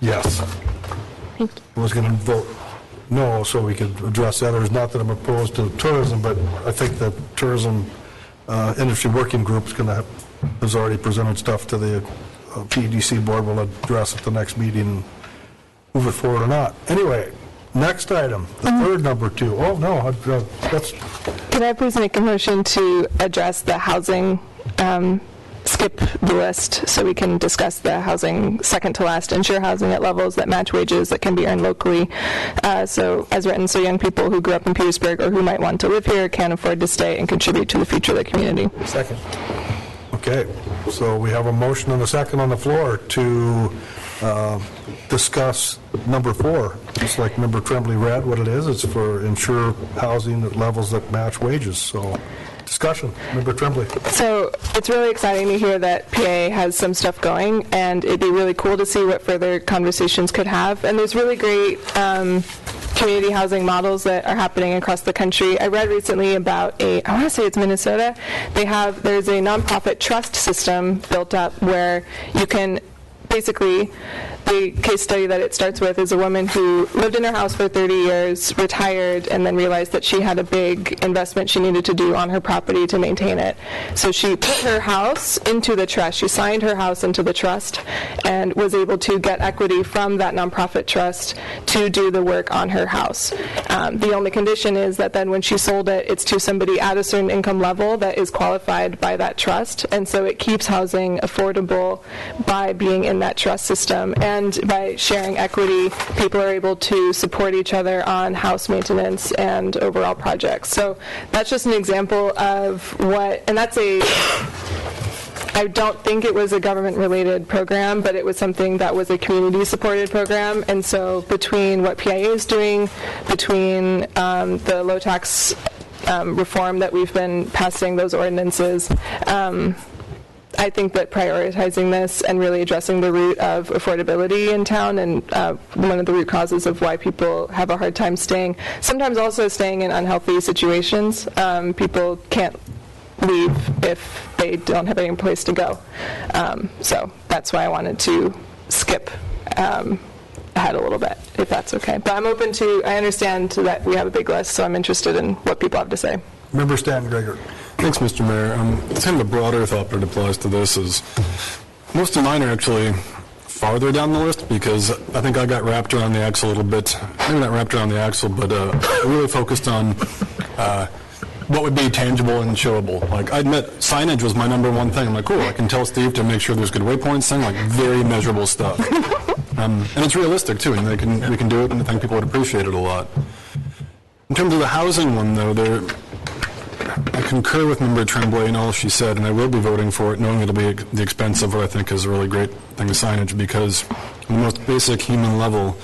Yes. Thank you. I was going to vote know so we could address that. Or it's not that I'm opposed to tourism, but I think that tourism industry working group has already presented stuff to the PEDC board. We'll address at the next meeting, move it forward or not. Anyway, next item, the third number 2. Oh, no, that's... Can I please make a motion to address the housing, skip the list so we can discuss the housing second to last, ensure housing at levels that match wages that can be earned locally. So as written, so young people who grew up in Petersburg or who might want to live here can afford to stay and contribute to the future of the community. Second. Okay, so we have a motion and a second on the floor to discuss number 4. Just like Member Tremblay read what it is. It's for ensure housing at levels that match wages. So discussion. Member Tremblay. So it's really exciting to hear that PA has some stuff going, and it'd be really cool to see what further conversations could have. And there's really great community housing models that are happening across the country. I read recently about I want to say it's Minnesota. There's a nonprofit trust system built up where you can basically, the case study that it starts with is a woman who lived in her house for 30 years, retired, and then realized that she had a big investment she needed to do on her property to maintain it. So she put her house into the trust. She signed her house into the trust and was able to get equity from that nonprofit trust to do the work on her house. The only condition is that then when she sold it, it's to somebody at a certain income level that is qualified by that trust, and so it keeps housing affordable by being in that trust system. And by sharing equity, people are able to support each other on house maintenance and overall projects. So that's just an example of what, and I don't think it was a government-related program, but it was something that was a community-supported program. And so between what PIA is doing, between the low tax reform that we've been passing, those ordinances, I think that prioritizing this and really addressing the root of affordability in town, and one of the root causes of why people have a hard time staying, sometimes also staying in unhealthy situations. People can't leave if they don't have any place to go. So that's why I wanted to skip ahead a little bit, if that's okay. But I'm open to, I understand that we have a big list, so I'm interested in what people have to say. Member Stanton Gregor. Thanks, Mr. Mayor. Kind of a broader thought that applies to this is most of mine are actually farther down the list because I think I got wrapped around the axle a little bit. Maybe not wrapped around the axle, but really focused on what would be tangible and showable. Like, I admit, signage was my number one thing. I'm like, cool, I can tell Steve to make sure there's good waypoints, thing, like very measurable stuff. And it's realistic, too, and we can do it, and I think people would appreciate it a lot. In terms of the housing one, though, I concur with Member Tremblay and all she said, and I will be voting for it, knowing it'll be the expense of what I think is a really great thing of signage, because on the most basic human level,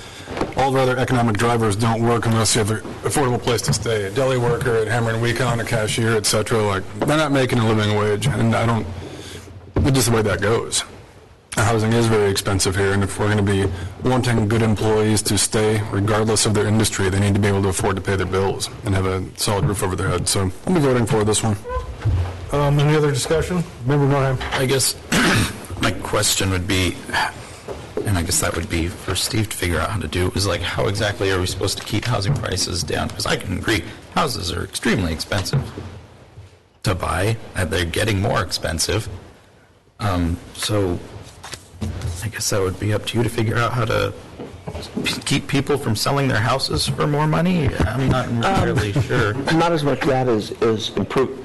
all the other economic drivers don't work unless you have an affordable place to stay. A deli worker, a hammer and weekon, a cashier, etc. Like, they're not making a living wage, and it's just the way that goes. Housing is very expensive here, and if we're going to be wanting good employees to stay, regardless of their industry, they need to be able to afford to pay their bills and have a solid roof over their head. So I'll be voting for this one. Any other discussion? Member Norham. I guess my question would be, and I guess that would be for Steve to figure out how to do, is like, how exactly are we supposed to keep housing prices down? Because I can agree, houses are extremely expensive to buy, and they're getting more expensive. So I guess that would be up to you to figure out how to keep people from selling their houses for more money. I'm not entirely sure. Not as much that as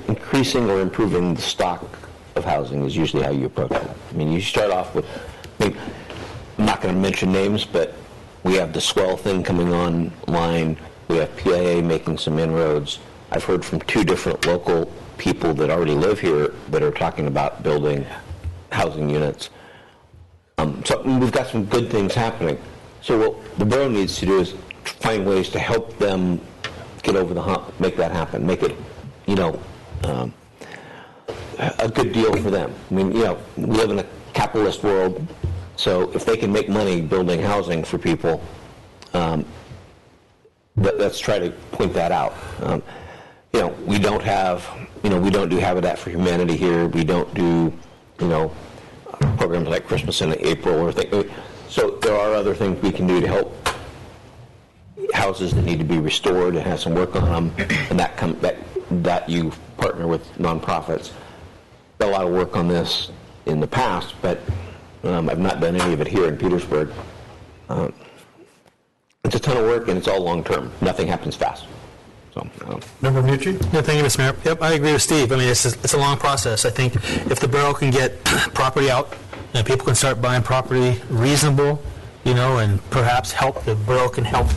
increasing or improving the stock of housing is usually how you approach it. I mean, you start off with, I'm not going to mention names, but we have the Swell thing coming online. We have PIA making some inroads. I've heard from 2 different local people that already live here that are talking about building housing units. So we've got some good things happening. So what the borough needs to do is find ways to help them get over the hump, make that happen, make it, a good deal for them. I mean, we live in a capitalist world, so if they can make money building housing for people, let's try to point that out. We don't do Habitat for Humanity here. We don't do, programs like Christmas in April or things. So there are other things we can do to help houses that need to be restored and has some work on them, and that you partner with nonprofits. Done a lot of work on this in the past, but I've not done any of it here in Petersburg. It's a ton of work, and it's all long-term. Nothing happens fast. So, Member Mucci? Yeah, thank you, Mr. Mayor. Yep, I agree with Steve. I mean, it's a long process. I think if the borough can get property out, and people can start buying property reasonable, and perhaps the borough can help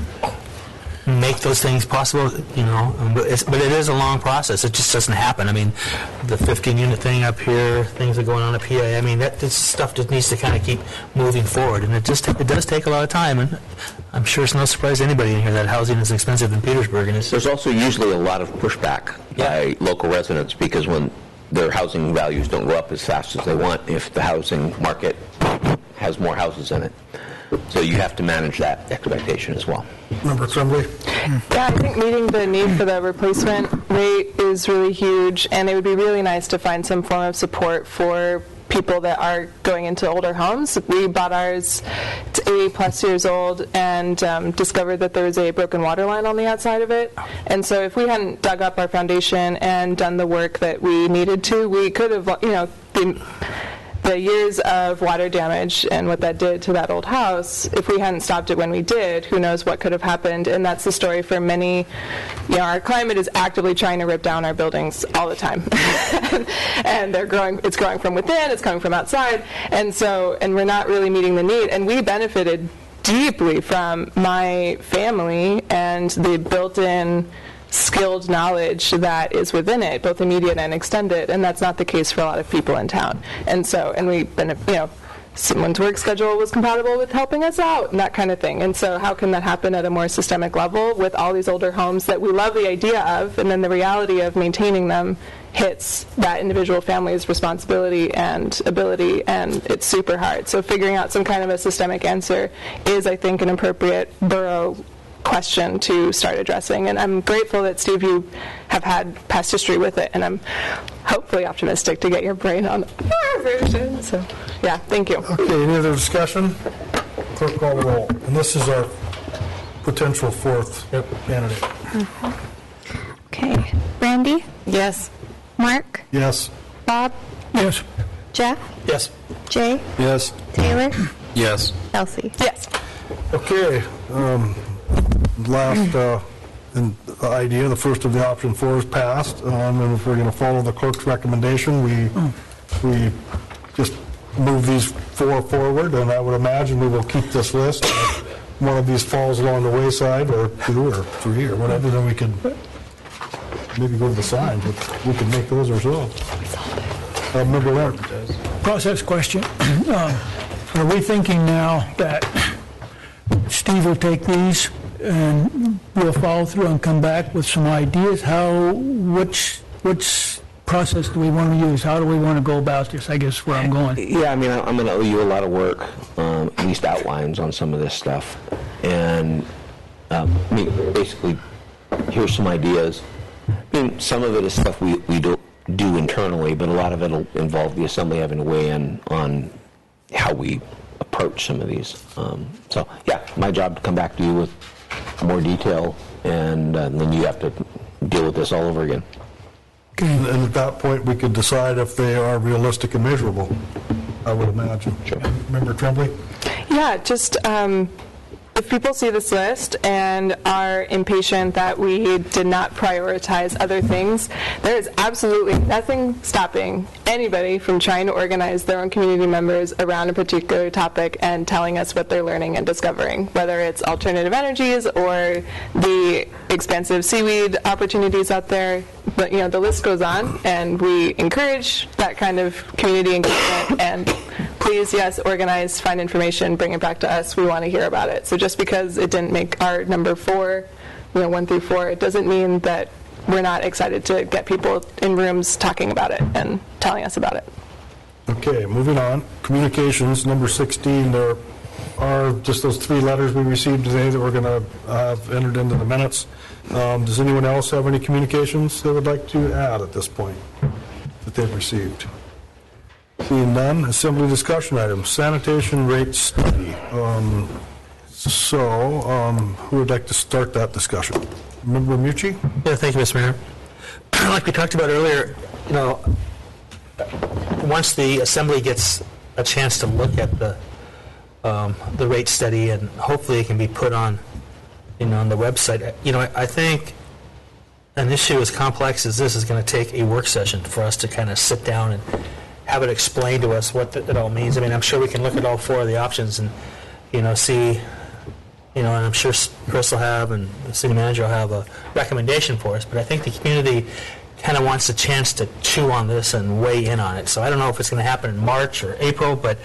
make those things possible, but it is a long process. It just doesn't happen. I mean, the 15-unit thing up here, things are going on up here. I mean, this stuff just needs to kind of keep moving forward, and it does take a lot of time. And I'm sure it's no surprise to anybody in here that housing is expensive in Petersburg. And there's also usually a lot of pushback by local residents because when their housing values don't go up as fast as they want, if the housing market has more houses in it. So you have to manage that expectation as well. Member Tremblay? Yeah, I think meeting the need for the replacement rate is really huge, and it would be really nice to find some form of support for people that are going into older homes. We bought ours, it's 80-plus years old, and discovered that there was a broken water line on the outside of it. And so if we hadn't dug up our foundation and done the work that we needed to, we could have, the years of water damage and what that did to that old house, if we hadn't stopped it when we did, who knows what could have happened. And that's the story for many. Our climate is actively trying to rip down our buildings all the time. And it's growing from within, it's coming from outside. And we're not really meeting the need. And we benefited deeply from my family and the built-in skilled knowledge that is within it, both immediate and extended, and that's not the case for a lot of people in town. And we've been, someone's work schedule was compatible with helping us out and that kind of thing. And so how can that happen at a more systemic level with all these older homes that we love the idea of, and then the reality of maintaining them hits that individual family's responsibility and ability, and it's super hard. So figuring out some kind of a systemic answer is, I think, an appropriate borough question to start addressing. And I'm grateful that, Steve, you have had past history with it, and I'm hopefully optimistic to get your brain on our version. So, yeah, thank you. Okay, any other discussion? Clerk, call the roll. And this is our potential fourth candidate. Okay. Brandy? Yes. Mark? Yes. Bob? Yes. Jeff? Yes. Jay? Yes. Taylor? Yes. Elsie? Yes. Okay. Last idea, the first of the option 4 is passed. And if we're going to follow the clerk's recommendation, we just move these 4 forward, and I would imagine we will keep this list. If one of these falls along the wayside, or 2 or 3 or whatever, then we can maybe go to the signs, but we can make those ourselves. Member Leonard. Process question. Are we thinking now that Steve will take these and we'll follow through and come back with some ideas? Which process do we want to use? How do we want to go about this? I guess where I'm going. Yeah, I mean, I'm going to owe you a lot of work, at least outlines on some of this stuff. And basically, here's some ideas. I mean, some of it is stuff we do internally, but a lot of it will involve the assembly having to weigh in on how we approach some of these. So, yeah, my job to come back to you with more detail, and then you have to deal with this all over again. Okay. And at that point, we could decide if they are realistic and measurable, I would imagine. Sure. Member Tremblay? Yeah, just if people see this list and are impatient that we did not prioritize other things, there is absolutely nothing stopping anybody from trying to organize their own community members around a particular topic and telling us what they're learning and discovering, whether it's alternative energies or the expansive seaweed opportunities out there. But, the list goes on, and we encourage that kind of community engagement. And please, yes, organize, find information, bring it back to us. We want to hear about it. So just because it didn't make our number 4, 1 through 4, it doesn't mean that we're not excited to get people in rooms talking about it and telling us about it. Okay, moving on. Communications, number 16. There are just those 3 letters we received today that we're going to have entered into the minutes. Does anyone else have any communications they would like to add at this point that they've received? Seeing none, assembly discussion items. Sanitation rate study. So, who would like to start that discussion? Member Mucci? Yeah, thank you, Mr. Mayor. Like we talked about earlier, once the Assembly gets a chance to look at the rate study, and hopefully it can be put on, on the website. I think an issue as complex as this is going to take a work session for us to kind of sit down and have it explain to us what it all means. I mean, I'm sure we can look at all four of the options and, see, and I'm sure Chris will have and the city manager will have a recommendation for us, but I think the community kind of wants a chance to chew on this and weigh in on it. So I don't know if it's going to happen in March or April, but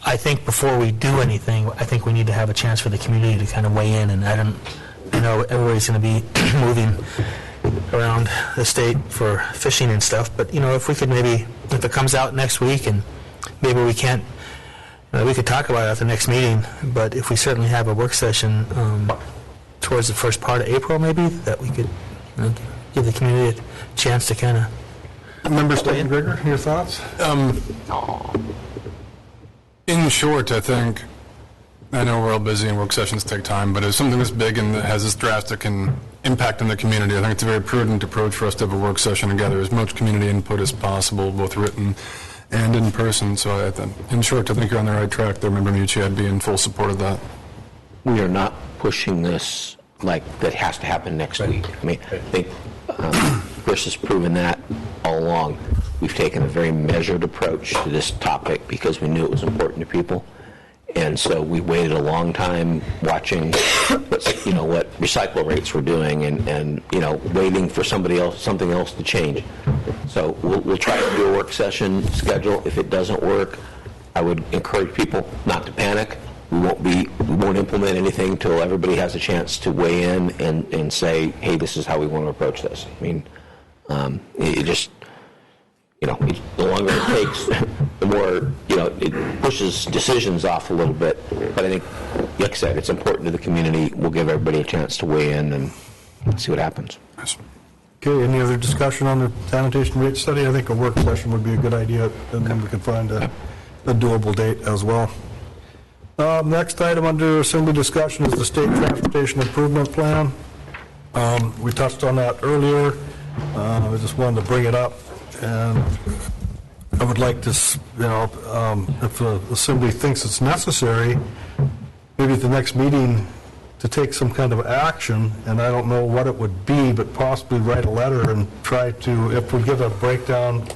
I think before we do anything, I think we need to have a chance for the community to kind of weigh in, and I know everybody's going to be moving around the state for fishing and stuff, but if we could maybe, if it comes out next week, and maybe we can't, we could talk about it at the next meeting, but if we certainly have a work session towards the first part of April, maybe, that we could give the community a chance to kind of... Member Stanton Grigger, your thoughts? In short, I think, I know we're all busy and work sessions take time, but if something this big and that has this drastic an impact on the community, I think it's a very prudent approach for us to have a work session and gather as much community input as possible, both written and in person. So in short, I think you're on the right track there, Member Mucci. I'd be in full support of that. We are not pushing this like that has to happen next week. I mean, I think Chris has proven that all along. We've taken a very measured approach to this topic because we knew it was important to people. And so we waited a long time watching what recycle rates were doing and waiting for something else to change. So we'll try to do a work session schedule. If it doesn't work, I would encourage people not to panic. We won't implement anything until everybody has a chance to weigh in and say, hey, this is how we want to approach this. I mean, the longer it takes, the more, it pushes decisions off a little bit. But I think, like I said, it's important to the community. We'll give everybody a chance to weigh in and see what happens. Okay, any other discussion on the sanitation rate study? I think a work session would be a good idea, and then we can find a doable date as well. Next item under Assembly discussion is the State Transportation Improvement Plan. We touched on that earlier. I just wanted to bring it up, and I would like to, if the Assembly thinks it's necessary, maybe at the next meeting to take some kind of action, and I don't know what it would be, but possibly write a letter and try to, if we give a breakdown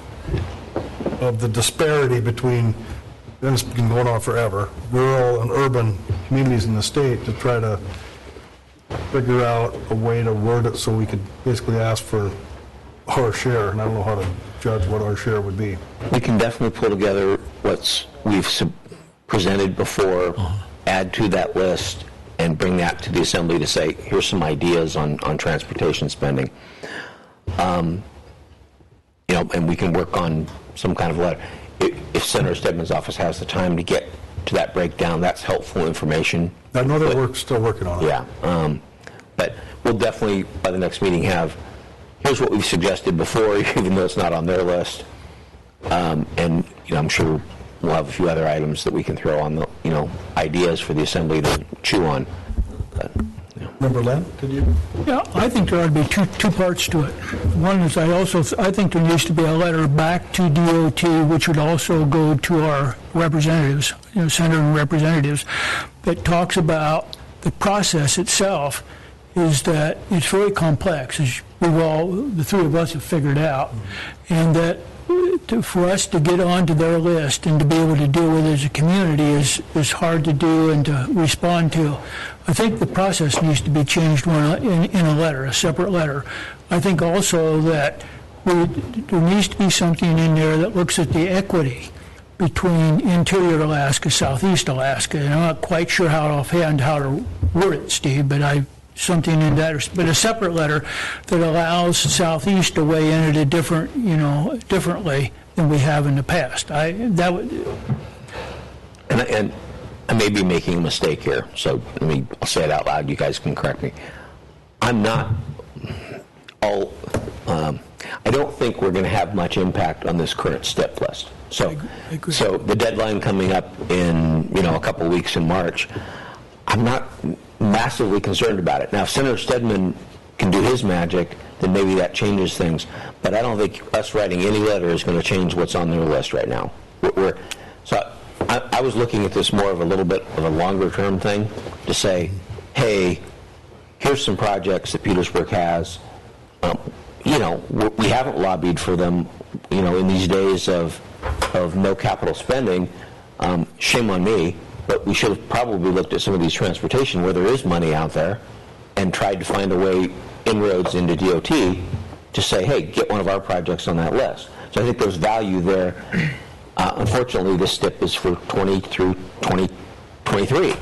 of the disparity between, and it's been going on forever, rural and urban communities in the state, to try to figure out a way to word it so we could basically ask for our share, and I don't know how to judge what our share would be. We can definitely pull together what we've presented before, add to that list, and bring that to the Assembly to say, here's some ideas on transportation spending. And we can work on some kind of letter. If Senator Stedman's office has the time to get to that breakdown, that's helpful information. I know that we're still working on it. Yeah, but we'll definitely, by the next meeting, here's what we've suggested before, even though it's not on their list. And I'm sure we'll have a few other items that we can throw on the, ideas for the Assembly to chew on. But, Member Len, could you? Yeah, I think there ought to be two parts to it. One is I think there needs to be a letter back to DOT, which would also go to our representatives, senator and representatives, that talks about the process itself. Is that it's very complex, as the three of us have figured out, and that for us to get onto their list and to be able to deal with it as a community is hard to do and to respond to. I think the process needs to be changed in a letter, a separate letter. I think also that there needs to be something in there that looks at the equity between interior Alaska, southeast Alaska, and I'm not quite sure how to word it, Steve, but something in that, but a separate letter that allows Southeast to weigh in at a differently than we have in the past. And I may be making a mistake here, so I'll say it out loud. You guys can correct me. I don't think we're going to have much impact on this current step list. So the deadline coming up in a couple of weeks in March, I'm not massively concerned about it. Now, if Senator Stedman can do his magic, then maybe that changes things. But I don't think us writing any letter is going to change what's on their list right now. So I was looking at this more of a little bit of a longer-term thing to say, hey, here's some projects that Petersburg has. We haven't lobbied for them, in these days of no capital spending. Shame on me, but we should have probably looked at some of these transportation where there is money out there and tried to find a way, inroads into DOT, to say, hey, get one of our projects on that list. So I think there's value there. Unfortunately, this STIP is for 20 through 2023.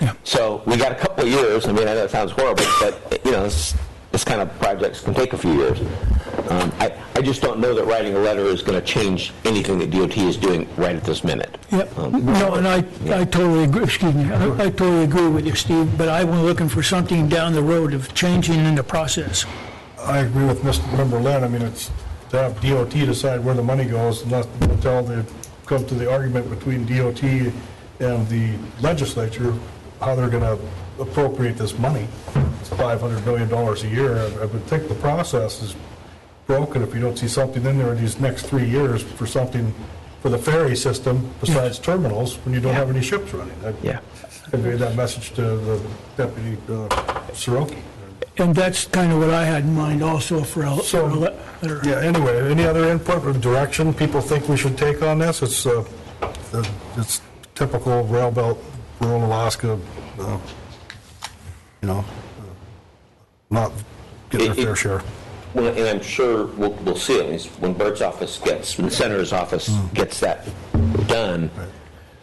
Yeah. So we got a couple of years. I mean, I know it sounds horrible, but this kind of projects can take a few years. I just don't know that writing a letter is going to change anything that DOT is doing right at this minute. Yep. No, and I totally agree. Excuse me. I totally agree with you, Steve. But I was looking for something down the road of changing in the process. I agree with Member Lynn. I mean, it's to have DOT decide where the money goes, not until they come to the argument between DOT and the legislature, how they're going to appropriate this money. It's $500 million a year. I would think the process is broken if you don't see something in there in these next 3 years for something for the ferry system besides terminals when you don't have any ships running. I conveyed that message to the Deputy Soroki. And that's kind of what I had in mind also for a letter. Yeah, anyway, any other input or direction people think we should take on this? It's typical rail belt, rural Alaska, not getting their fair share. Well, and I'm sure we'll see it when Bert's office when the Senator's office gets that done.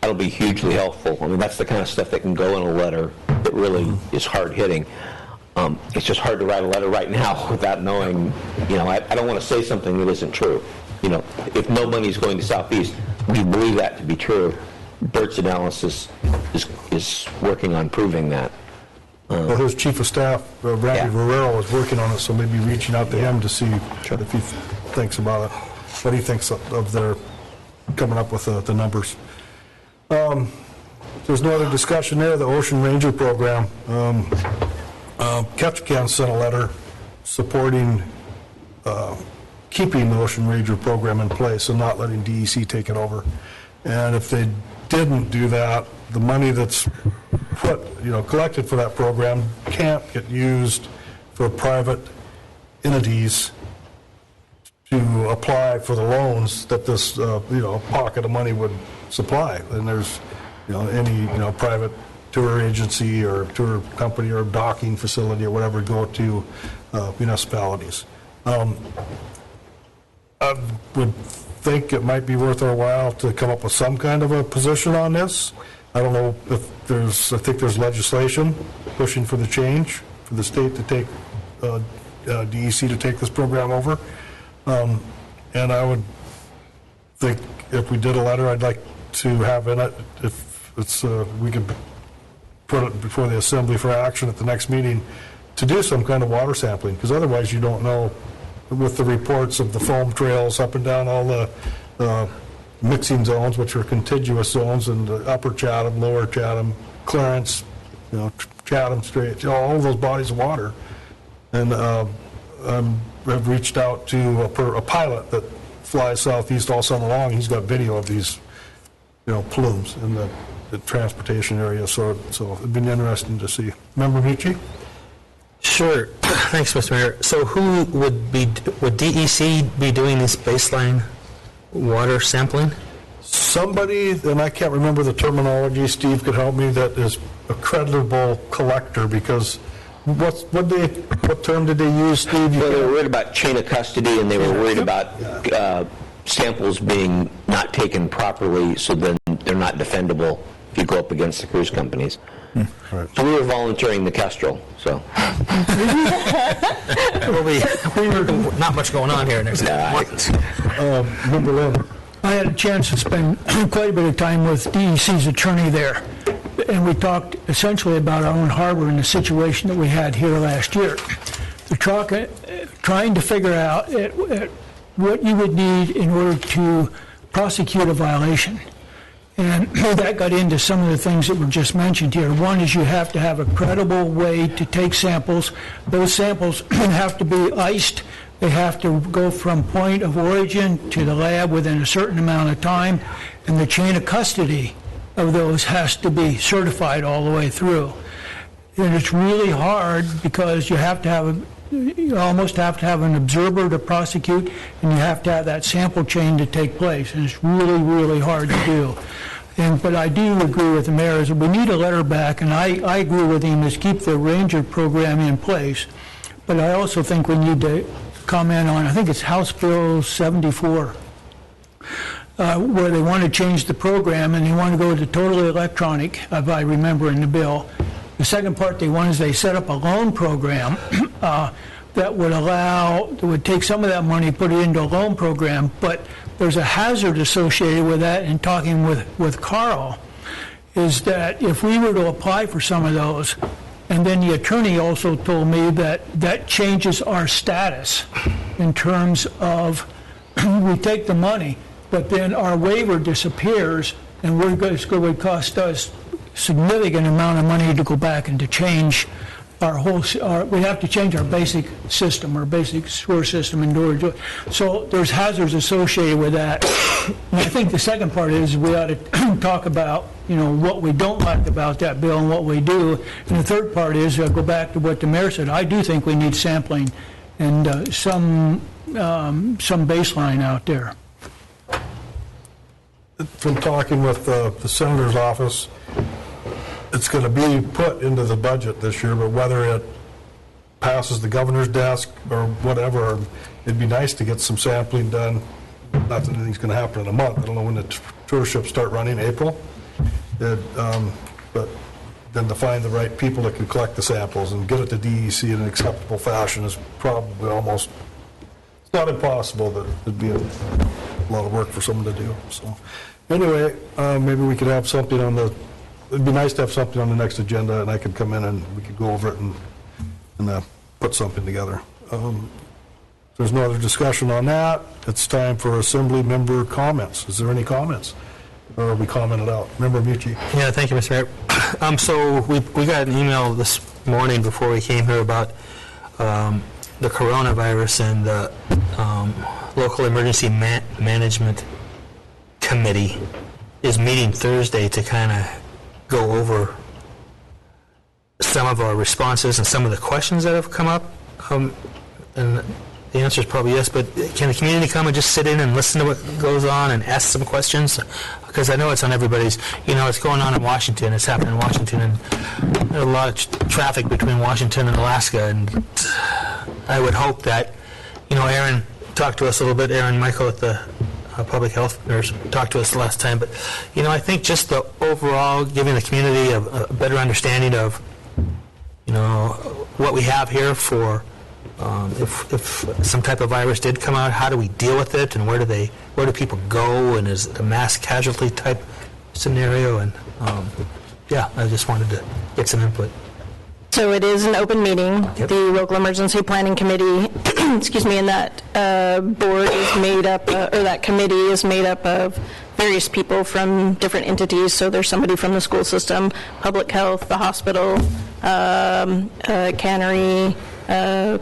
That'll be hugely helpful. I mean, that's the kind of stuff that can go in a letter that really is hard-hitting. It's just hard to write a letter right now without knowing, I don't want to say something that isn't true. If no money's going to Southeast, we believe that to be true. Bert's analysis is working on proving that. Well, his chief of staff, Randy Rivero, is working on it, so maybe reaching out to him to see if he thinks about it, what he thinks of their coming up with the numbers. There's no other discussion there. The Ocean Ranger program. Ketchikan sent a letter supporting keeping the Ocean Ranger program in place and not letting DEC take it over. And if they didn't do that, the money that's collected for that program can't get used for private entities to apply for the loans that this pocket of money would supply. And there's any private tour agency or tour company or docking facility or whatever go to municipalities. I would think it might be worth our while to come up with some kind of a position on this. I don't know if I think there's legislation pushing for the change for the state to take DEC to take this program over. And I would think if we did a letter, I'd like to have in it, if it's we could put it before the Assembly for action at the next meeting, to do some kind of water sampling, because otherwise you don't know, with the reports of the foam trails up and down all the mixing zones, which are contiguous zones, and Upper Chatham, Lower Chatham, Clarence, Chatham Strait, all those bodies of water. And I've reached out to a pilot that flies southeast all summer long. He's got video of these, plumes in the transportation area. So it'd been interesting to see. Member Michi? Sure. Thanks, Mr. Mayor. So who would DEC be doing this baseline water sampling? Somebody, and I can't remember the terminology, Steve could help me, that is a credible collector, because what term did they use, Steve? Well, they were worried about chain of custody, and they were worried about samples being not taken properly, so then they're not defendable if you go up against the cruise companies. Right. So we were volunteering the Kestrel, so. we were not much going on here next month. Member Lynn. I had a chance to spend quite a bit of time with DEC's attorney there, and we talked essentially about our own harbor and the situation that we had here last year. They're trying to figure out what you would need in order to prosecute a violation. And that got into some of the things that were just mentioned here. One is you have to have a credible way to take samples. Those samples have to be iced. They have to go from point of origin to the lab within a certain amount of time. And the chain of custody of those has to be certified all the way through. And it's really hard because you almost have to have an observer to prosecute, and you have to have that sample chain to take place, and it's really, really hard to do. But I do agree with the mayor, is we need a letter back, and I agree with him, is keep the ranger program in place. But I also think we need to comment on, I think it's House Bill 74, where they want to change the program, and they want to go to totally electronic, if I remember in the bill. The second part they want is they set up a loan program that would take some of that money, put it into a loan program, but there's a hazard associated with that. And talking with Carl, is that if we were to apply for some of those, and then the attorney also told me that changes our status in terms of we take the money, but then our waiver disappears, and it's going to cost us significant amount of money to go back and to change we have to change our basic system, our basic sewer system in order to do it. So there's hazards associated with that. And I think the second part is we ought to talk about, what we don't like about that bill and what we do. And the third part is, go back to what the mayor said, I do think we need sampling and some baseline out there. From talking with the senator's office, it's going to be put into the budget this year, but whether it passes the governor's desk or whatever, it'd be nice to get some sampling done. Not that anything's going to happen in a month. I don't know when the tour ships start running, April. But then to find the right people that can collect the samples and get it to DEC in an acceptable fashion is probably almost, it's not impossible, but it'd be a lot of work for someone to do. So anyway, maybe we could have something on it'd be nice to have something on the next agenda, and I could come in and we could go over it and put something together. If there's no other discussion on that, it's time for assembly member comments. Is there any comments? Or are we commented out? Member Mucci. Yeah, thank you, Mr. Mayor. So we got an email this morning before we came here about the coronavirus, and the local emergency management committee is meeting Thursday to kind of go over some of our responses and some of the questions that have come up. And the answer is probably yes, but can the community come and just sit in and listen to what goes on and ask some questions? Because I know it's on everybody's, it's going on in Washington, it's happening in Washington, and there's a lot of traffic between Washington and Alaska, and I would hope that, Aaron talked to us a little bit, Aaron Michael at the public health nurse talked to us last time, but I think just the overall giving the community a better understanding of what we have here for if some type of virus did come out, how do we deal with it, and where do people go, and is it a mass casualty type scenario? And I just wanted to get some input. So it is an open meeting. Yep. The Local Emergency Planning Committee, excuse me, and that board is made up, or that committee is made up of various people from different entities. So there's somebody from the school system, public health, the hospital, cannery,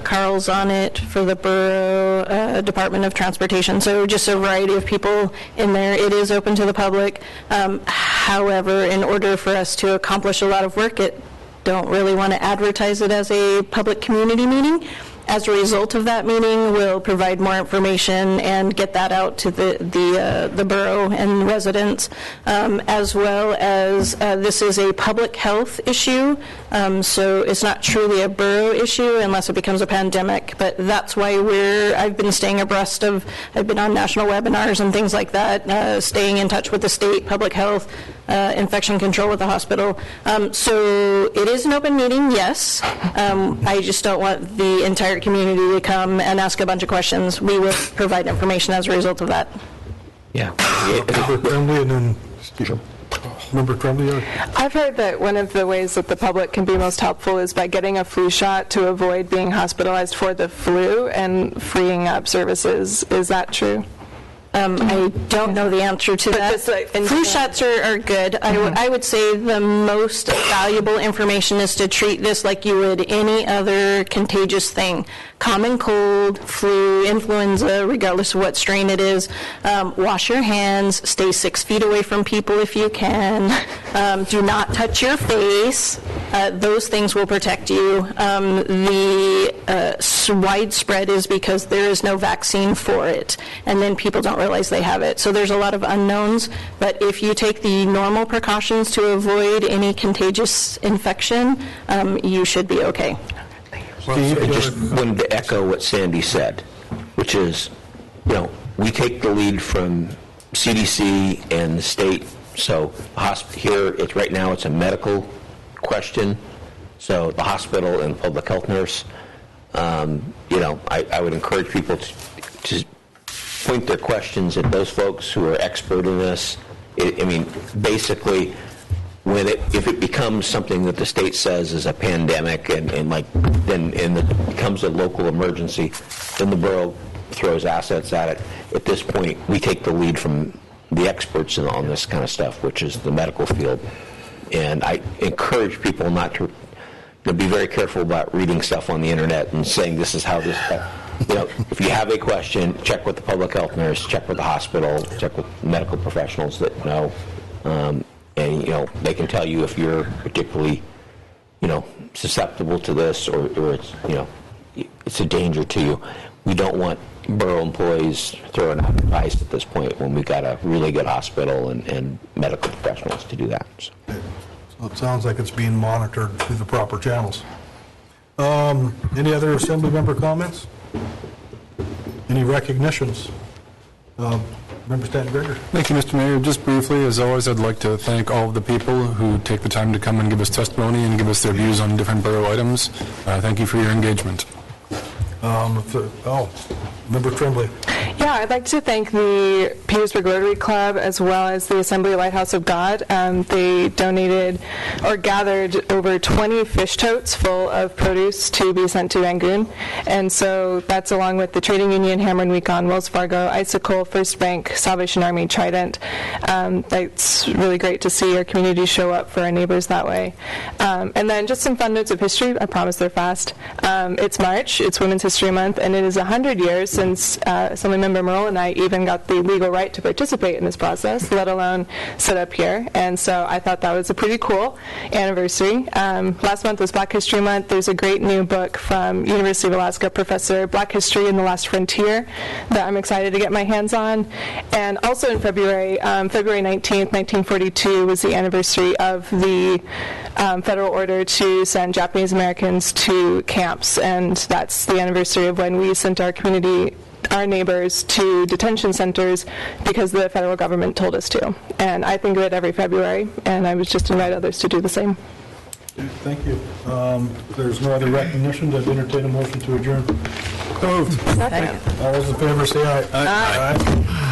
Carl's on it for the Borough, Department of Transportation. So just a variety of people in there. It is open to the public. However, in order for us to accomplish a lot of work, don't really want to advertise it as a public community meeting. As a result of that meeting, we'll provide more information and get that out to the borough and residents, as well as this is a public health issue, so it's not truly a borough issue unless it becomes a pandemic. But that's why I've been staying abreast of. I've been on national webinars and things like that, staying in touch with the state public health. Infection control with the hospital. So it is an open meeting, yes. I just don't want the entire community to come and ask a bunch of questions. We will provide information as a result of that. Yeah. Member Tremblay? I've heard that one of the ways that the public can be most helpful is by getting a flu shot to avoid being hospitalized for the flu and freeing up services. Is that true? I don't know the answer to that. Flu shots are good. I would say the most valuable information is to treat this like you would any other contagious thing. Common cold, flu, influenza, regardless of what strain it is. Wash your hands. Stay 6 feet away from people if you can. Do not touch your face. Those things will protect you. The widespread is because there is no vaccine for it, and then people don't realize they have it. So there's a lot of unknowns, but if you take the normal precautions to avoid any contagious infection, you should be okay. I just wanted to echo what Sandy said, which is, we take the lead from CDC and the state. So here, right now, it's a medical question. So the hospital and public health nurse, I would encourage people to point their questions at those folks who are expert in this. Basically, if it becomes something that the state says is a pandemic and it becomes a local emergency, then the borough throws assets at it. At this point, we take the lead from the experts on this kind of stuff, which is the medical field. And I encourage people not to be very careful about reading stuff on the internet and saying this is how this. If you have a question, check with the public health nurse, check with the hospital, check with medical professionals that know. And they can tell you if you're particularly susceptible to this or it's it's a danger to you. We don't want borough employees throwing out advice at this point when we've got a really good hospital and medical professionals to do that. So it sounds like it's being monitored through the proper channels. Any other assembly member comments? Any recognitions? Member Stanton Greger. Thank you, Mr. Mayor. Just briefly, as always, I'd like to thank all of the people who take the time to come and give us testimony and give us their views on different borough items. Thank you for your engagement. Member Tremblay. Yeah, I'd like to thank the Petersburg Rotary Club as well as the Assembly Lighthouse of God. They donated or gathered over 20 fish totes full of produce to be sent to Rangoon. And so that's along with the Trading Union, Hammer and Weekon, Wells Fargo, Icicle, First Bank, Salvation Army, Trident. It's really great to see our community show up for our neighbors that way. And then just some fun notes of history. I promise they're fast. It's March. It's Women's History Month, and it is 100 years since Assemblymember Merle and I even got the legal right to participate in this process, let alone sit up here. And so I thought that was a pretty cool anniversary. Last month was Black History Month. There's a great new book from University of Alaska professor, Black History and the Last Frontier, that I'm excited to get my hands on. And also in February, February 19th, 1942 was the anniversary of the federal order to send Japanese Americans to camps, and that's the anniversary of when we sent our community, our neighbors, to detention centers because the federal government told us to. And I think of it every February, and I would just invite others to do the same. Thank you. If there's no other recognition, I'd entertain a motion to adjourn. Moved. All those in favor say aye. Aye.